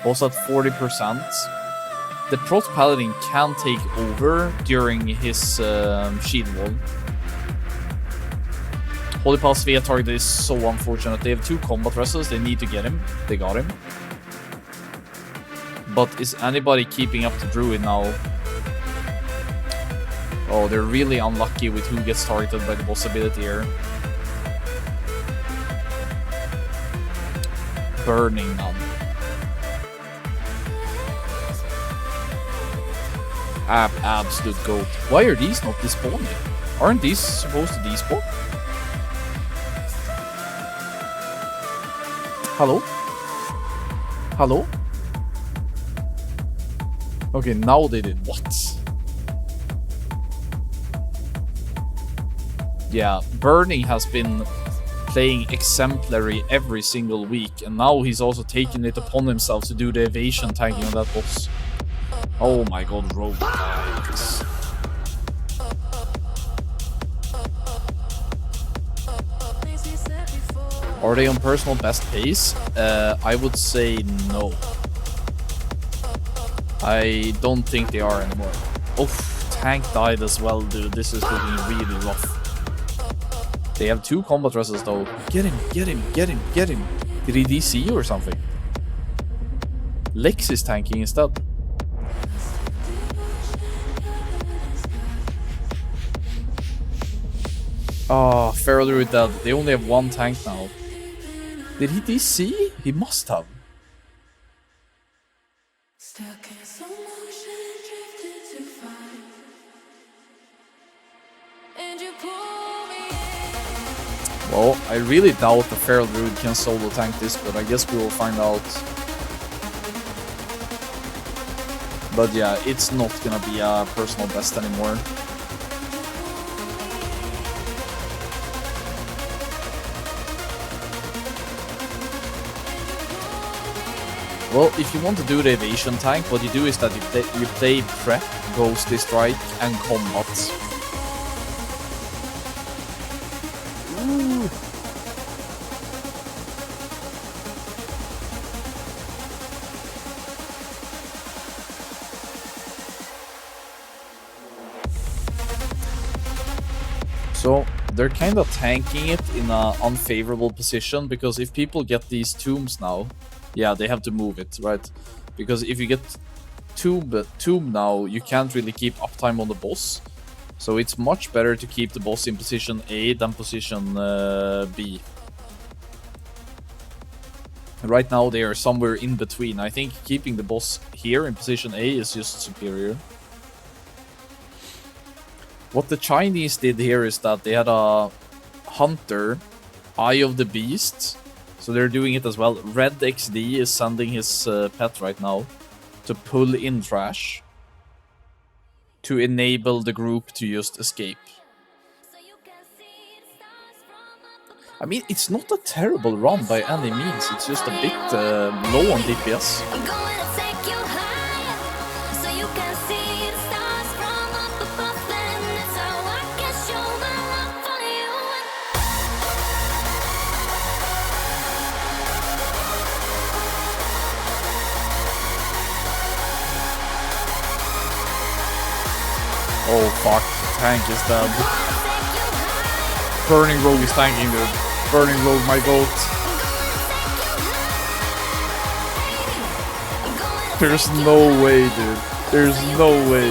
Boss at 40%. The Prot Paladin can take over during his shield wall. Holy Pass via target is so unfortunate. They have 2 combat wrestles. They need to get him. They got him. But is anybody keeping up the Druid now? Oh, they're really unlucky with who gets targeted by the boss ability here. Burning Nun. Absolute goat. Why are these not despawning? Aren't these supposed to despawn? Hello? Hello? Okay, now they did what? Yeah, Burning has been playing exemplary every single week, and now he's also taking it upon himself to do the evasion tanking on that boss. Oh my god, rogue guys. Are they on personal best pace? I would say no. I don't think they are anymore. Oof, tank died as well, dude. This is looking really rough. They have 2 combat wrestles though. Get him, get him, get him, get him. Did he DC or something? Lex is tanking instead. Oh, Feral Druid dead. They only have 1 tank now. Did he DC? He must have. Well, I really doubt the Feral Druid can solo tank this, but I guess we will find out. But yeah, it's not gonna be a personal best anymore. Well, if you want to do the evasion tank, what you do is that you play prep, ghostly strike, and combat. Ooh. So they're kind of tanking it in an unfavorable position, because if people get these tombs now, yeah, they have to move it, right? Because if you get tomb now, you can't really keep uptime on the boss. So it's much better to keep the boss in position A than position B. Right now they are somewhere in between. I think keeping the boss here in position A is just superior. What the Chinese did here is that they had a hunter, Eye of the Beast. So they're doing it as well. Red XD is sending his pet right now to pull in trash to enable the group to just escape. I mean, it's not a terrible run by any means. It's just a bit low on DPS. Oh fuck, tank is dead. Burning Rogue is tanking, dude. Burning Rogue, my goat. There's no way, dude. There's no way.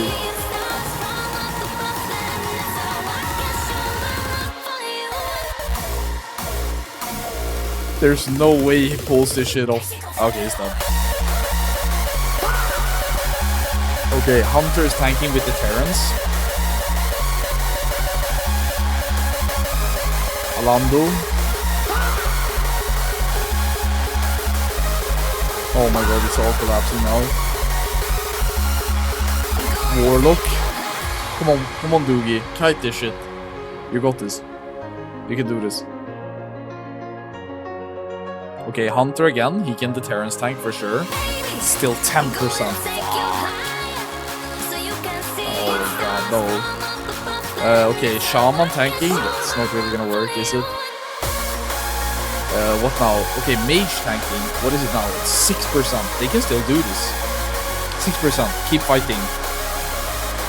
There's no way he pulls this shit off. Okay, he's done. Okay, Hunter is tanking with the Terrans. Alando. Oh my god, it's all collapsing now. Warlock. Come on, Doogie. Kite this shit. You got this. You can do this. Okay, Hunter again. He can the Terrans tank for sure. Still 10%. Oh god, no. Okay, shaman tanking. That's not really gonna work, is it? What now? Okay, mage tanking. What is it now? It's 6%. They can still do this. 6%. Keep fighting.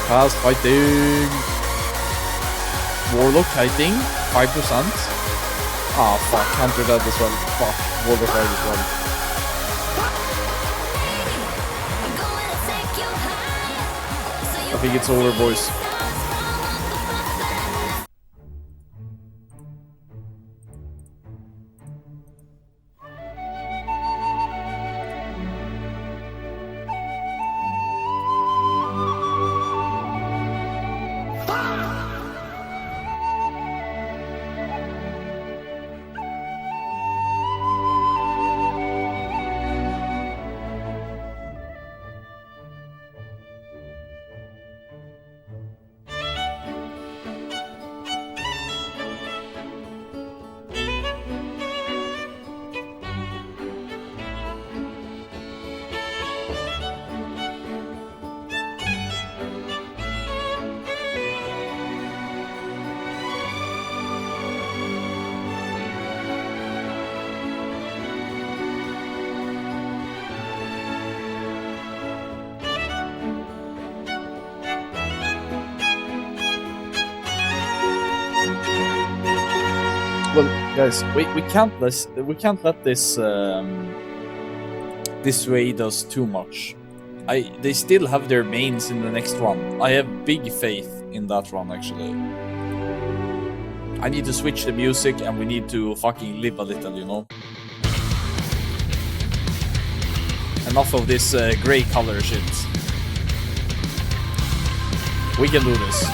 Fast fighting. Warlock fighting. 5%. Ah, fuck. Counter that as well. Fuck. Warlock fight as well. I think it's over, boys. Well, guys, we can't let this this raid us too much. They still have their mains in the next run. I have big faith in that run, actually. I need to switch the music, and we need to fucking live a little, you know. Enough of this gray color shit. We can do this.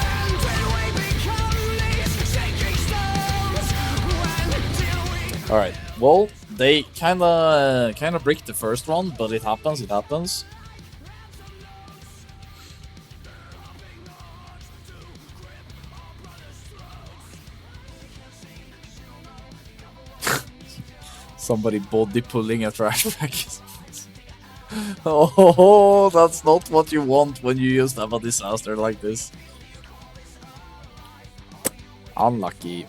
All right. Well, they kind of bricked the first one, but it happens. It happens. Somebody body pulling a trash bag. Oh, that's not what you want when you just have a disaster like this. Unlucky.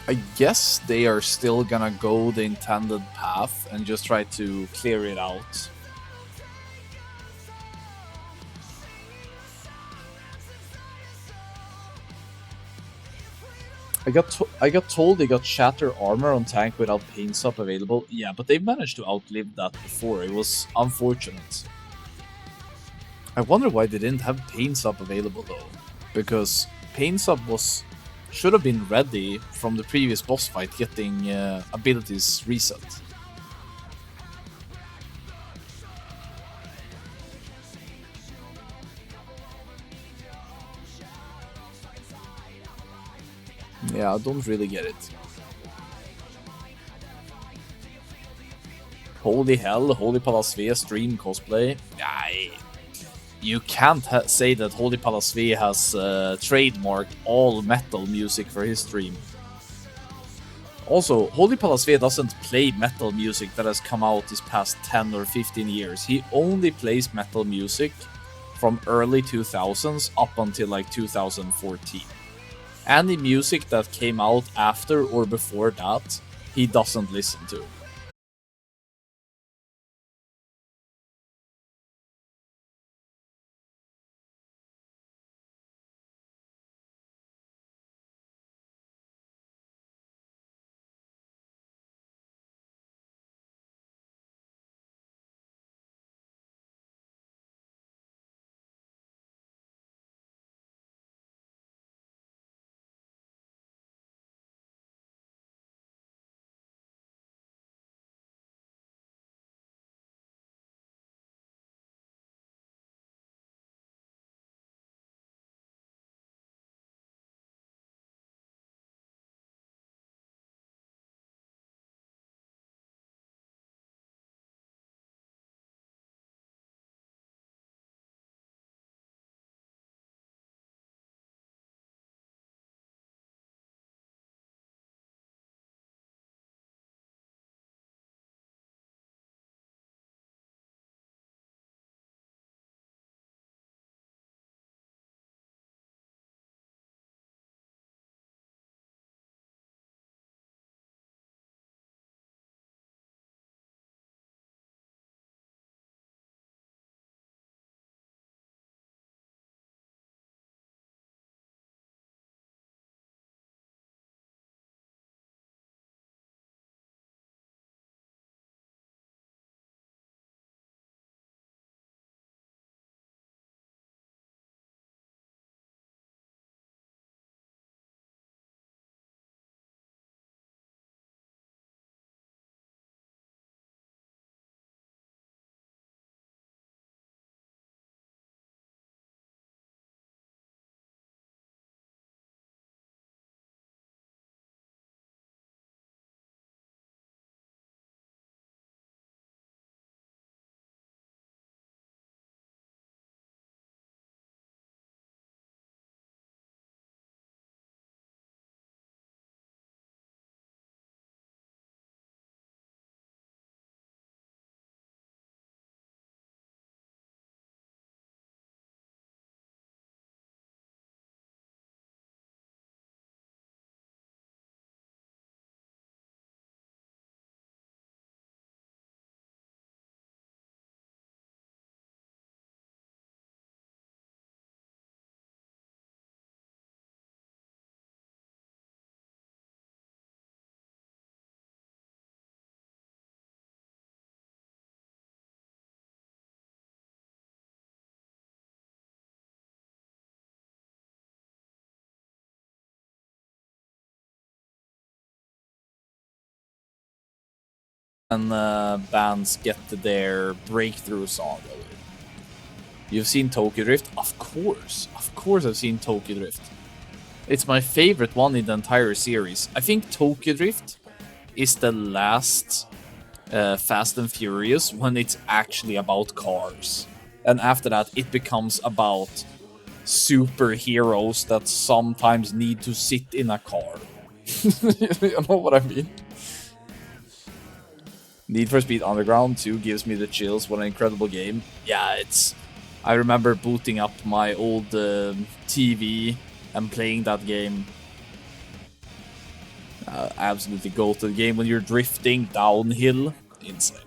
I guess they are still gonna go the intended path and just try to clear it out. I got told they got shatter armor on tank without pain sub available. Yeah, but they managed to outlive that before. It was unfortunate. I wonder why they didn't have pain sub available though, because pain sub should have been ready from the previous boss fight, getting abilities reset. Yeah, I don't really get it. Holy hell, Holy Palasve stream cosplay. You can't say that Holy Palasve has trademarked all metal music for his stream. Also, Holy Palasve doesn't play metal music that has come out this past 10 or 15 years. He only plays metal music from early 2000s up until like 2014. Any music that came out after or before that, he doesn't listen to. bands get their breakthrough song. You've seen Tokyo Drift? Of course I've seen Tokyo Drift. It's my favorite one in the entire series. I think Tokyo Drift is the last Fast and Furious when it's actually about cars. And after that, it becomes about superheroes that sometimes need to sit in a car. You know what I mean? Need for Speed Underground 2 gives me the chills. What an incredible game. Yeah, it's... I remember booting up my old TV and playing that game. Absolutely go to the game when you're drifting downhill. Insane.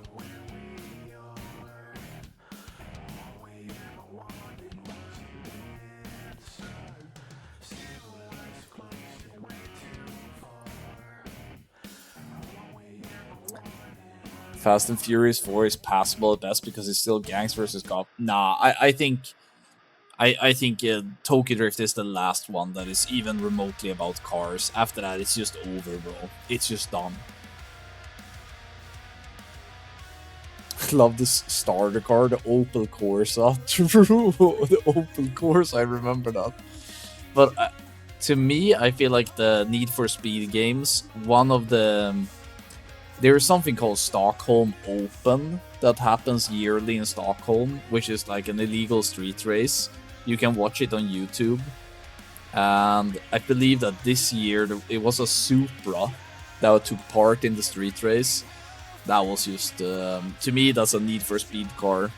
Fast and Furious 4 is passable at best because it's still gangs versus cop. Nah, I think Tokyo Drift is the last one that is even remotely about cars. After that, it's just over, bro. It's just done. Love this starter car, the Opel Corsa. True, the Opel Corsa, I remember that. But to me, I feel like the Need for Speed games, one of the... There is something called Stockholm Open that happens yearly in Stockholm, which is like an illegal street race. You can watch it on YouTube. And I believe that this year it was a Supra that took part in the street race. That was just, to me, that's a Need for Speed car.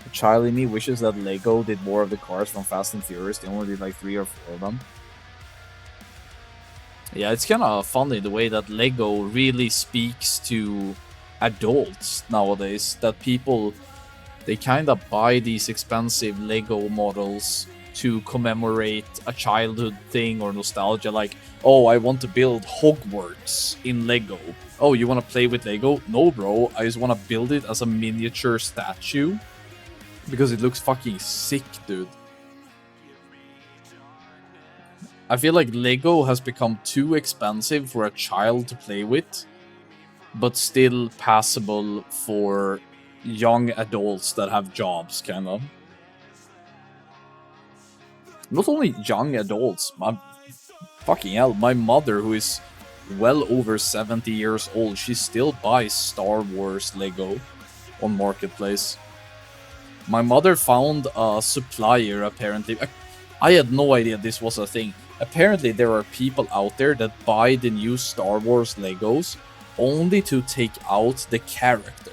The child in me wishes that Lego did more of the cars from Fast and Furious. They only did like 3 or 4 of them. Yeah, it's kind of funny the way that Lego really speaks to adults nowadays. That people, they kind of buy these expensive Lego models to commemorate a childhood thing or nostalgia. Like, oh, I want to build Hogwarts in Lego. Oh, you want to play with Lego? No, bro. I just want to build it as a miniature statue because it looks fucking sick, dude. I feel like Lego has become too expensive for a child to play with, but still passable for young adults that have jobs, kind of. Not only young adults, fucking hell, my mother, who is well over 70 years old, she still buys Star Wars Lego on Marketplace. My mother found a supplier, apparently. I had no idea this was a thing. Apparently there are people out there that buy the new Star Wars Legos only to take out the character.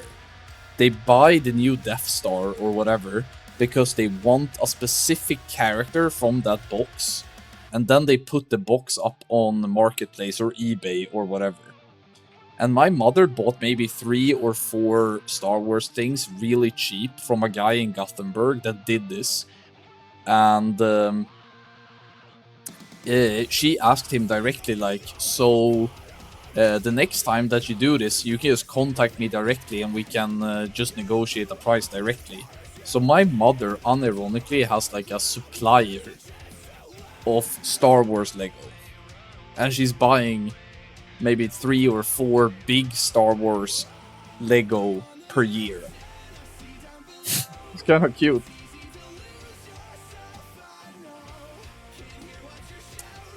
They buy the new Death Star or whatever because they want a specific character from that box, and then they put the box up on the Marketplace or eBay or whatever. And my mother bought maybe 3 or 4 Star Wars things really cheap from a guy in Gothenburg that did this. And she asked him directly, like, so the next time that you do this, you can just contact me directly and we can just negotiate a price directly. So my mother, unironically, has like a supplier of Star Wars Lego. And she's buying maybe 3 or 4 big Star Wars Lego per year. It's kind of cute.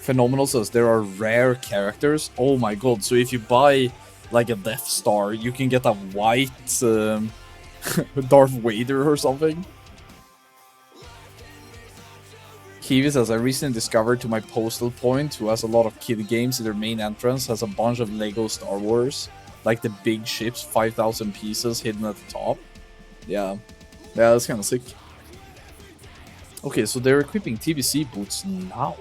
Phenomenal says there are rare characters. Oh my god, so if you buy like a Death Star, you can get a white Darth Vader or something. Kiwi says, I recently discovered to my Postal Point, who has a lot of kid games in their main entrance, has a bunch of Lego Star Wars. Like the big ships, 5,000 pieces hidden at the top. Yeah, that's kind of sick. Okay, so they're equipping TBC boots now.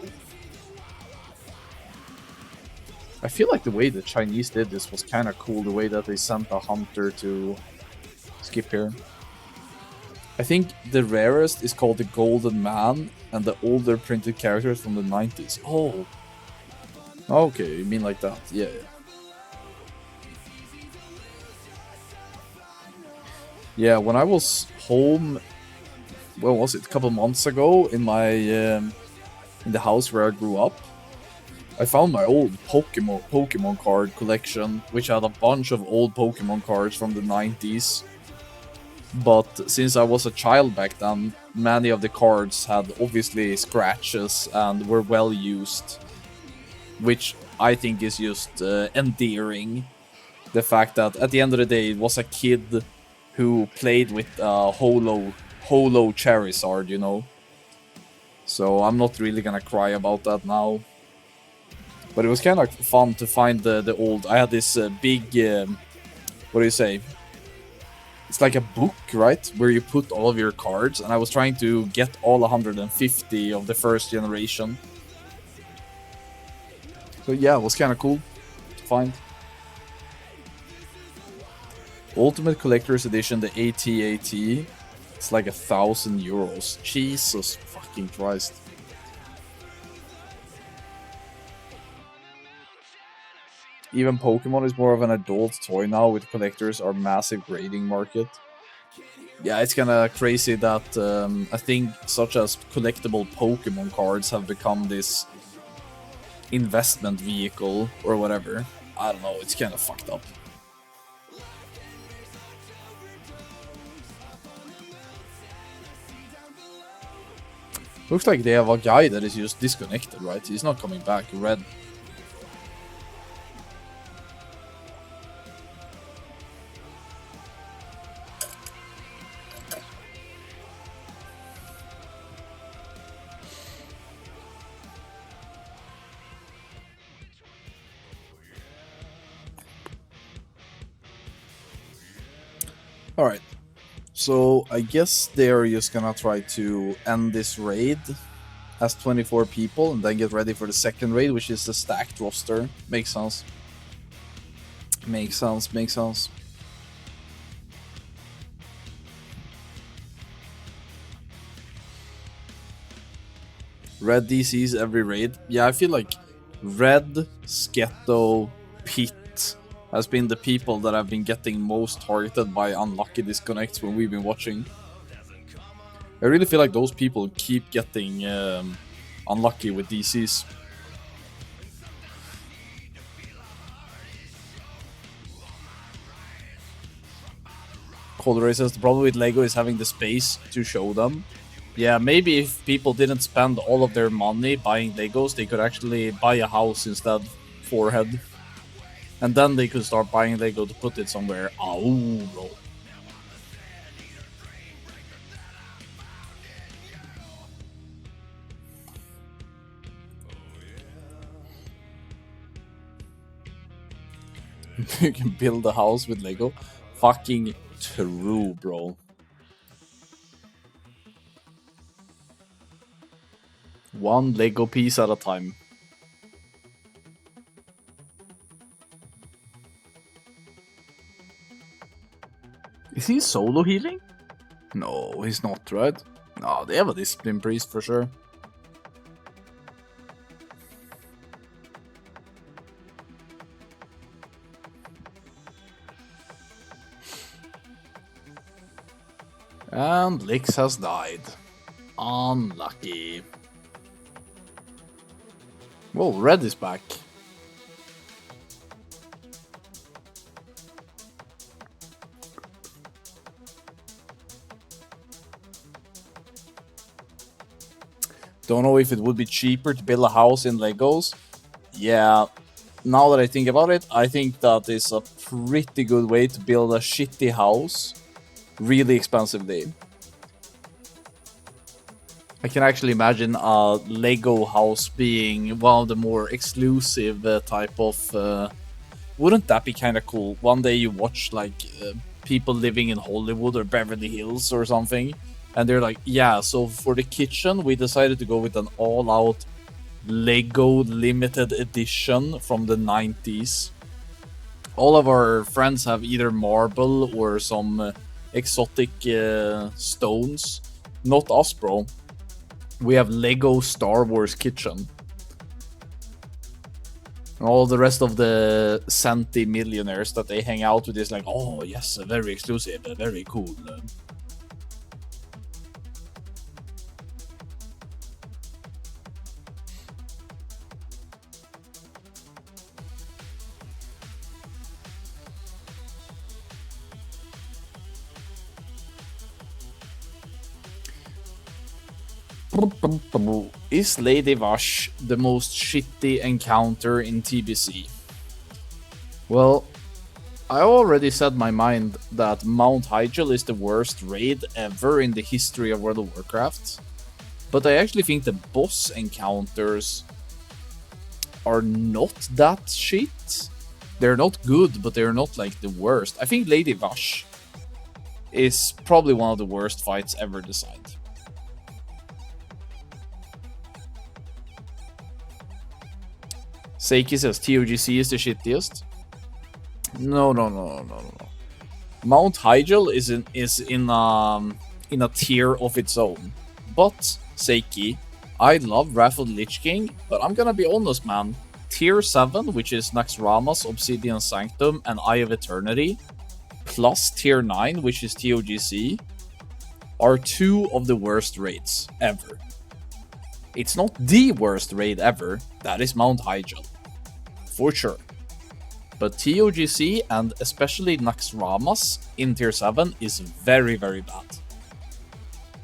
I feel like the way the Chinese did this was kind of cool, the way that they sent a hunter to skip here. I think the rarest is called the Golden Man, and the older printed characters from the 90s. Oh. Okay, you mean like that. Yeah. Yeah, when I was home, what was it, a couple months ago, in my in the house where I grew up, I found my old Pokemon card collection, which had a bunch of old Pokemon cards from the 90s. But since I was a child back then, many of the cards had obviously scratches and were well used, which I think is just endearing. The fact that at the end of the day, it was a kid who played with holo Charizard, you know. So I'm not really gonna cry about that now. But it was kind of fun to find the old. I had this big, what do you say? It's like a book, right? Where you put all of your cards, and I was trying to get all 150 of the first generation. So yeah, it was kind of cool to find. Ultimate Collector's Edition, the AT-AT. It's like €1,000. Jesus fucking Christ. Even Pokemon is more of an adult toy now, with collectors our massive grading market. Yeah, it's kinda crazy that a thing such as collectible Pokemon cards have become this investment vehicle or whatever. I don't know, it's kinda fucked up. Looks like they have a guy that is just disconnected, right? He's not coming back. Red. Alright, so I guess they're just gonna try to end this raid as 24 people and then get ready for the second raid, which is the stacked roster. Makes sense. Makes sense, makes sense. Red DCs every raid. Yeah, I feel like Red, Sketto, Pit has been the people that have been getting most targeted by unlucky disconnects when we've been watching. I really feel like those people keep getting unlucky with DCs. Coldray says the problem with Lego is having the space to show them. Yeah, maybe if people didn't spend all of their money buying Legos, they could actually buy a house instead. Forehead. And then they could start buying Lego to put it somewhere. Oh, bro. You can build a house with Lego. Fucking true, bro. One Lego piece at a time. Is he solo healing? No, he's not, right? No, they have a discipline priest for sure. And Lix has died. Unlucky. Whoa, Red is back. Don't know if it would be cheaper to build a house in Legos. Yeah, now that I think about it, I think that is a pretty good way to build a shitty house really expensively. I can actually imagine a Lego house being one of the more exclusive type of... wouldn't that be kind of cool? One day you watch like people living in Hollywood or Beverly Hills or something, and they're like, yeah, so for the kitchen we decided to go with an all-out Lego limited edition from the 90s. All of our friends have either marble or some exotic stones. Not us, bro. We have Lego Star Wars kitchen. And all the rest of the Santi millionaires that they hang out with is like, oh yes, very exclusive, very cool. Is Lady Vash the most shitty encounter in TBC? Well, I already said my mind that Mount Hyjal is the worst raid ever in the history of World of Warcraft. But I actually think the boss encounters are not that shit. They're not good, but they're not like the worst. I think Lady Vash is probably one of the worst fights ever designed. Seiki says TOGC is the shittiest. No. Mount Hyjal is in a tier of its own. But Seiki, I love Wrath of the Lich King, but I'm gonna be honest, man. Tier 7, which is Naxxramas, Obsidian Sanctum, and Eye of Eternity, plus Tier 9, which is TOGC, are two of the worst raids ever. It's not the worst raid ever, that is Mount Hyjal, for sure. But TOGC, and especially Naxxramas in Tier 7, is very, very bad.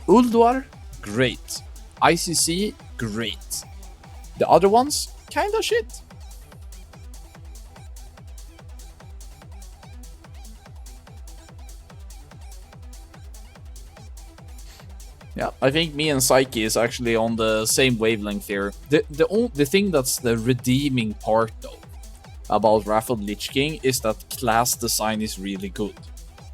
Ulduar, great. ICC, great. The other ones, kinda shit. Yeah, I think me and Psyche is actually on the same wavelength here. The thing that's the redeeming part, though, about Wrath of the Lich King is that class design is really good.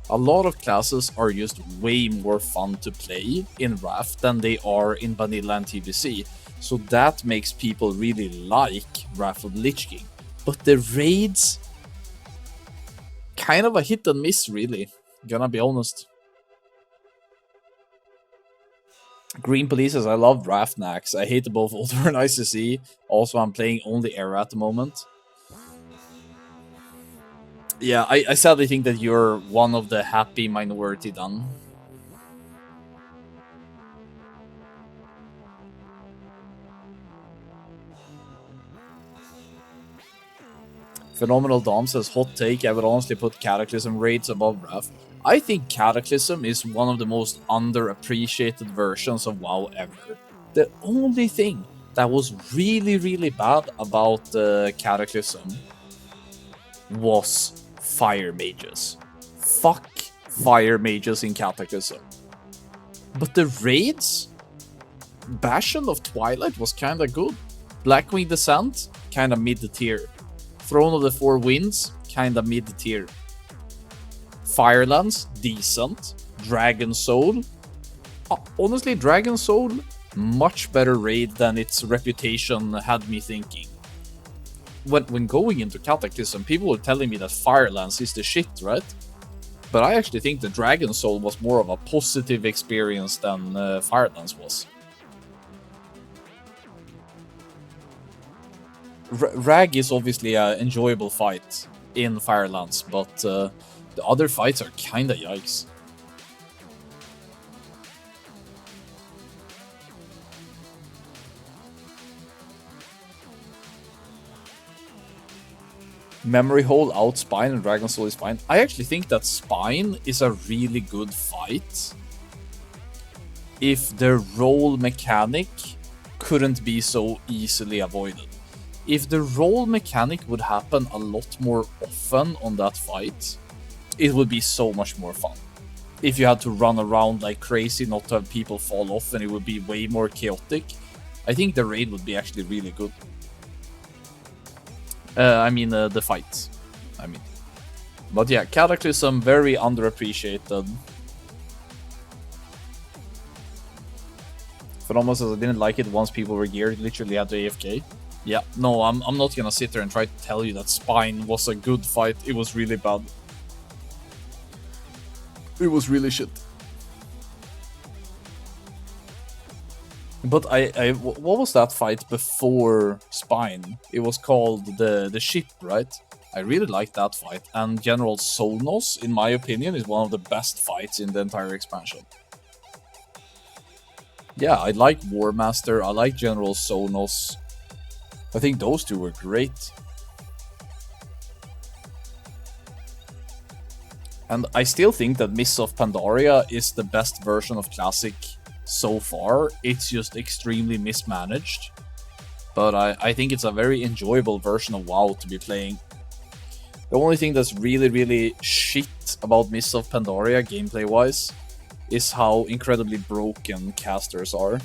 A lot of classes are just way more fun to play in Wrath than they are in Vanilla and TBC. So that makes people really like Wrath of the Lich King. But the raids, kind of a hit and miss, really. Gonna be honest. Green Police says, I love Wrath Nax. I hate both Ulduar and ICC. Also, I'm playing only Era at the moment. Yeah, I sadly think that you're one of the happy minority then. Phenomenal Dom says, hot take, I would honestly put Cataclysm raids above Wrath. I think Cataclysm is one of the most underappreciated versions of WoW ever. The only thing that was really, really bad about Cataclysm was fire mages. Fuck fire mages in Cataclysm. But the raids? Bastion of Twilight was kinda good. Blackwing Descent, kinda mid-tier. Throne of the Four Winds, kinda mid-tier. Firelands, decent. Dragon Soul. Honestly, Dragon Soul, much better raid than its reputation had me thinking. When going into Cataclysm, people were telling me that Firelands is the shit, right? But I actually think the Dragon Soul was more of a positive experience than Firelands was. Rag is obviously an enjoyable fight in Firelands, but the other fights are kinda yikes. Memory Hole out Spine and Dragon Soul is fine. I actually think that Spine is a really good fight if the roll mechanic couldn't be so easily avoided. If the roll mechanic would happen a lot more often on that fight, it would be so much more fun. If you had to run around like crazy, not to have people fall off, and it would be way more chaotic, I think the raid would be actually really good. The fight. But yeah, Cataclysm, very underappreciated. Phenomenal says, I didn't like it once people were geared, literally had to AFK. Yeah, no, I'm not gonna sit there and try to tell you that Spine was a good fight. It was really bad. It was really shit. But what was that fight before Spine? It was called the ship, right? I really liked that fight. And General Sonos, in my opinion, is one of the best fights in the entire expansion. Yeah, I like Warmaster, I like General Sonos. I think those two were great. And I still think that Mists of Pandaria is the best version of Classic so far. It's just extremely mismanaged. But I think it's a very enjoyable version of WoW to be playing. The only thing that's really, really shit about Mists of Pandaria gameplay-wise is how incredibly broken casters are.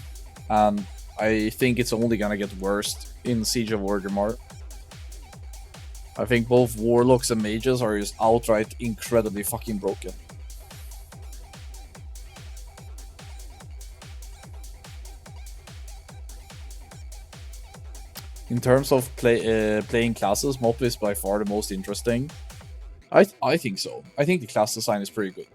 And I think it's only gonna get worse in Siege of Orgrimmar. I think both Warlocks and Mages are just outright incredibly fucking broken. In terms of playing classes, Mop is by far the most interesting. I think so. I think the class design is pretty good.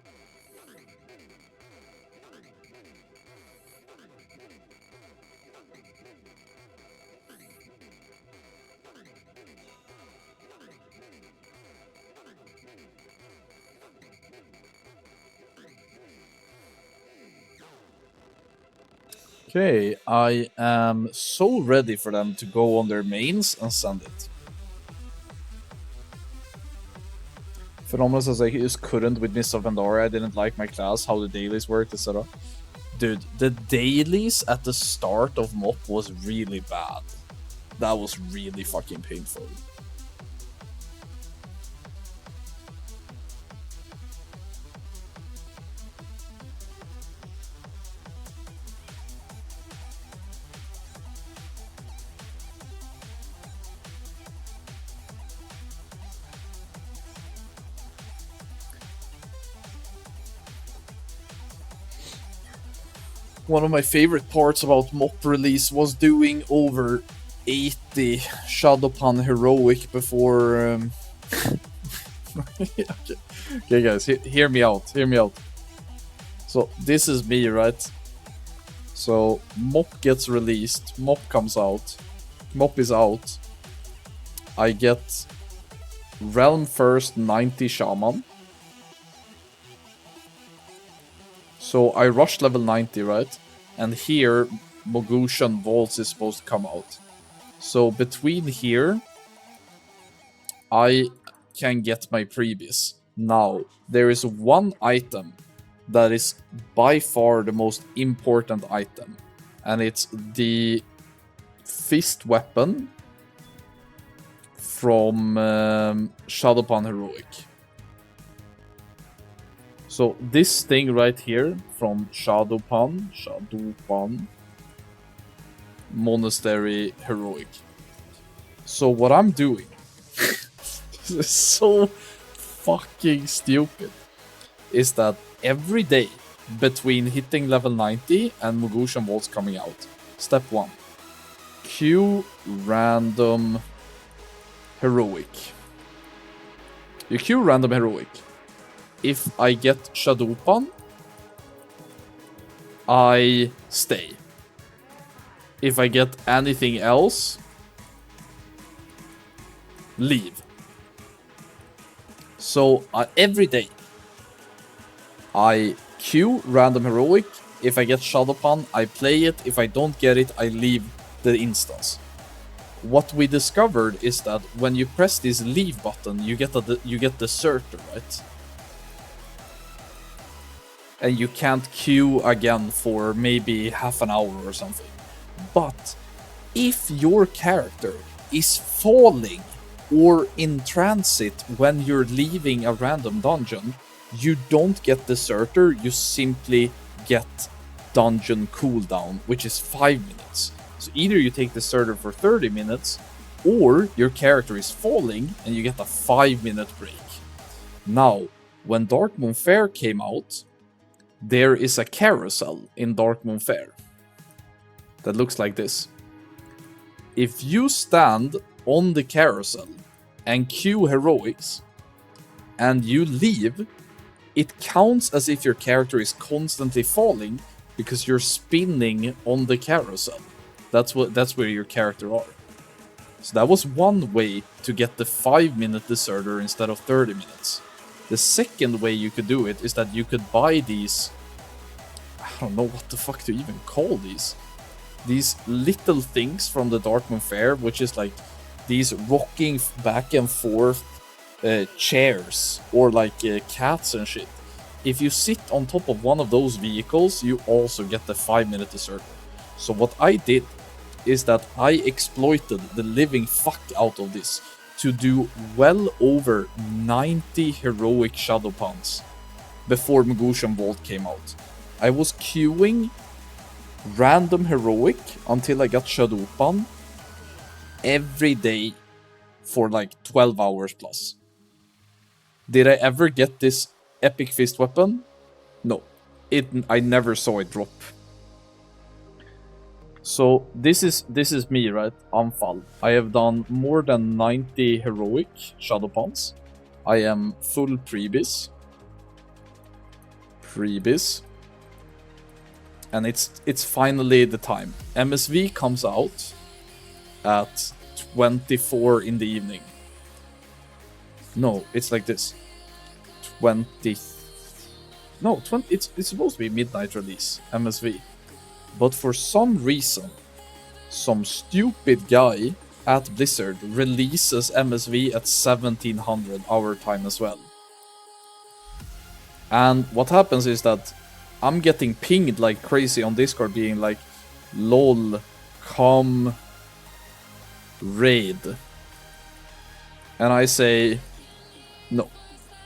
Okay, I am so ready for them to go on their mains and send it. Phenomenal says I just couldn't with Mists of Pandaria. I didn't like my class, how the dailies worked, etc. Dude, the dailies at the start of MOP was really bad. That was really fucking painful. One of my favorite parts about MOP release was doing over 80 Shadowpan Heroic before... Okay guys, hear me out, So this is me, right? So MOP gets released, MOP comes out, MOP is out. I get Realm First 90 Shaman. So I rushed level 90, right? And here, Mogushan Vaults is supposed to come out. So between here, I can get my previous. Now, there is one item that is by far the most important item. And it's the fist weapon from Shadowpan Heroic. So this thing right here from Shadowpan Monastery Heroic. So what I'm doing, this is so fucking stupid, is that every day between hitting level 90 and Mogushan Vaults coming out, step 1, Q random heroic. You Q random heroic. If I get Shadowpan, I stay. If I get anything else, leave. So every day, I Q random heroic. If I get Shadowpan, I play it. If I don't get it, I leave the instance. What we discovered is that when you press this leave button, you get Deserter, right? And you can't queue again for maybe half an hour or something. But if your character is falling or in transit when you're leaving a random dungeon, you don't get Deserter, you simply get dungeon cooldown, which is 5 minutes. So either you take Deserter for 30 minutes, or your character is falling and you get a 5-minute break. Now, when Darkmoon Faire came out, there is a carousel in Darkmoon Faire that looks like this. If you stand on the carousel and queue heroics and you leave, it counts as if your character is constantly falling because you're spinning on the carousel. That's where your character are. So that was one way to get the 5-minute Deserter instead of 30 minutes. The second way you could do it is that you could buy these, I don't know what the fuck to even call these little things from the Darkmoon Faire, which is like these rocking back and forth chairs, or like cats and shit. if you sit on top of one of those vehicles, you also get the 5-minute dessert. So what I did is that I exploited the living fuck out of this to do well over 90 heroic Shadow Puns before Magushan Vault came out. I was queuing random heroic until I got Shadow Pun every day for like 12 hours plus. Did I ever get this epic fist weapon? No. I never saw it drop. So this is me, right? Anfall. I have done more than 90 heroic Shadow Puns. I am full Prebis. And it's finally the time. MSV comes out at 24 in the evening. No, it's like this. 20. No, 20. It's supposed to be midnight release, MSV. But for some reason, some stupid guy at Blizzard releases MSV at 1700 our time as well. And what happens is that I'm getting pinged like crazy on Discord being like, lol, come raid. And I say, no,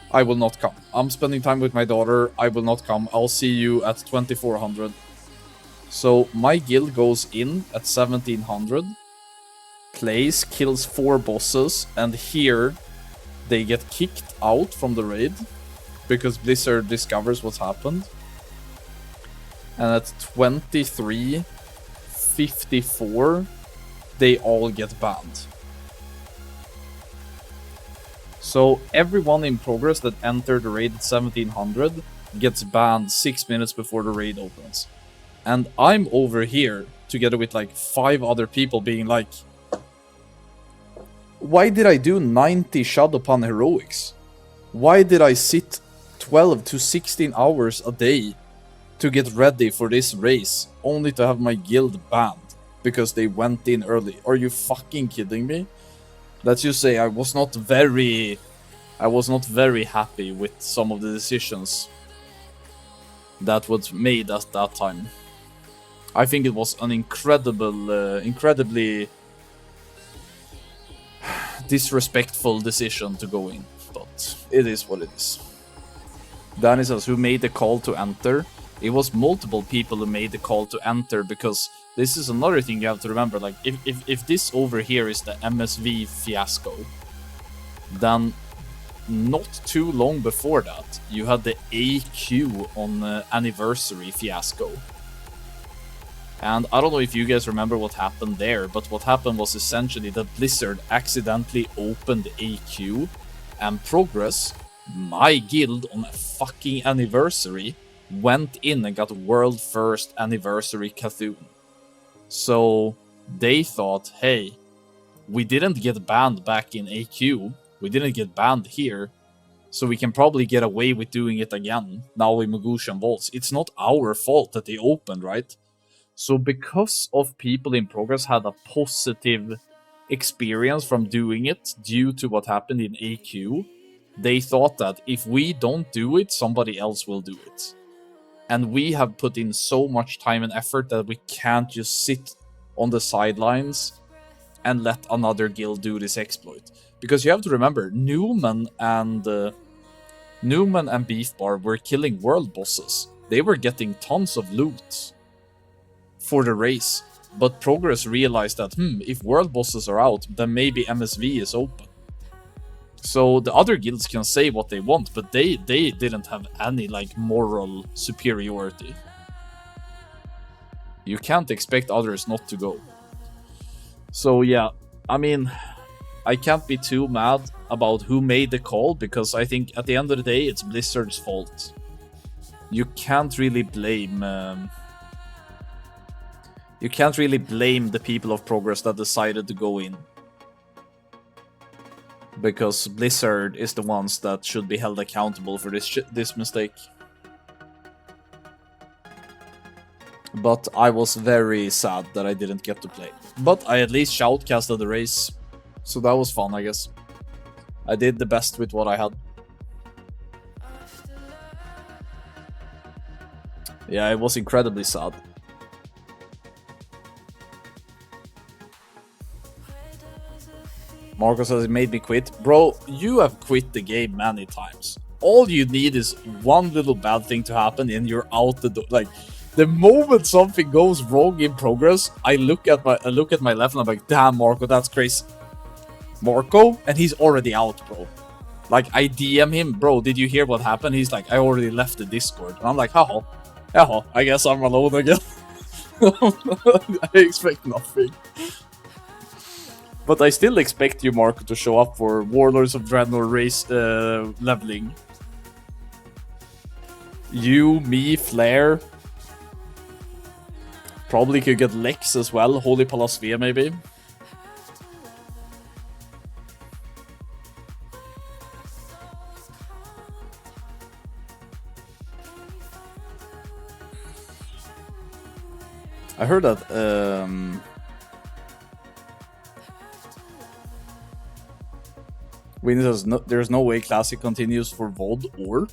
I will not come. I'm spending time with my daughter, I will not come. I'll see you at 2400. So my guild goes in at 1700, plays, kills 4 bosses, and here they get kicked out from the raid because Blizzard discovers what's happened. And at 23:54, they all get banned. So everyone in progress that entered the raid at 1700 gets banned 6 minutes before the raid opens. And I'm over here together with like 5 other people being like, why did I do 90 Shadowpan heroics? Why did I sit 12 to 16 hours a day to get ready for this race only to have my guild banned because they went in early? Are you fucking kidding me? Let's just say I was not very happy with some of the decisions that was made at that time. I think it was an incredibly disrespectful decision to go in, but it is what it is. Danny says, who made the call to enter? It was multiple people who made the call to enter, because this is another thing you have to remember. Like, if this over here is the MSV fiasco, then not too long before that, you had the AQ on anniversary fiasco. And I don't know if you guys remember what happened there, but what happened was essentially that Blizzard accidentally opened AQ, and Progress, my guild on a fucking anniversary, went in and got world first anniversary Cthulhu. So they thought, hey, we didn't get banned back in AQ, we didn't get banned here, so we can probably get away with doing it again now in Magushan Vaults. It's not our fault that they opened, right? So because of people in Progress had a positive experience from doing it due to what happened in AQ, they thought that if we don't do it, somebody else will do it. And we have put in so much time and effort that we can't just sit on the sidelines and let another guild do this exploit. Because you have to remember, Newman and Beef Bar were killing world bosses. They were getting tons of loot for the race. But Progress realized that, if world bosses are out, then maybe MSV is open. So the other guilds can say what they want, but they didn't have any like moral superiority. You can't expect others not to go. So yeah, I mean, I can't be too mad about who made the call, because I think at the end of the day, it's Blizzard's fault. You can't really blame the people of Progress that decided to go in, because Blizzard is the ones that should be held accountable for this mistake. But I was very sad that I didn't get to play. But I at least shoutcasted the race, so that was fun, I guess. I did the best with what I had. Yeah, it was incredibly sad. Marco says it made me quit. Bro, you have quit the game many times. All you need is one little bad thing to happen and you're out the door. Like, the moment something goes wrong in progress, I look at my left and I'm like, damn, Marco, that's crazy. Marco, and he's already out, bro. Like, I DM him, bro, did you hear what happened? He's like, I already left the Discord. And I'm like, haha, I guess I'm alone again. I expect nothing. But I still expect you, Marco, to show up for Warlords of Draenor race leveling. You, me, Flair. Probably could get Lex as well. Holy Palasvea, maybe. I heard that Winnie says there's no way Classic continues for VOD, or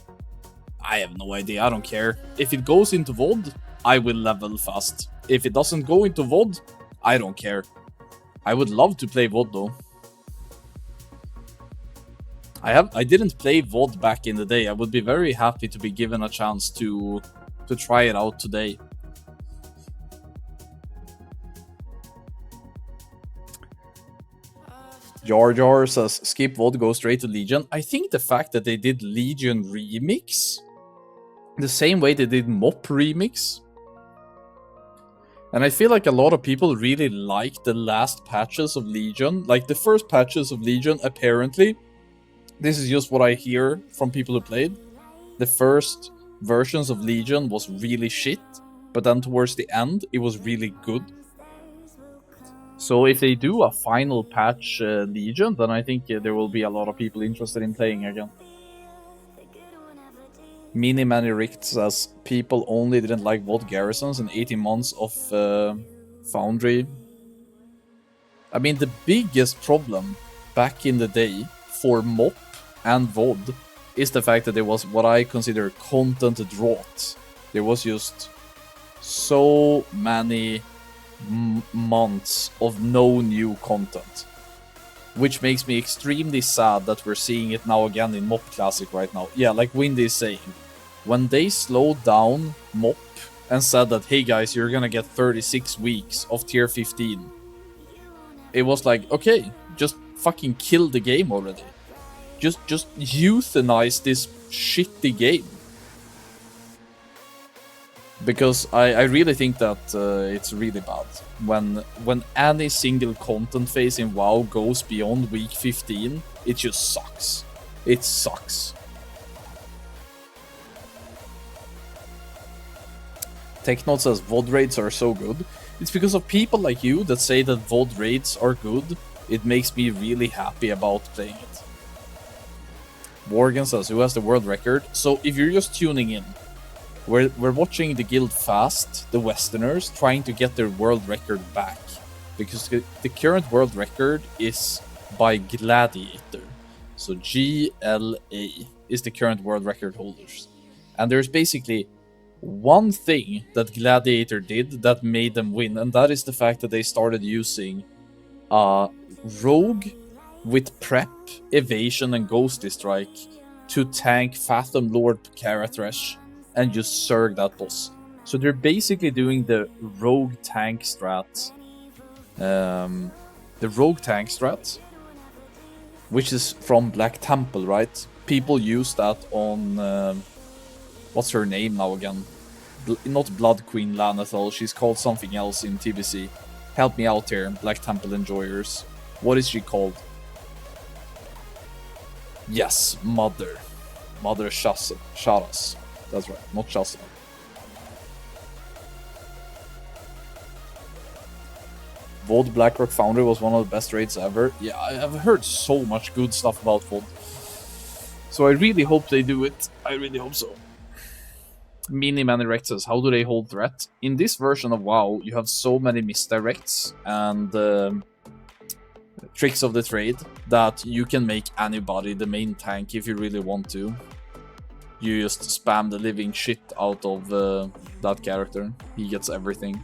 I have no idea, I don't care. If it goes into VOD, I will level fast. If it doesn't go into VOD, I don't care. I would love to play VOD though. I didn't play VOD back in the day. I would be very happy to be given a chance to try it out today. Jar Jar says, skip VOD, go straight to Legion. I think the fact that they did Legion Remix, the same way they did MOP Remix, and I feel like a lot of people really like the last patches of Legion. Like, the first patches of Legion, apparently, this is just what I hear from people who played, the first versions of Legion was really shit, but then towards the end, it was really good. So if they do a final patch Legion, then I think there will be a lot of people interested in playing again. Mini Manny Richt says people only didn't like VOD garrisons in 18 months of Foundry. I mean, the biggest problem back in the day for MOP and VOD is the fact that there was what I consider content drought. There was just so many months of no new content, which makes me extremely sad that we're seeing it now again in MOP Classic right now. Yeah, like Windy is saying, when they slowed down MOP and said that, hey guys, you're gonna get 36 weeks of tier 15, it was like, okay, just fucking kill the game already. Just euthanize this shitty game. Because I really think that it's really bad when any single content phase in WoW goes beyond week 15. It just sucks. It sucks. Technod says VOD raids are so good. It's because of people like you that say that VOD raids are good. It makes me really happy about playing it. Morgan says, who has the world record? So if you're just tuning in, we're watching the guild Fast, the Westerners, trying to get their world record back. Because the current world record is by Gladiator. So GLA is the current world record holders. And there's basically one thing that Gladiator did that made them win, and that is the fact that they started using Rogue with Prep, Evasion, and Ghosty Strike to tank Fathom Lord Karathresh and just Zerg that boss. So they're basically doing the Rogue tank strat. The Rogue tank strat, which is from Black Temple, right? People use that on... what's her name now again? Not Blood Queen Lanathal, she's called something else in TBC. Help me out here, Black Temple enjoyers. What is she called? Yes, Mother. Mother Sharas. That's right, not Shasa. VOD Blackrock Foundry was one of the best raids ever. Yeah, I've heard so much good stuff about VOD. So I really hope they do it. I really hope so. Mini Manny Rex says, how do they hold threat? In this version of WoW, you have so many misdirects and tricks of the trade that you can make anybody the main tank if you really want to. you just spam the living shit out of that character. He gets everything.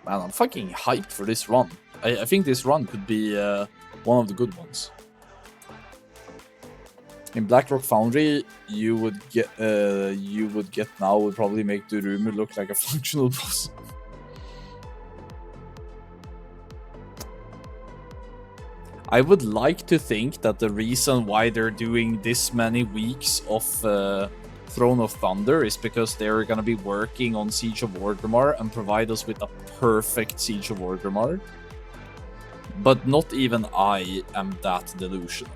Man, I'm fucking hyped for this run. I think this run could be one of the good ones. In Blackrock Foundry, you would get now would probably make the rumor look like a functional boss. I would like to think that the reason why they're doing this many weeks of Throne of Thunder is because they're gonna be working on Siege of Orgrimmar and provide us with a perfect Siege of Orgrimmar. But not even I am that delusional.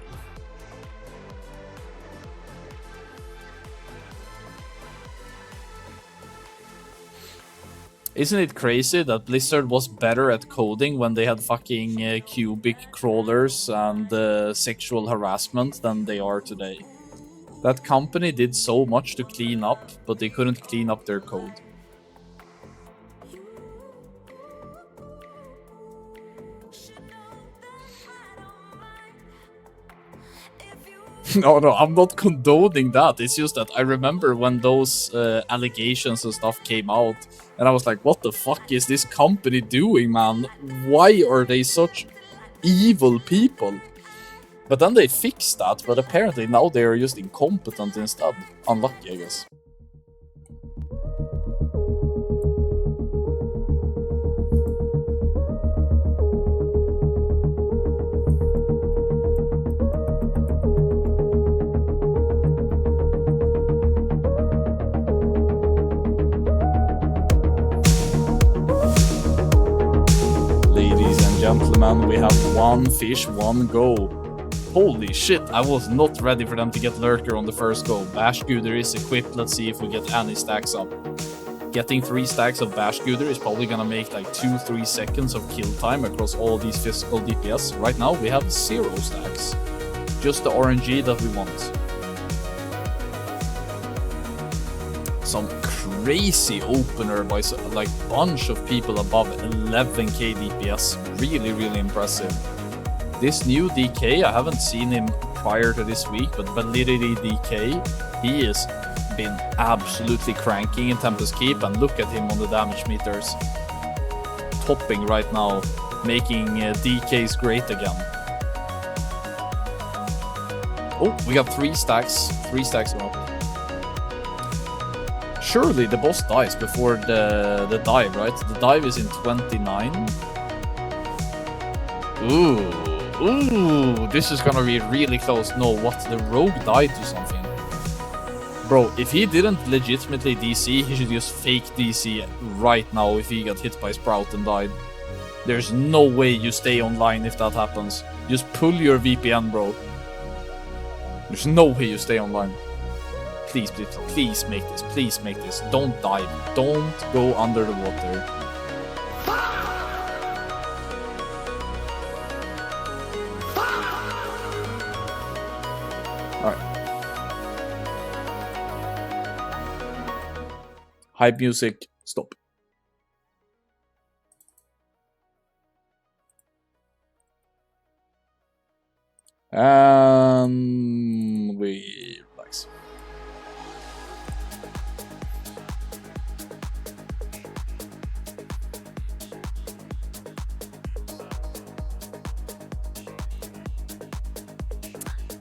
Isn't it crazy that Blizzard was better at coding when they had fucking cubic crawlers and sexual harassment than they are today? That company did so much to clean up, but they couldn't clean up their code. No, I'm not condoning that. It's just that I remember when those allegations and stuff came out, and I was like, what the fuck is this company doing, man? Why are they such evil people? But then they fixed that, but apparently now they are just incompetent instead. Unlucky, I guess. Gentlemen, we have one fish, one go. Holy shit, I was not ready for them to get Lurker on the first go. Bashguder is equipped, let's see if we get any stacks up. Getting 3 stacks of Bashguder is probably gonna make like 2-3 seconds of kill time across all these physical DPS. Right now we have 0 stacks. Just the RNG that we want. Some crazy opener by like bunch of people above 11k DPS. Really, really impressive. This new DK, I haven't seen him prior to this week, but Validity DK, he has been absolutely cranking in Tempest Keep, and look at him on the damage meters. Topping right now, making DKs great again. Oh, we got 3 stacks. 3 stacks up. Surely the boss dies before the dive, right? The dive is in 29. Ooh, this is gonna be really close. No, what? The rogue died to something. Bro, if he didn't legitimately DC, he should just fake DC right now if he got hit by Sprout and died. There's no way you stay online if that happens. Just pull your VPN, bro. There's no way you stay online. Please, please, please make this. Please make this. Don't dive. Don't go under the water. Alright. Hype music. Stop. We relax.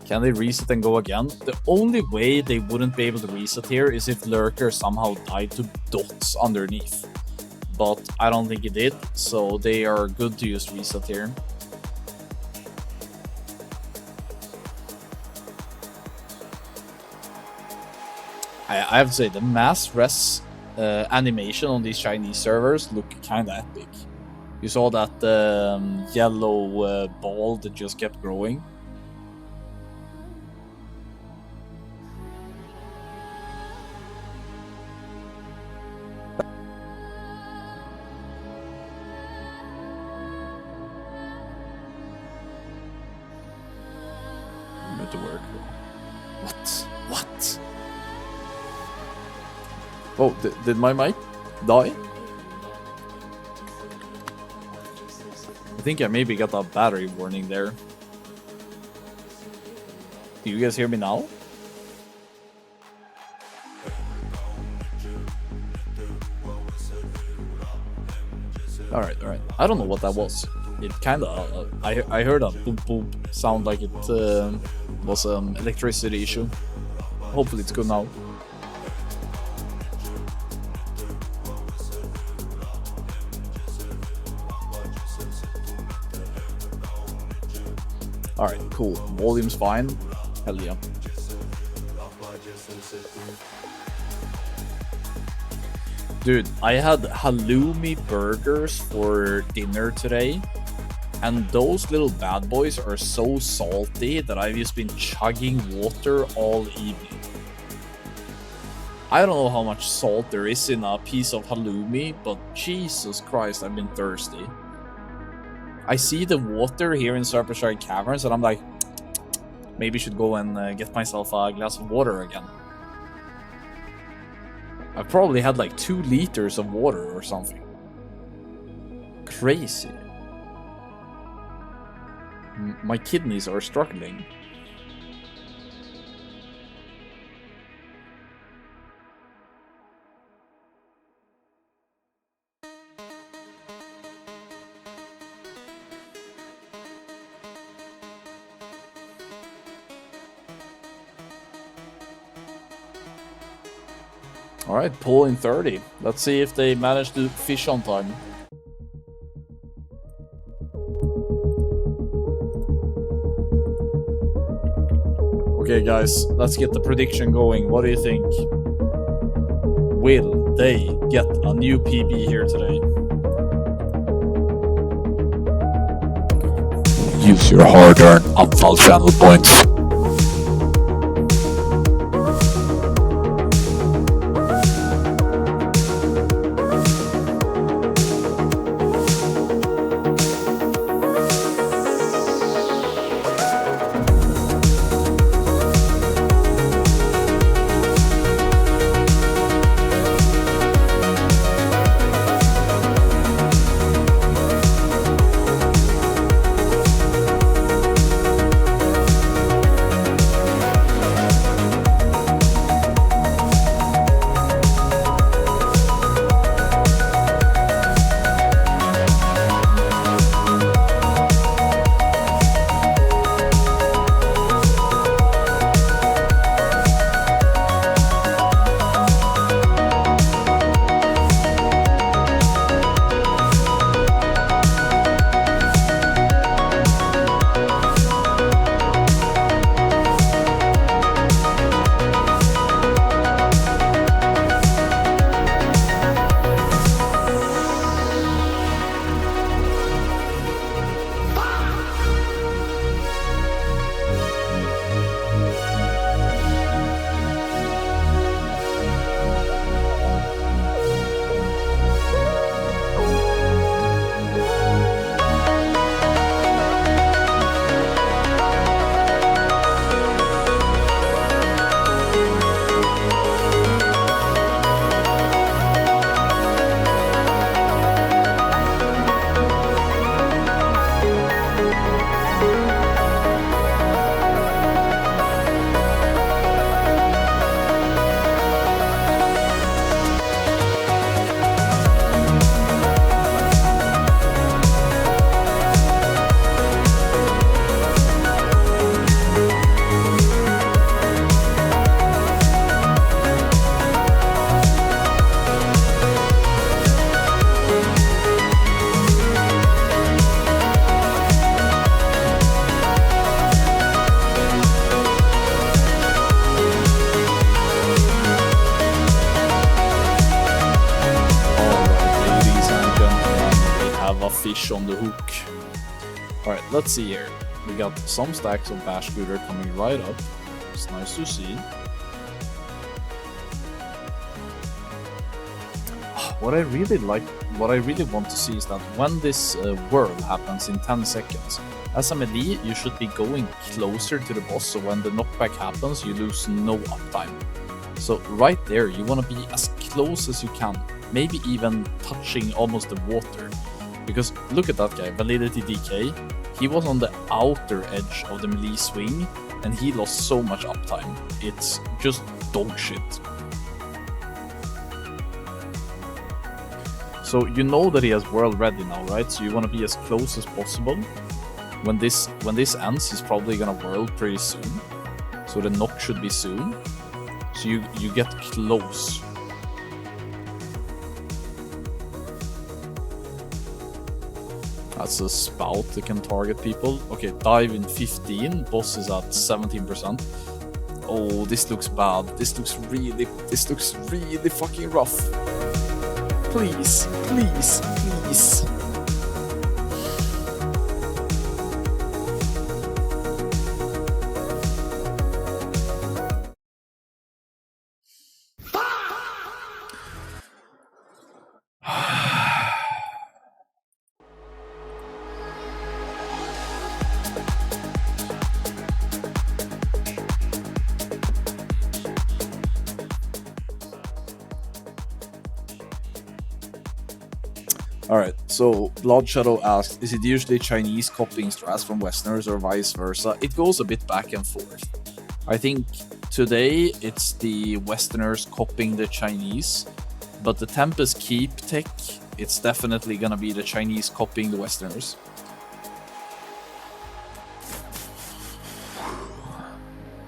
Can they reset and go again? The only way they wouldn't be able to reset here is if Lurker somehow died to dots underneath. But I don't think it did, so they are good to use reset here. I have to say, the mass res animation on these Chinese servers look kinda epic. You saw that yellow ball that just kept growing. To work. What? Oh, did my mic die? I think I maybe got a battery warning there. Do you guys hear me now? All right. I don't know what that was. It kind of, I heard a boom boom sound like it was an electricity issue. Hopefully it's good now. All right, cool. Volume's fine. Hell yeah. Dude, I had halloumi burgers for dinner today, and those little bad boys are so salty that I've just been chugging water all evening. I don't know how much salt there is in a piece of halloumi, but Jesus Christ, I've been thirsty. I see the water here in Serpentine Caverns, and I'm like, maybe I should go and get myself a glass of water again. I've probably had like 2 liters of water or something. Crazy. My kidneys are struggling. Alright, pull in 30. Let's see if they manage to fish on time. Okay guys, let's get the prediction going. What do you think? Will they get a new PB here today? Use your hard-earned Unfall channel points. Fish on the hook. Alright, let's see here. We got some stacks of bash scooter coming right up. It's nice to see. What I really want to see is that when this whirl happens in 10 seconds, as a melee, you should be going closer to the boss, so when the knockback happens, you lose no uptime. So right there, you want to be as close as you can, maybe even touching almost the water. Because look at that guy, Validity DK. He was on the outer edge of the melee swing, and he lost so much uptime. It's just dog shit. So you know that he has world ready now, right? So you want to be as close as possible. When this ends, he's probably gonna world pretty soon. So the knock should be soon. So you get close. That's a spout that can target people. Okay, dive in 15. Boss is at 17%. Oh, this looks bad. This looks really fucking rough. Please, please, please. Alright, so Blood Shadow asks, is it usually Chinese copying strats from Westerners or vice versa? It goes a bit back and forth. I think today it's the Westerners copying the Chinese, but the Tempest Keep tech, it's definitely gonna be the Chinese copying the Westerners.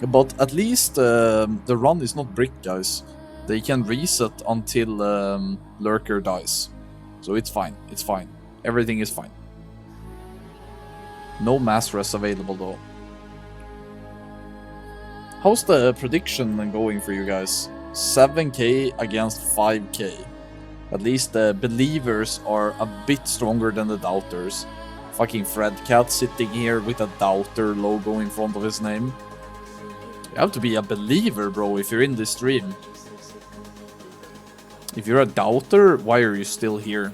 But at least the run is not brick, guys. They can reset until Lurker dies. So it's fine, it's fine. Everything is fine. No mass res available though. How's the prediction going for you guys? 7k against 5k. At least the believers are a bit stronger than the doubters. Fucking Fredcat sitting here with a doubter logo in front of his name. You have to be a believer, bro, if you're in this stream. If you're a doubter, why are you still here?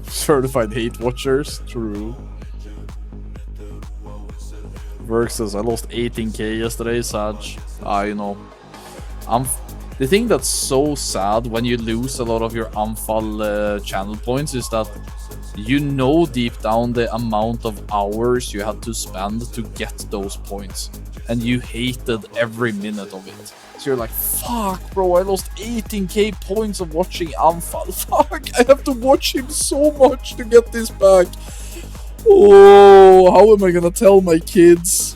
Certified hate watchers, true. Verk says, I lost 18k yesterday, Saj. You know. The thing that's so sad when you lose a lot of your Anfal channel points is that you know deep down the amount of hours you had to spend to get those points. And you hated every minute of it. So you're like, fuck bro, I lost 18k points of watching Anfal. Fuck, I have to watch him so much to get this back. Oh, how am I gonna tell my kids?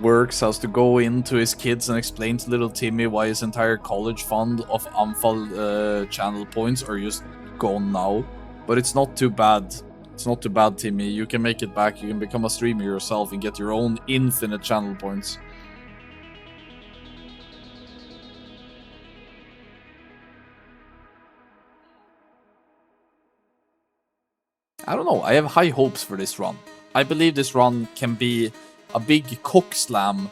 Works has to go into his kids and explain to little Timmy why his entire college fund of Anfal channel points are just gone now. But it's not too bad. It's not too bad, Timmy. You can make it back. You can become a streamer yourself and get your own infinite channel points. I don't know. I have high hopes for this run. I believe this run can be a big cock slam,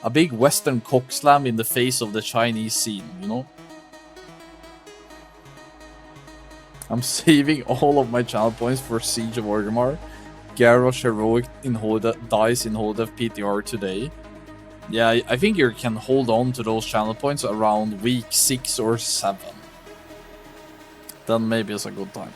a big Western cock slam in the face of the Chinese scene, you know? I'm saving all of my channel points for Siege of Orgrimmar. Garrosh Heroic in dies in Holdef PTR today. Yeah, I think you can hold on to those channel points around week 6 or 7. Then maybe it's a good time.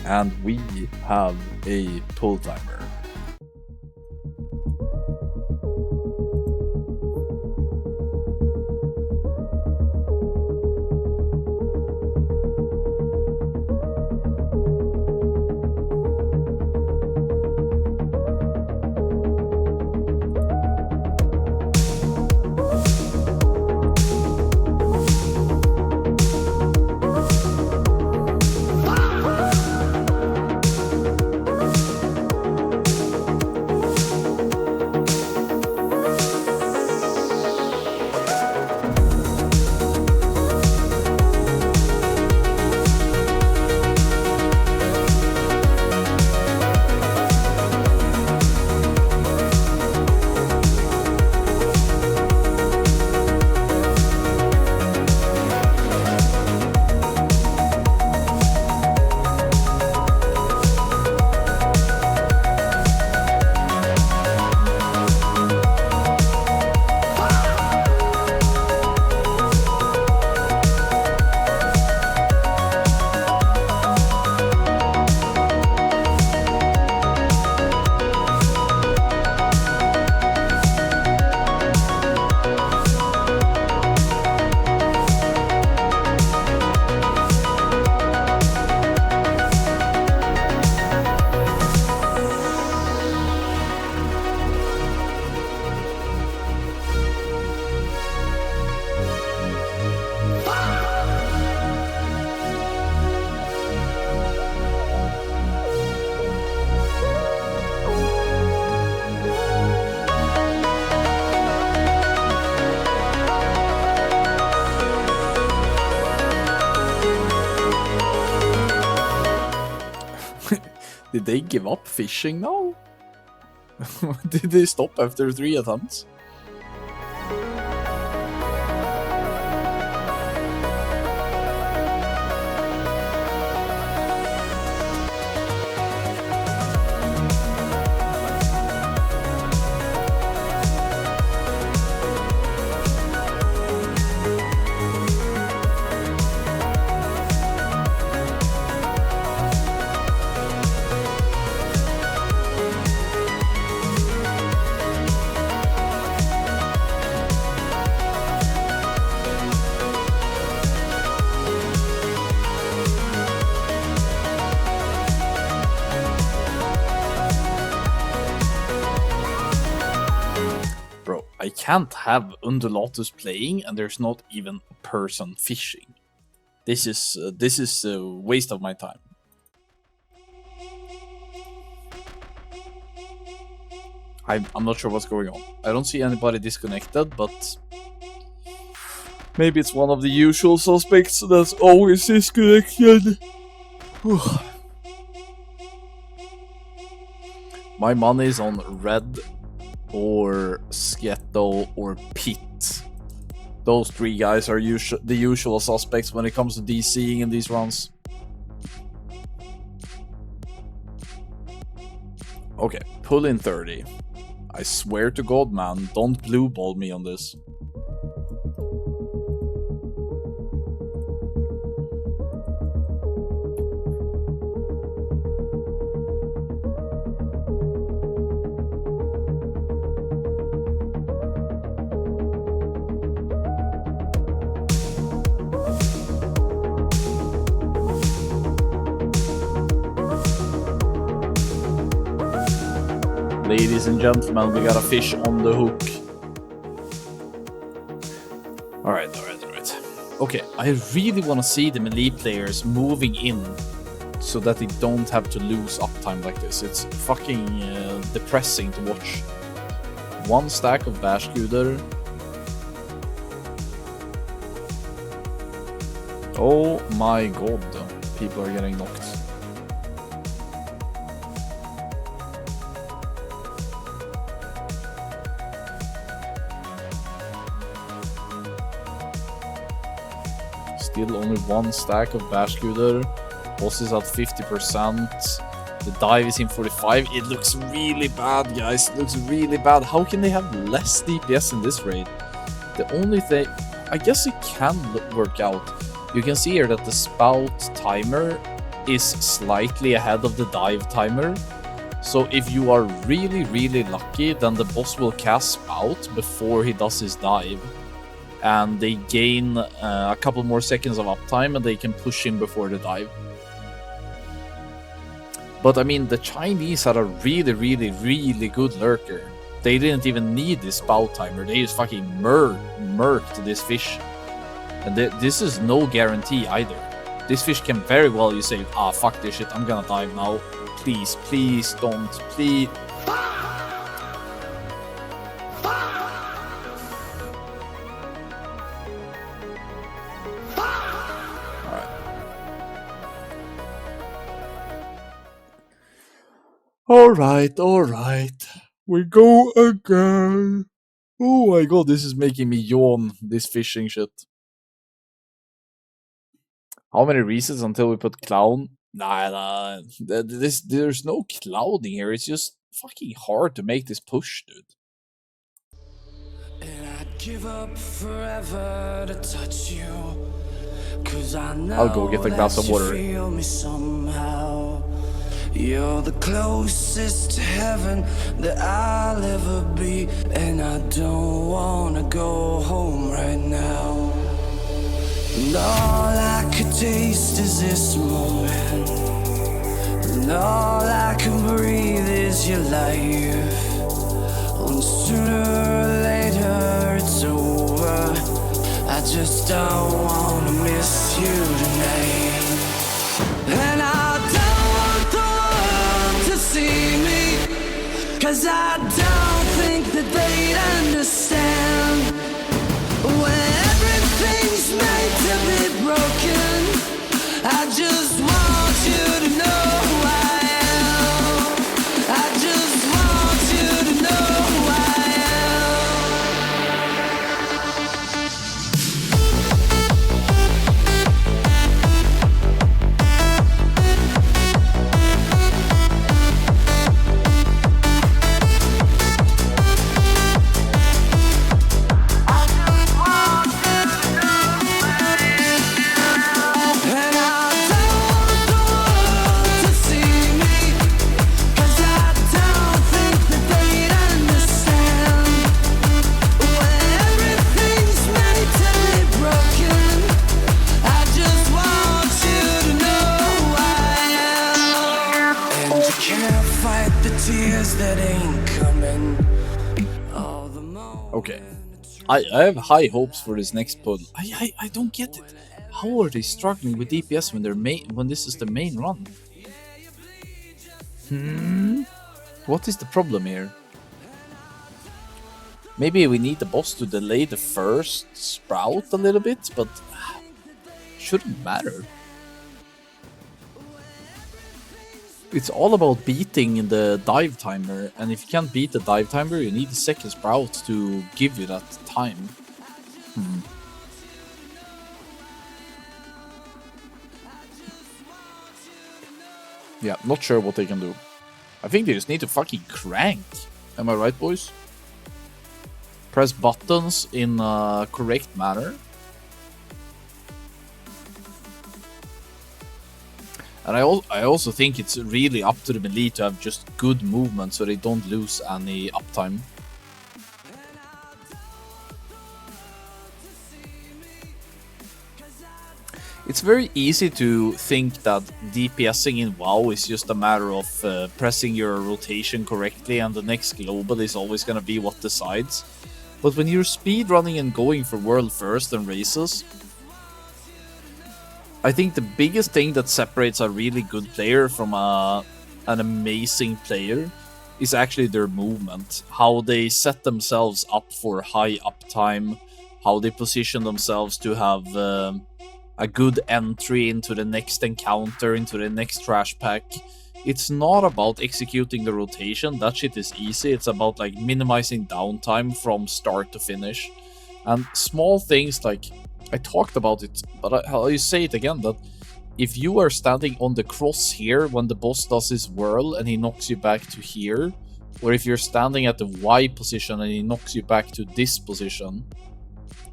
And we have a pull timer. Did they give up fishing now? Did they stop after 3 attempts? Bro, I can't have Undulatus playing and there's not even a person fishing. This is a waste of my time. I'm not sure what's going on. I don't see anybody disconnected, but maybe it's one of the usual suspects that's always disconnected. My money is on Red or Sketto or Pit. Those 3 guys are the usual suspects when it comes to DCing in these runs. Okay, pull in 30. I swear to God, man, don't blue ball me on this. Ladies and gentlemen, we got a fish on the hook. Alright. Okay, I really want to see the melee players moving in so that they don't have to lose uptime like this. It's fucking depressing to watch. 1 stack of Bashguder. Oh my god, people are getting knocked. Still only 1 stack of Bashguder. Boss is at 50%. The dive is in 45. It looks really bad, guys. It looks really bad. How can they have less DPS in this raid? The only thing... I guess it can work out. You can see here that the spout timer is slightly ahead of the dive timer. So if you are really, really lucky, then the boss will cast spout before he does his dive. And they gain a couple more seconds of uptime and they can push in before the dive. But I mean, the Chinese had a really, really, really good lurker. They didn't even need this spout timer. They just fucking murked this fish. And this is no guarantee either. This fish can very well, you say, ah, fuck this shit, I'm gonna dive now. Please, please don't, please. Alright. We go again. Oh my god, this is making me yawn, this fishing shit. How many resets until we put clown? Nah. There's no clouding here. It's just fucking hard to make this push, dude. And I'd give up forever to touch you, 'cause I know I'll go get a glass of water. you feel me somehow. You're the closest to heaven that I'll ever be, and I don't wanna go home right now. And all I could taste is this moment, and all I can breathe is your life. And sooner or later it's over. I just don't wanna miss you tonight. And I don't want the world to see me, 'cause I don't think that they'd understand. When everything's made to be broken, I just want you to know who I am. when all the moments Okay. I have high hopes for this next pull. I don't get it. How are they struggling with DPS when this is the main run? What is the problem here? Maybe we need the boss to delay the first sprout a little bit, but shouldn't matter. It's all about beating the dive timer, and if you can't beat the dive timer, you need the second sprout to give you that time. Yeah, not sure what they can do. I think they just need to fucking crank. Am I right, boys? Press buttons in a correct manner. And I also think it's really up to the melee to have just good movement so they don't lose any uptime. It's very easy to think that DPSing in WoW is just a matter of pressing your rotation correctly and the next global is always gonna be what decides. But when you're speedrunning and going for world first and races, I think the biggest thing that separates a really good player from an amazing player is actually their movement. How they set themselves up for high uptime, how they position themselves to have a good entry into the next encounter, into the next trash pack. It's not about executing the rotation, that shit is easy. It's about like minimizing downtime from start to finish. And small things like, I talked about it, but I'll say it again, that if you are standing on the cross here when the boss does his whirl and he knocks you back to here, or if you're standing at the Y position and he knocks you back to this position,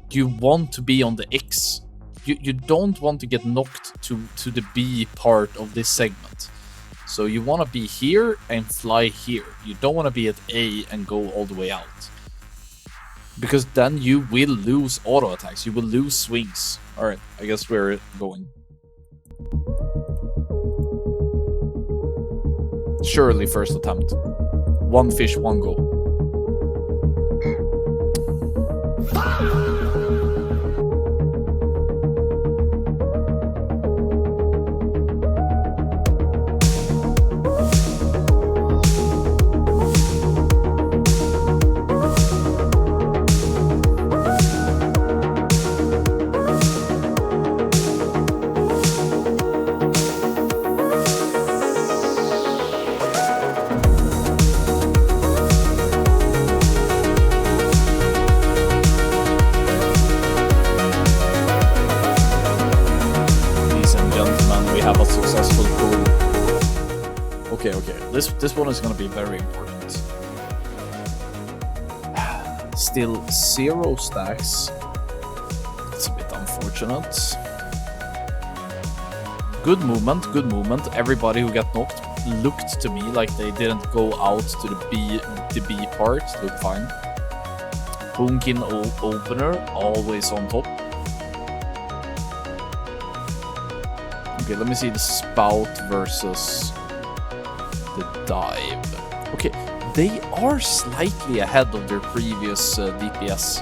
you want to be on the X. You don't want to get knocked to the B part of this segment. So you want to be here and fly here. You don't want to be at A and go all the way out. Because then you will lose auto attacks, you will lose swings. Alright, I guess we're going. Surely first attempt. One fish, one go. This one is going to be very important. Still 0 stacks. It's a bit unfortunate. Good movement, good movement. Everybody who got knocked looked to me like they didn't go out to the B part. Looked fine. Boomkin opener, always on top. Okay, let me see the spout versus the dive. Okay, they are slightly ahead of their previous DPS.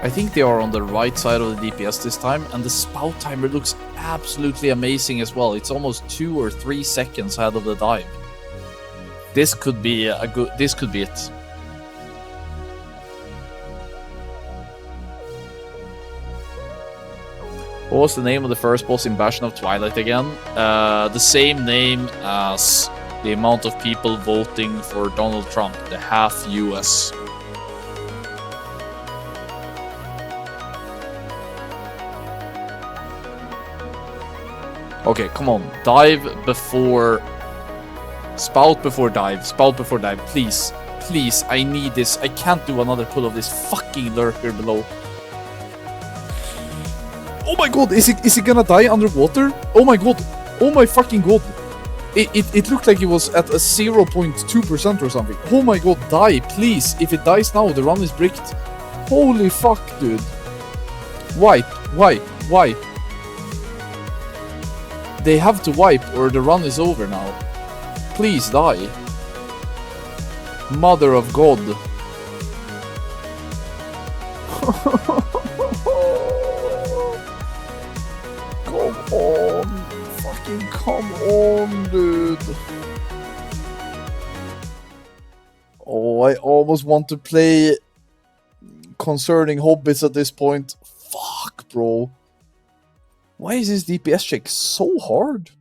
I think they are on the right side of the DPS this time, and the spout timer looks absolutely amazing as well. It's almost 2 or 3 seconds ahead of the dive. This could be this could be it. What was the name of the first boss in Bastion of Twilight again? The same name as the amount of people voting for Donald Trump, the half US. Okay, come on. Dive before... Spout before dive. Spout before dive. Please. Please, I need this. I can't do another pull of this fucking lurker below. Oh my god, is he gonna die underwater? Oh my god. Oh my fucking god. It looked like it was at a 0.2% or something. Oh my god, die, please. If it dies now, the run is bricked. Holy fuck, dude. Wipe. They have to wipe or the run is over now. Please die. Mother of God. Come on. Fucking come on, dude. Oh, I almost want to play Concerning Hobbits at this point. Fuck, bro. Why is this DPS check so hard?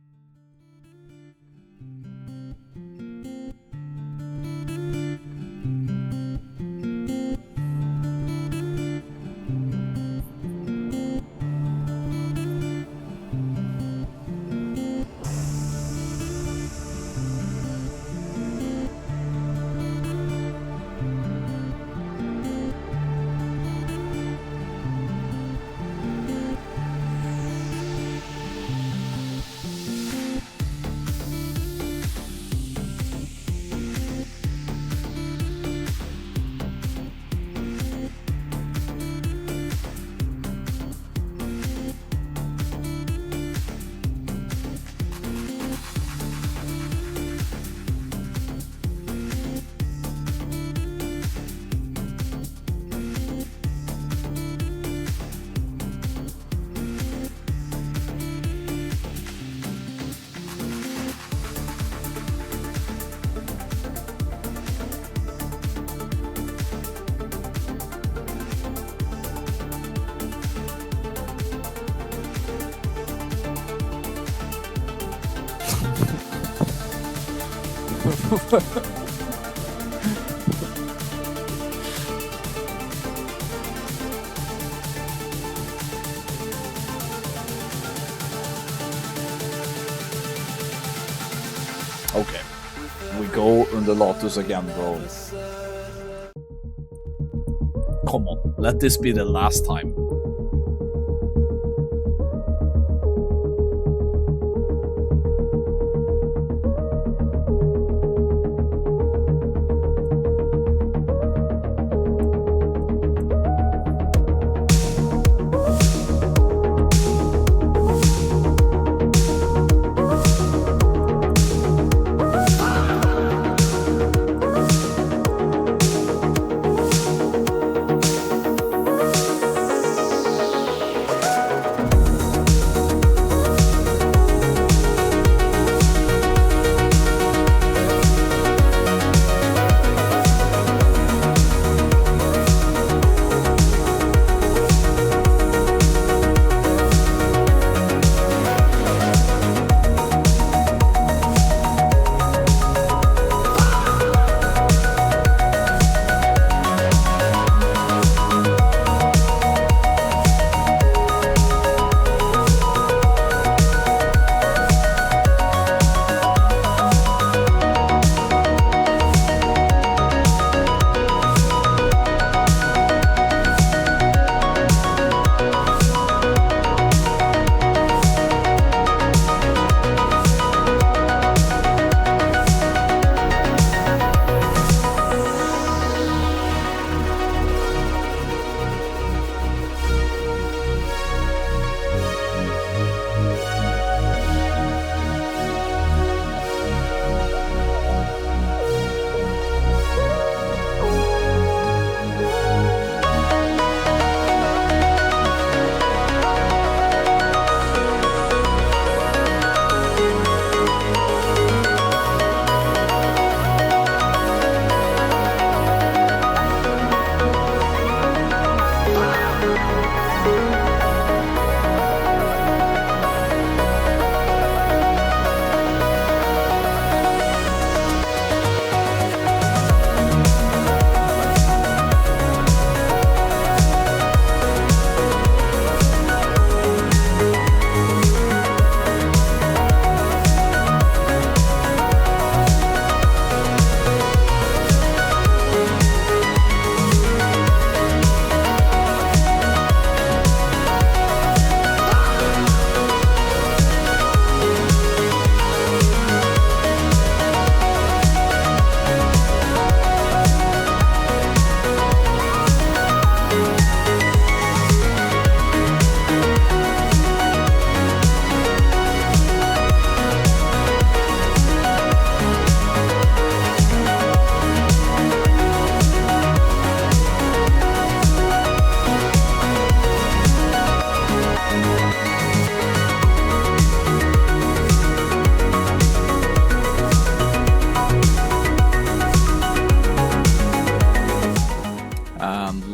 Okay, we go under Lotus again, bro. Come on, let this be the last time.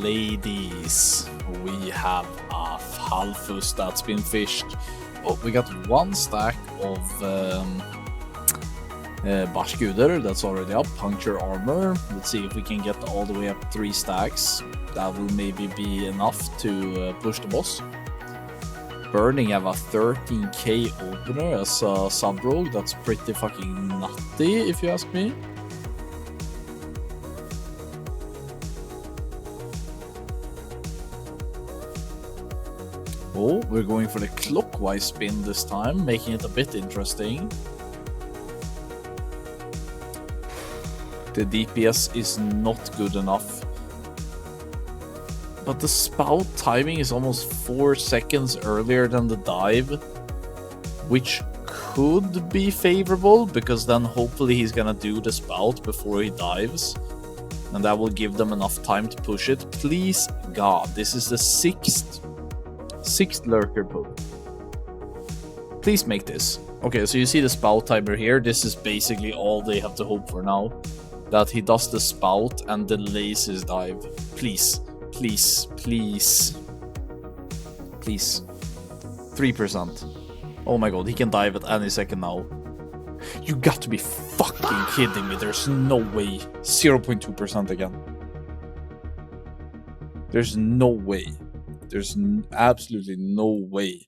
ladies, we have a Halfus that's been fished. Oh, we got one stack of Bashguder that's already up. Puncture armor. Let's see if we can get all the way up 3 stacks. That will maybe be enough to push the boss. Burning have a 13k opener as a sub-rogue. That's pretty fucking nutty, if you ask me. Oh, we're going for the clockwise spin this time, making it a bit interesting. The DPS is not good enough. But the spout timing is almost 4 seconds earlier than the dive, which could be favorable, because then hopefully he's gonna do the spout before he dives. And that will give them enough time to push it. Please, God, this is the sixth lurker pull. Please make this. Okay, so you see the spout timer here. This is basically all they have to hope for now. That he does the spout and delays his dive. Please, please, please. Please. 3%. Oh my god, he can dive at any second now. You got to be fucking kidding me. There's no way. 0.2% again. There's no way. There's absolutely no way.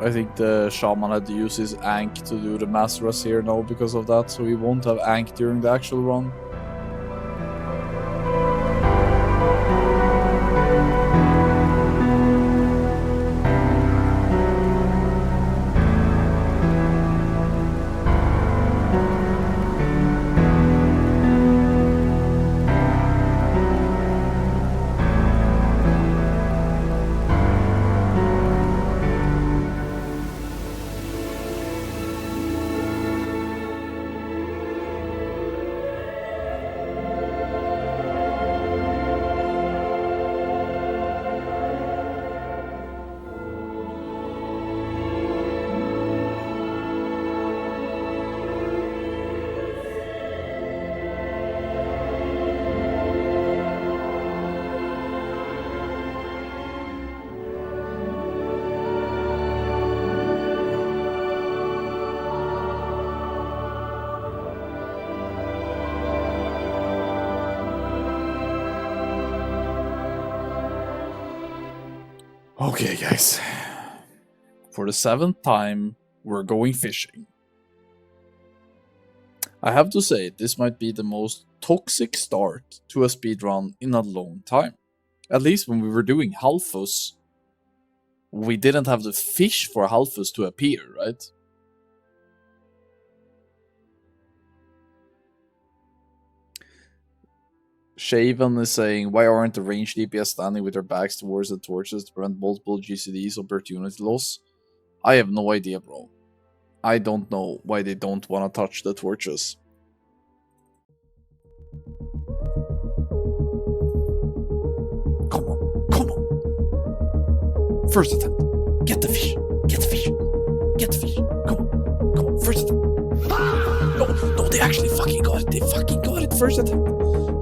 I think the shaman had to use his Ankh to do the mass rush here now because of that, so he won't have Ankh during the actual run. Okay, guys. For the 7th time, we're going fishing. I have to say, this might be the most toxic start to a speedrun in a long time. At least when we were doing Halfus, we didn't have to fish for Halfus to appear, right? Shaven is saying, why aren't the ranged DPS standing with their backs towards the torches to prevent multiple GCDs opportunity loss? I have no idea, bro. I don't know why they don't want to touch the torches. Come on, come on. First attempt. Get the fish. Get the fish. Get the fish. Come on, come on. First attempt. got it. They fucking got it first attempt.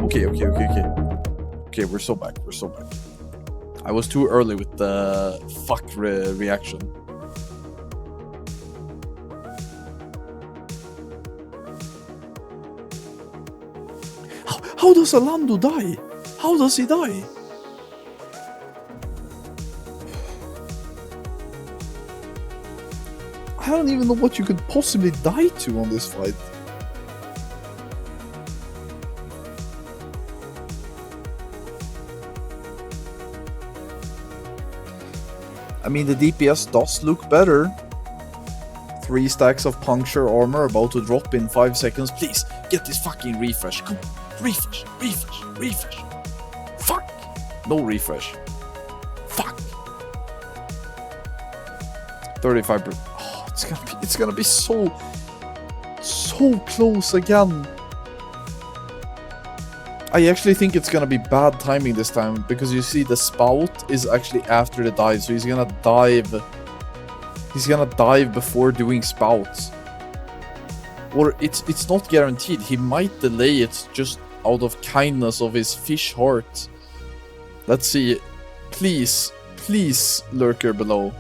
Okay. Okay, we're so back. I was too early with the fuck reaction. How does Alando die? How does he die? I don't even know what you could possibly die to on this fight. I mean, the DPS does look better. 3 stacks of puncture armor about to drop in 5 seconds. Please, get this fucking refresh. Come on, refresh. Fuck! No refresh. Fuck! 35%. Oh, it's gonna be so close again. I actually think it's gonna be bad timing this time, because you see the spout is actually after the dive, so he's gonna dive. He's gonna dive before doing spouts. Or it's not guaranteed. He might delay it just out of kindness of his fish heart. Let's see. Please, lurker below.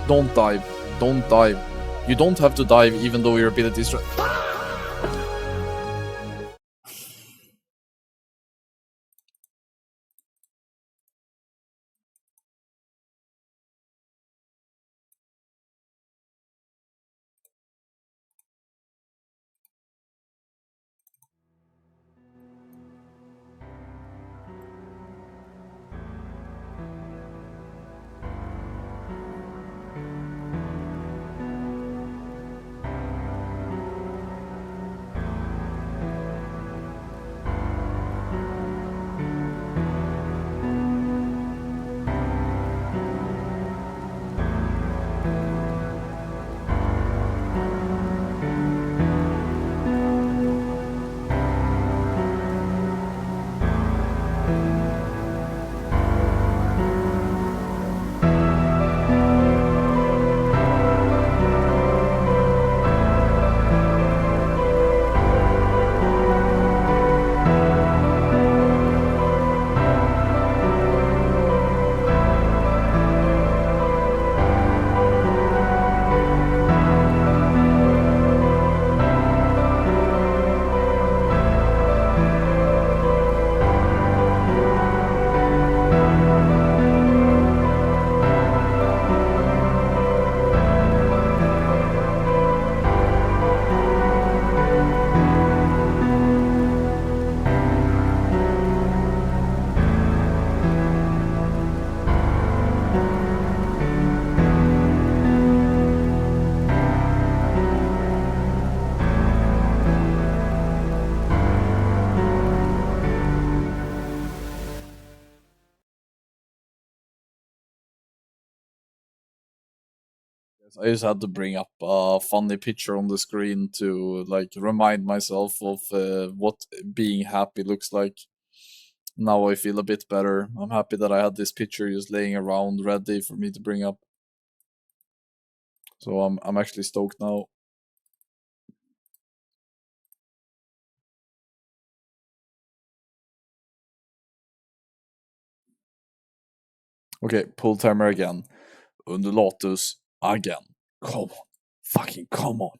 Don't dive. You don't have to dive even though your ability is... I just had to bring up a funny picture on the screen to like remind myself of what being happy looks like. Now I feel a bit better. I'm happy that I had this picture just laying around ready for me to bring up. So I'm actually stoked now. Okay, pull timer again. Undulatus again. Come on. Fucking come on.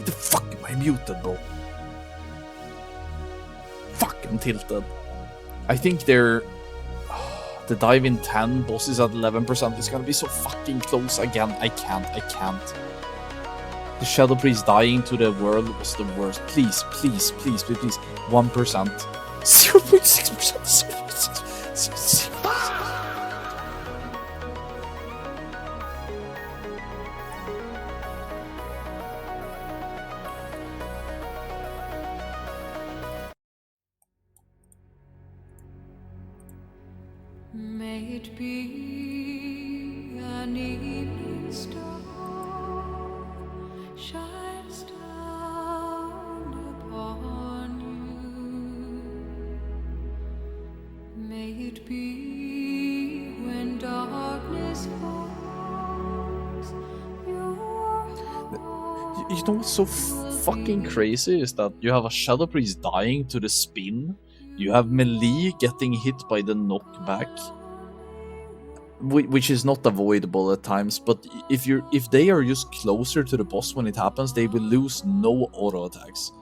the fuck am I muted, bro? Fuck, I'm tilted. I think they're... the dive in 10, boss is at 11%. It's gonna be so fucking close again. I can't. The Shadow Priest dying to the world was the worst. Please. 1%. 0.6%. May it be an evening star shines down upon you. May it be when darkness falls, You know what's so fucking crazy is that you have a Shadow Priest dying to the spin. You have melee getting hit by the knockback, which is not avoidable at times. But if they are just closer to the boss when it happens, they will lose no auto attacks.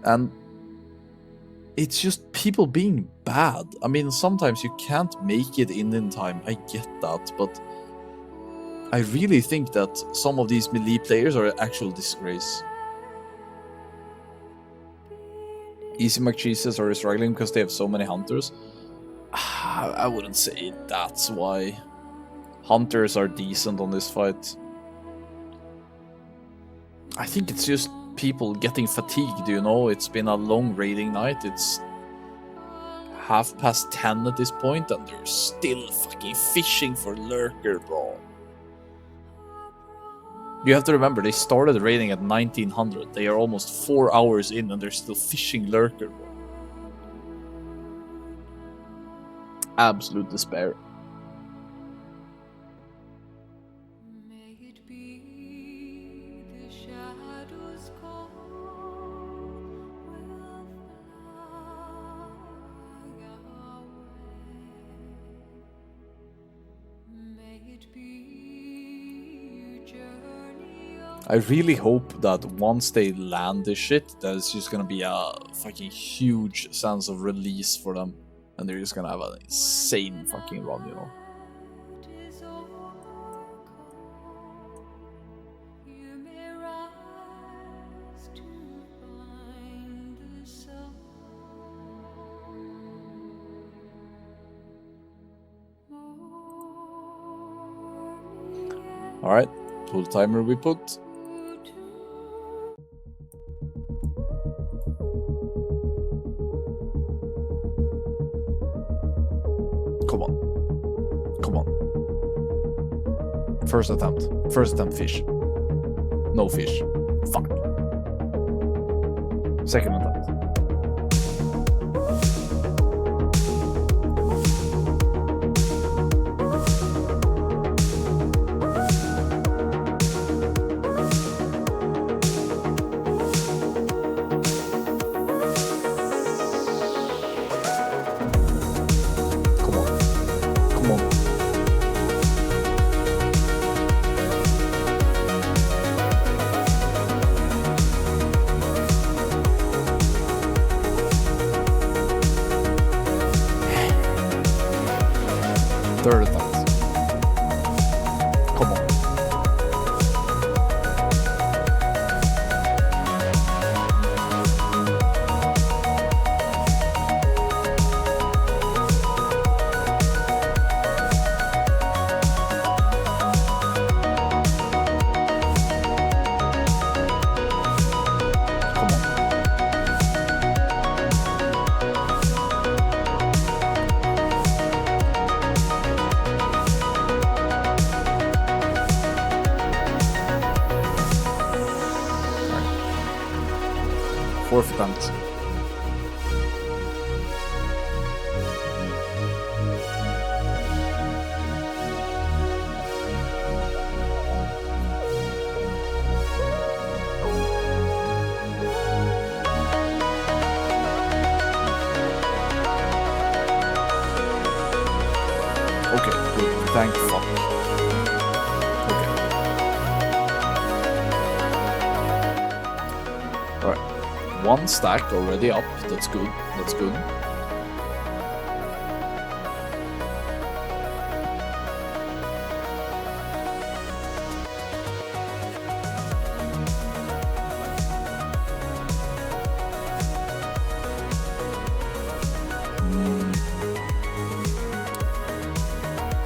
And it's just people being bad. I mean, sometimes you can't make it in time. I get that, but I really think that some of these melee players are an actual disgrace. Easy McCheeses are struggling because they have so many hunters. I wouldn't say that's why. Hunters are decent on this fight. I think it's just people getting fatigued, you know? It's been a long raiding night. It's 10:30 at this point, and they're still fucking fishing for lurker, bro. You have to remember, they started raiding at 1900. They are almost 4 hours in and they're still fishing lurker, bro. Absolute despair. may it be the shadows call will fly away. May it be your journey on. I really hope that once they land this shit, that it's just gonna be a fucking huge sense of release for them. And they're just gonna have an insane fucking run, you know? Is overcome. You may rise to find the sun. Alright, full timer we put. Come on. First attempt fish. No fish. Fuck. Second attempt. Come on. Third attempt. Come on. Come on. Fourth attempt. Okay, good. Thank fuck. Okay. 1 stack already up. That's good. That's good.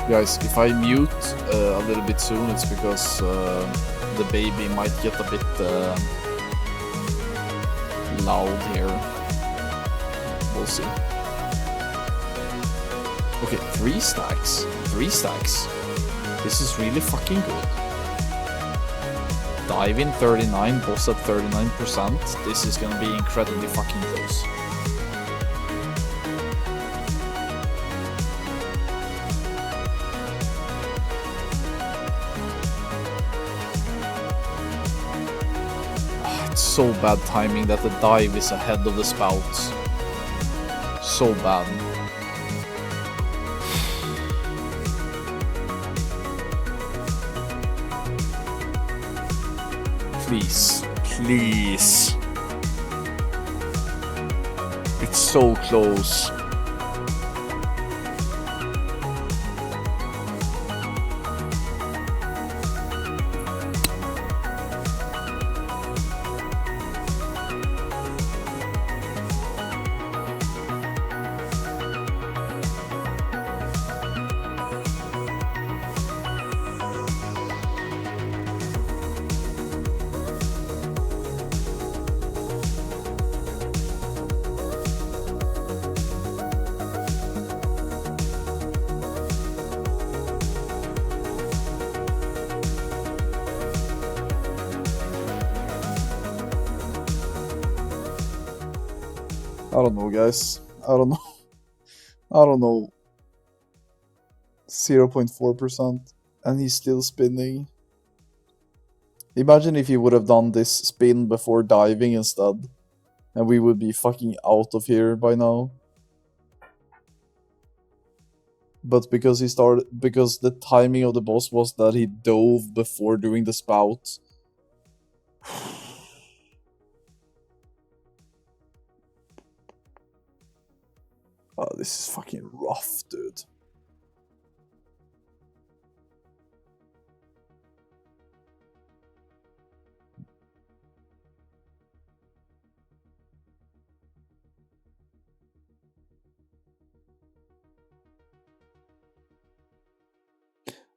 Guys, if I mute a little bit soon, it's because the baby might get a bit loud here. We'll see. Okay, 3 stacks. 3 stacks. This is really fucking good. Dive in 39, boss at 39%. This is gonna be incredibly fucking close. So bad timing that the dive is ahead of the spouts. So bad. Please, please. It's so close. I don't know, guys. I don't know. I don't know. 0.4%, and he's still spinning. Imagine if he would have done this spin before diving instead, and we would be fucking out of here by now. But because the timing of the boss was that he dove before doing the spout. Oh, this is fucking rough, dude.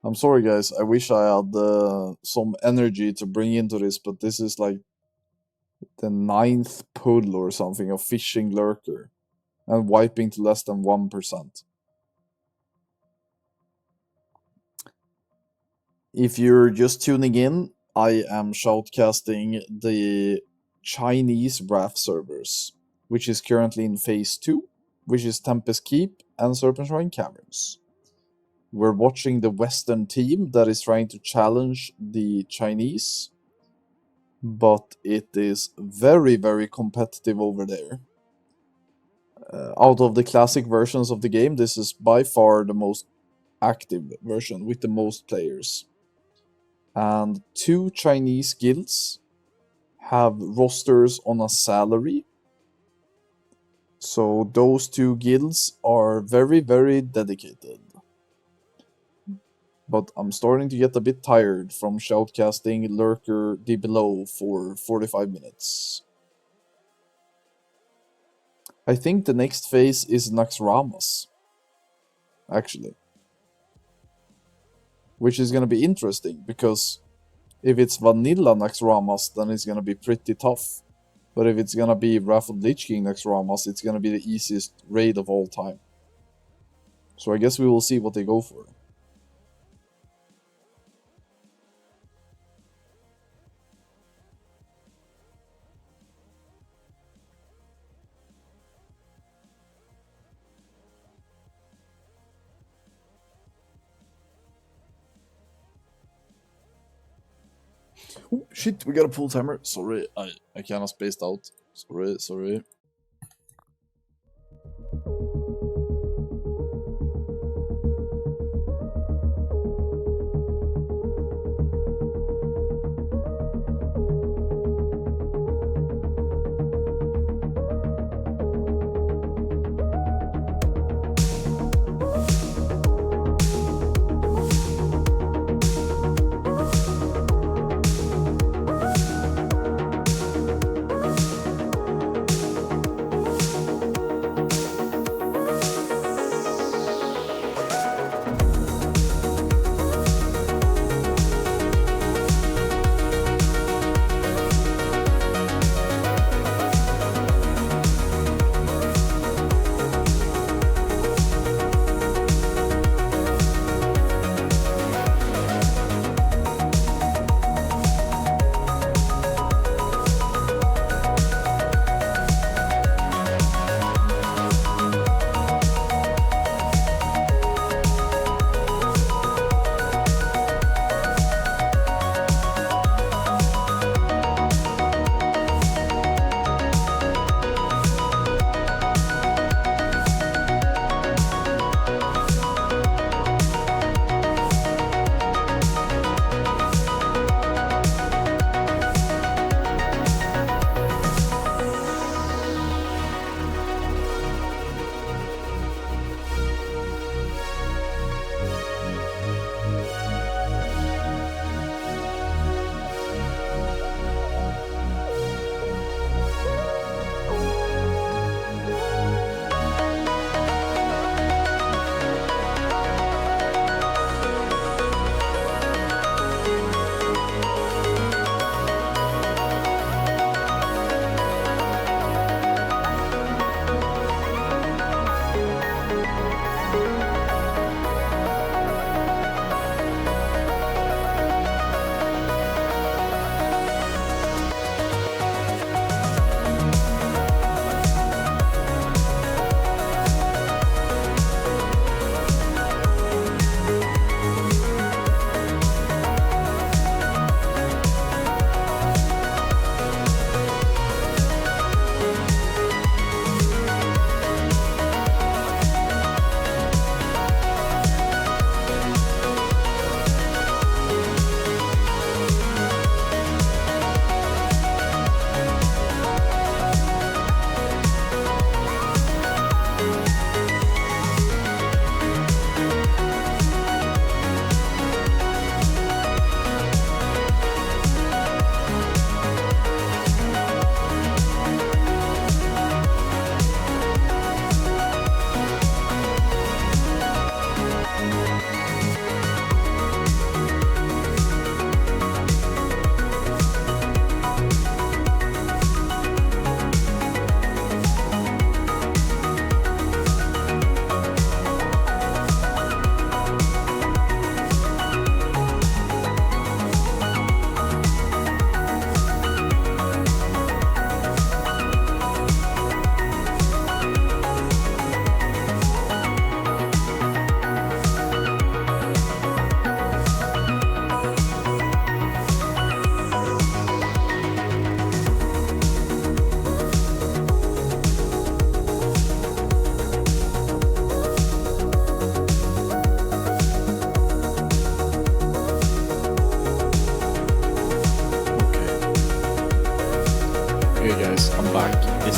I'm sorry, guys. I wish I had some energy to bring into this, but this is like the 9th pull or something of fishing lurker. And wiping to less than 1%. If you're just tuning in, I am shoutcasting the Chinese RAF servers, which is currently in phase 2, which is Tempest Keep and Serpent Shrine Caverns. We're watching the Western team that is trying to challenge the Chinese, but it is very, very competitive over there. Out of the classic versions of the game, this is by far the most active version with the most players. And 2 Chinese guilds have rosters on a salary. So those 2 guilds are very, very dedicated. But I'm starting to get a bit tired from shoutcasting Lurker D below for 45 minutes. I think the next phase is Naxxramas, actually. Which is gonna be interesting, because if it's vanilla Naxxramas, then it's gonna be pretty tough. But if it's gonna be Wrath of Lich King Naxxramas, it's gonna be the easiest raid of all time. So I guess we will see what they go for. Oh, shit, we got a pull timer. Sorry, I kinda spaced out. Sorry.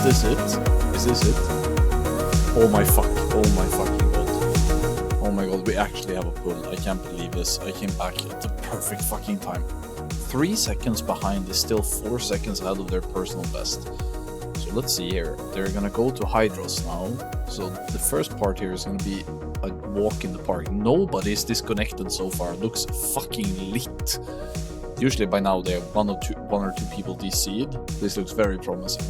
this it? Is this it? Oh my fucking god. Oh my god, we actually have a pull. I can't believe this. I came back at the perfect fucking time. 3 seconds behind is still 4 seconds ahead of their personal best. So let's see here. They're gonna go to Hydros now. So the first part here is gonna be a walk in the park. Nobody's disconnected so far. Looks fucking lit. Usually by now they have one or two people DC'd. This looks very promising.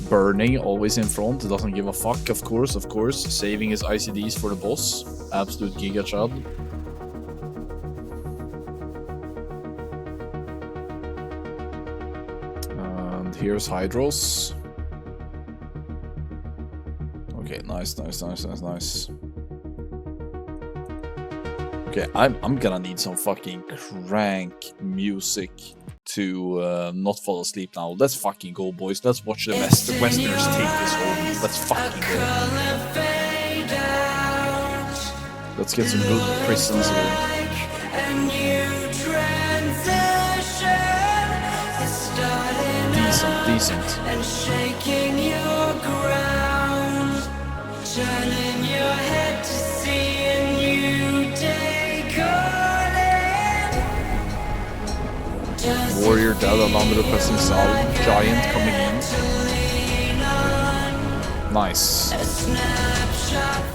Burning always in front, doesn't give a fuck, of course. Saving his ICDs for the boss. Absolute Giga Chad. And here's Hydros. Okay, nice. Okay, I'm gonna need some fucking crank music to not fall asleep now. Let's fucking go, boys. Let's watch the Westerners take this home. Let's fucking go. Let's get some good prisons here. Decent. And shaking your ground, turning your head to see a new day calling. Warrior dead, another pressing salve. Giant coming in. Nice.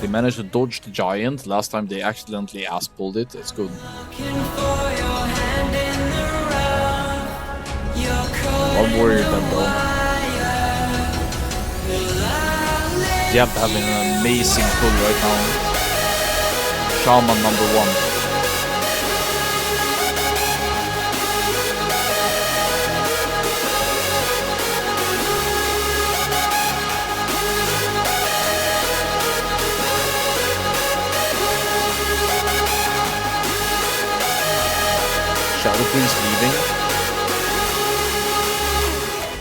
They managed to dodge the giant. Last time they accidentally ass-pulled it. It's good. One warrior dead though. Jeb having an amazing pull right now. Shaman number 1. Shadow Priest leaving.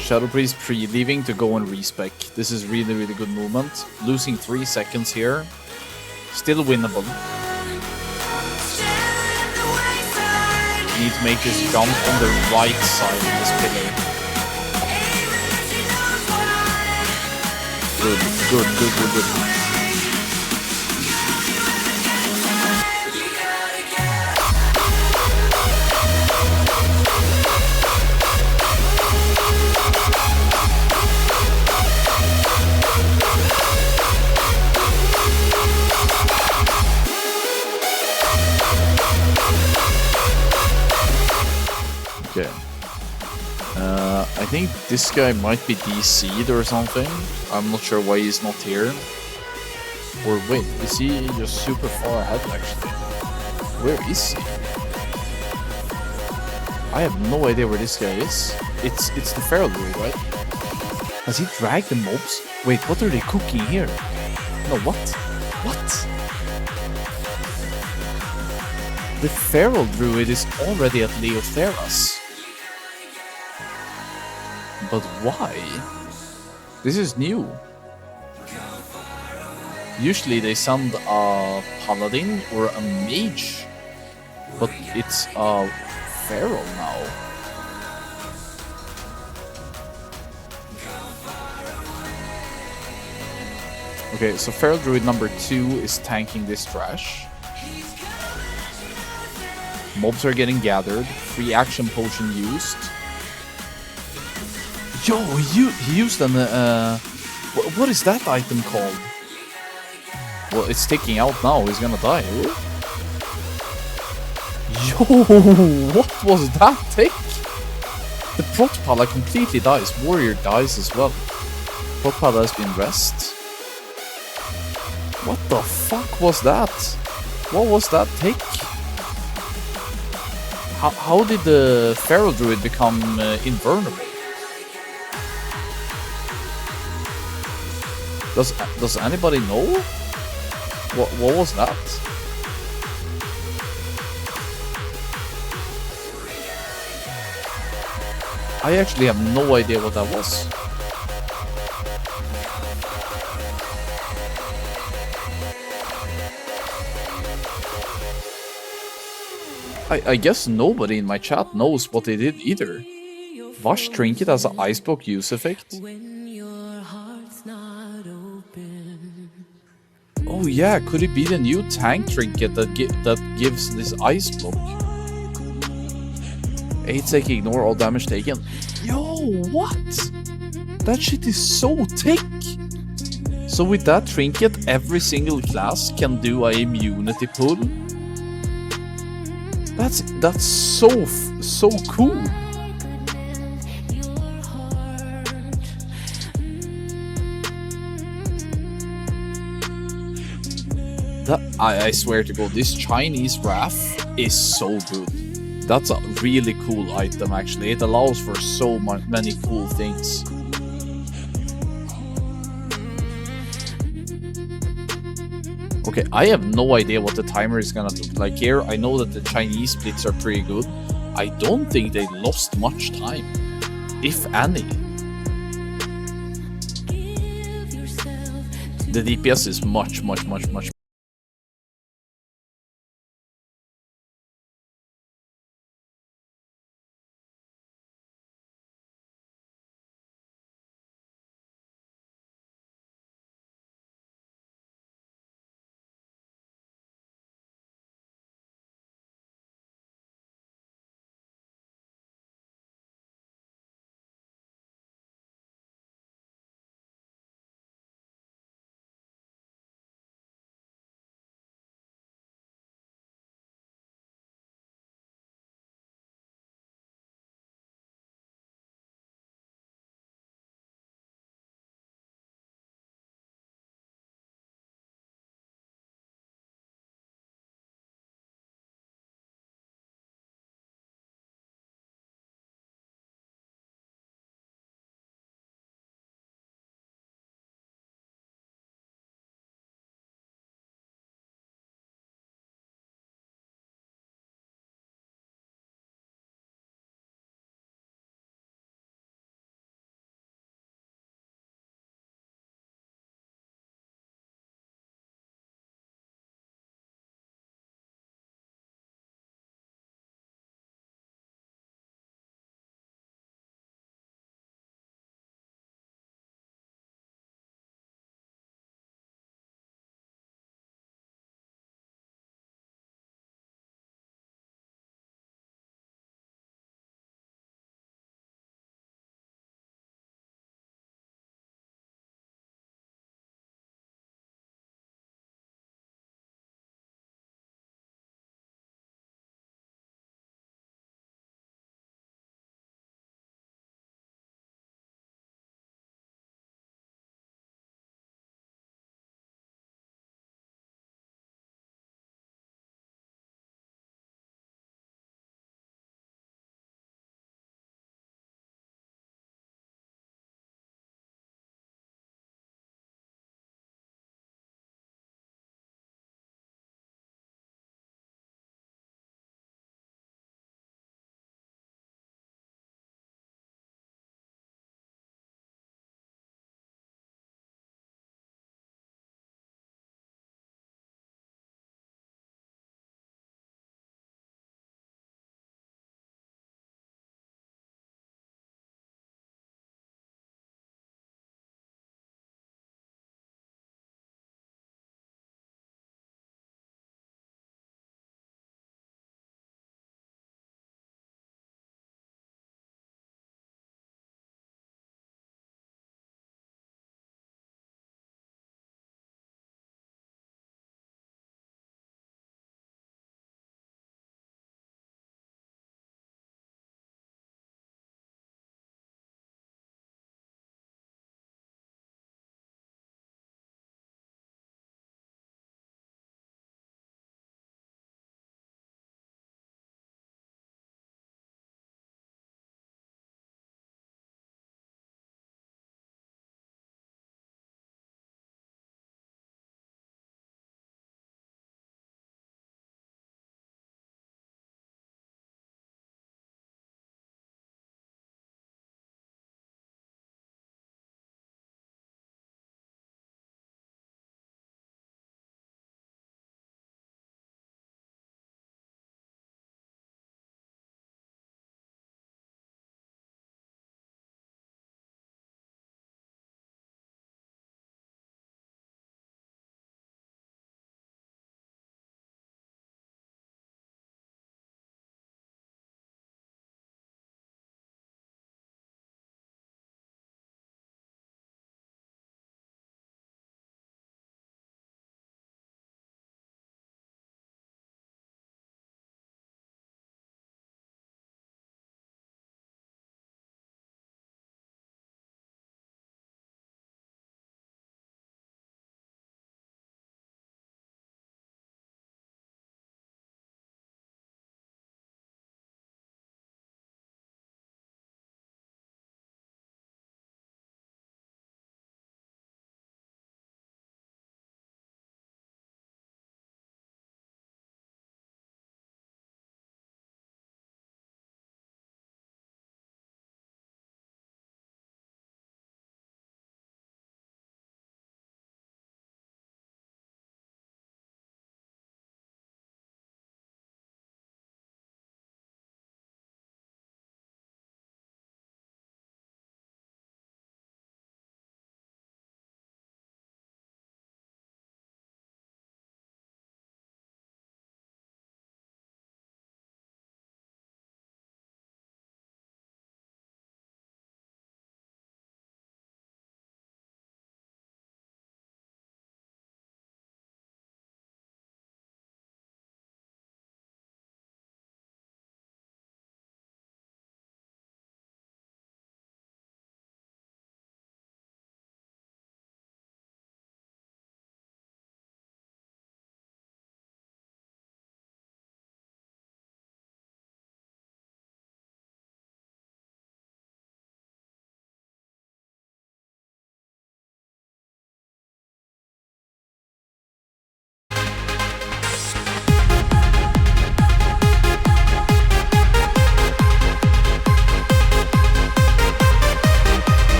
Shadow Priest pre-leaving to go and respec. This is really good movement. Losing 3 seconds here. Still winnable. Need to make this jump on the right side of this pillar. Good. Okay. I think this guy might be DC'd or something. I'm not sure why he's not here. Or wait, is he just super far ahead actually? Where is he? I have no idea where this guy is. It's the Feral Druid, right? Has he dragged the mobs? Wait, what are they cooking here? No, what? What? The Feral Druid is already at Leotheras. But why? This is new. Usually they send a paladin or a mage, but it's a feral now. Okay, so feral druid number 2 is tanking this trash. Mobs are getting gathered. Free action potion used. Yo, he used an what is that item called? Well, it's sticking out now. He's gonna die. Yo, what was that tick? The Protpala completely dies. Warrior dies as well. Protpala has been rest. What the fuck was that? What was that tick? How did the feral druid become invulnerable? Does anybody know? What was that? I actually have no idea what that was. I guess nobody in my chat knows what they did either. Vash Trinket has an ice block use effect. Oh yeah, could it be the new tank trinket that gives this ice block? 8-sec ignore all damage taken. Yo, what? That shit is so thick! So with that trinket, every single class can do a immunity pull. That's so cool. I swear to God, this Chinese Wrath is so good. That's a really cool item actually. It allows for so many cool things. Okay, I have no idea what the timer is gonna look like here. I know that the Chinese splits are pretty good. I don't think they lost much time, if any. The DPS is much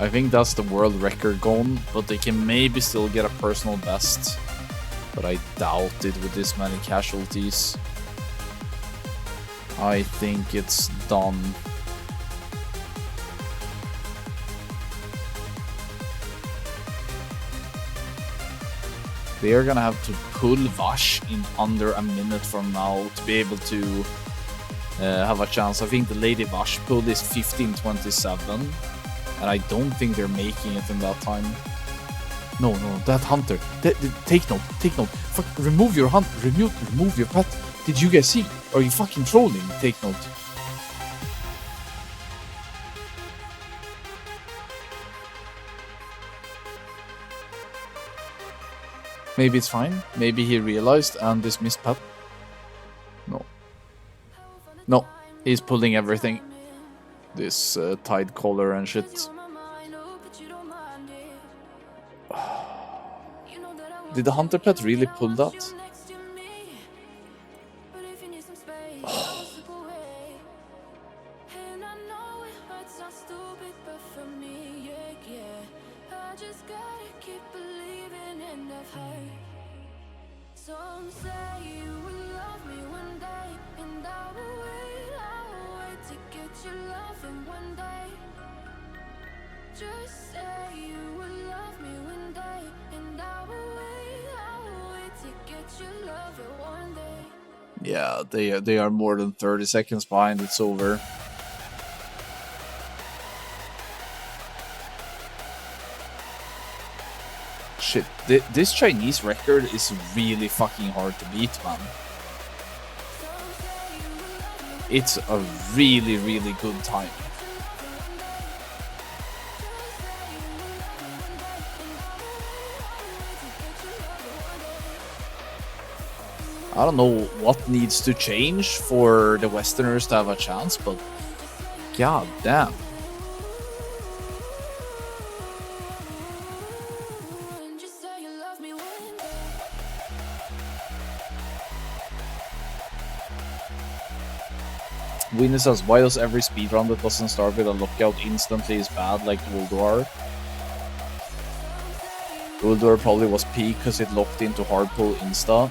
I think that's the world record gone, but they can maybe still get a personal best. But I doubt it with this many casualties. I think it's done. They are gonna have to pull Vash in under a minute from now to be able to have a chance. I think the Lady Vash pull is 15:27, and I don't think they're making it in that time. No, that hunter. Take note. Fuck, remove your hunt. Remove your pet. Did you guys see? Are you fucking trolling? Take note. Maybe it's fine. Maybe he realized and dismissed pet. No, he's pulling everything. This tide collar and shit. Did the hunter pet really pull that? Yeah, they are more than 30 seconds behind. It's over. Shit, this Chinese record is really fucking hard to beat, man. It's a really, really good time. I don't know what needs to change for the Westerners to have a chance, but god damn. Winnie says, why does every speedrun that doesn't start with a lockout instantly is bad like Ulduar? Ulduar probably was peak because it locked into hard pull insta.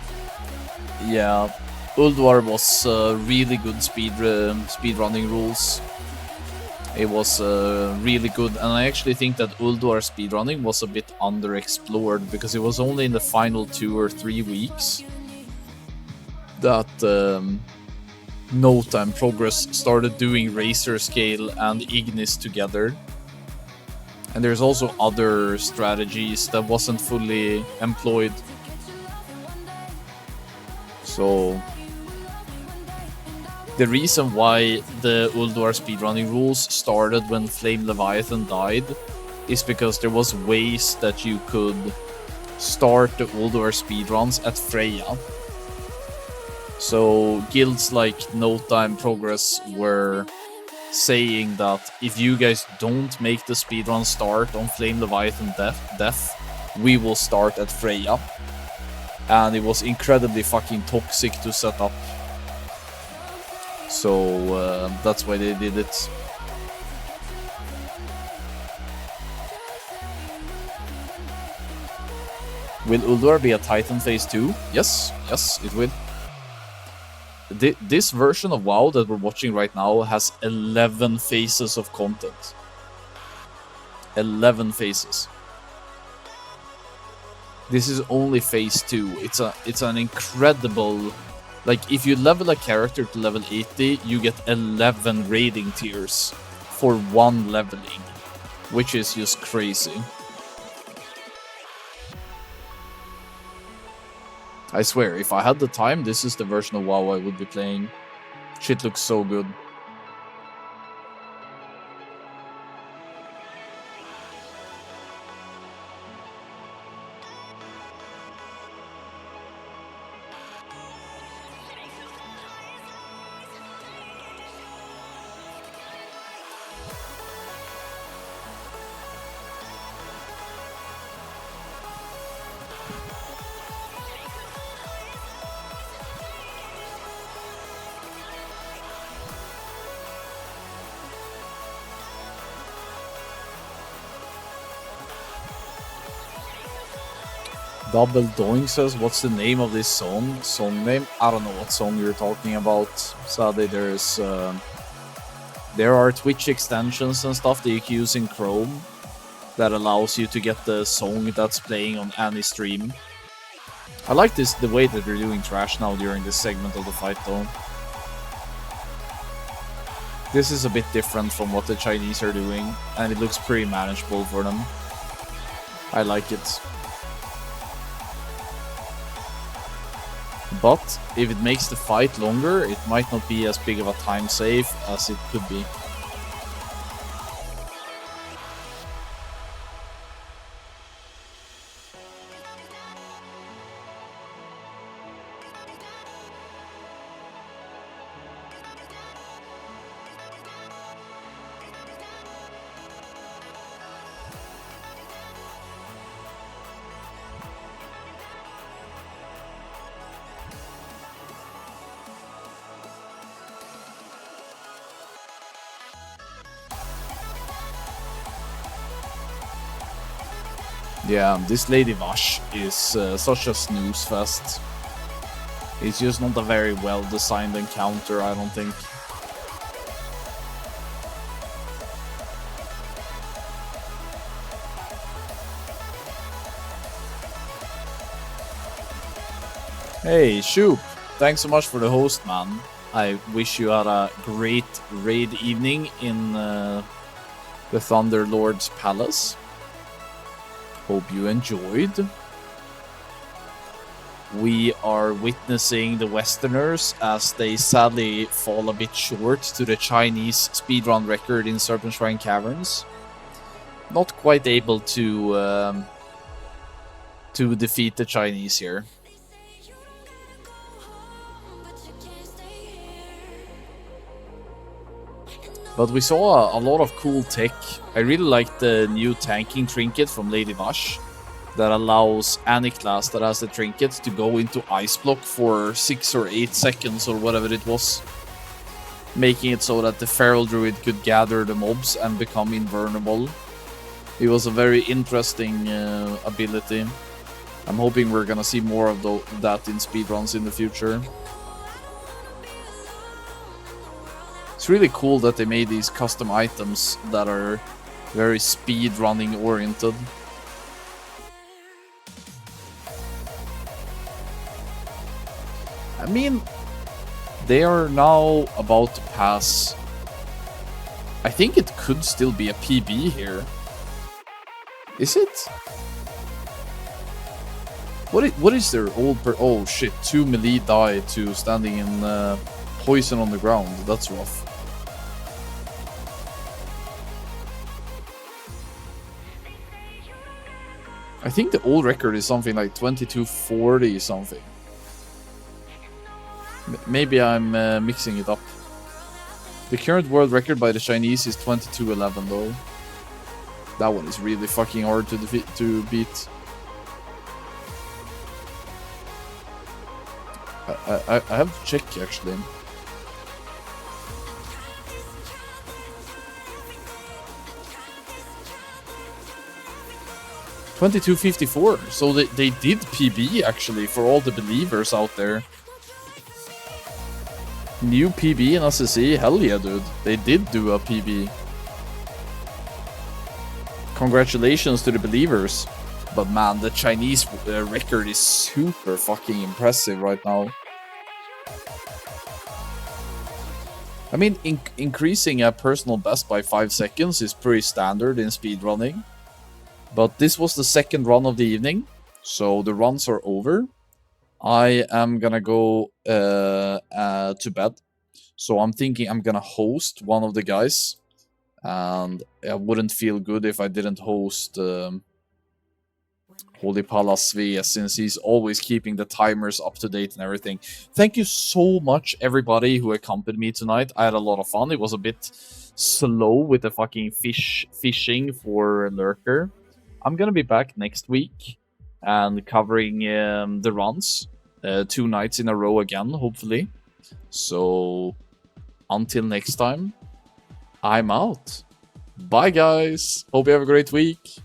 Yeah, Ulduar was really good speedrunning rules. It was really good, and I actually think that Ulduar speedrunning was a bit underexplored because it was only in the final 2 or 3 weeks that No Time Progress started doing Razor Scale and Ignis together. And there's also other strategies that wasn't fully employed. So the reason why the Ulduar speedrunning rules started when Flame Leviathan died is because there was ways that you could start the Ulduar speedruns at Freya. So guilds like No Time Progress were saying that if you guys don't make the speedrun start on Flame Leviathan death, we will start at Freya. And it was incredibly fucking toxic to set up. So that's why they did it. Will Ulduar be a Titan phase 2? Yes, it will. This version of WoW that we're watching right now has 11 phases of content. 11 phases. This is only phase 2. It's an incredible... Like, if you level a character to level 80, you get 11 raiding tiers for one leveling, which is just crazy. I swear, if I had the time, this is the version of WoW I would be playing. Shit looks so good. Double Doink says, what's the name of this song? Song name? I don't know what song you're talking about. Sadly, there are Twitch extensions and stuff that you can use in Chrome that allows you to get the song that's playing on any stream. I like the way that they're doing trash now during this segment of the fight though. This is a bit different from what the Chinese are doing, and it looks pretty manageable for them. I like it. But if it makes the fight longer, it might not be as big of a time save as it could be. Yeah, this Lady Vash is such a snooze fest. It's just not a very well designed encounter, I don't think. Hey, Shoop! Thanks so much for the host, man. I wish you had a great raid evening in the Thunder Lord's Palace. Hope you enjoyed. We are witnessing the Westerners as they sadly fall a bit short to the Chinese speedrun record in Serpent Shrine Caverns. Not quite able to defeat the Chinese here. But we saw a lot of cool tech. I really like the new tanking trinket from Lady Vash that allows any class that has the trinket to go into ice block for 6 or 8 seconds or whatever it was, making it so that the Feral Druid could gather the mobs and become invulnerable. It was a very interesting ability. I'm hoping we're gonna see more of that in speedruns in the future. It's really cool that they made these custom items that are very speedrunning oriented. I mean, they are now about to pass. I think it could still be a PB here. Is it? What is their old oh shit, 2 melee die to standing in poison on the ground. That's rough. I think the old record is something like 2240 something. Maybe I'm mixing it up. The current world record by the Chinese is 2211 though. That one is really fucking hard to beat. I have to check actually. $22.54. So they did PB actually for all the believers out there. New PB in SSC? Hell yeah, dude. They did do a PB. Congratulations to the believers. But man, the Chinese record is super fucking impressive right now. I mean, increasing a personal best by 5 seconds is pretty standard in speedrunning. But this was the second run of the evening, so the runs are over. I am gonna go to bed. So I'm thinking I'm gonna host one of the guys. And I wouldn't feel good if I didn't host Holy Palace V, since he's always keeping the timers up to date and everything. Thank you so much, everybody who accompanied me tonight. I had a lot of fun. It was a bit slow with the fucking fishing for Lurker. I'm gonna be back next week and covering the runs 2 nights in a row again, hopefully. So until next time, I'm out. Bye guys. Hope you have a great week.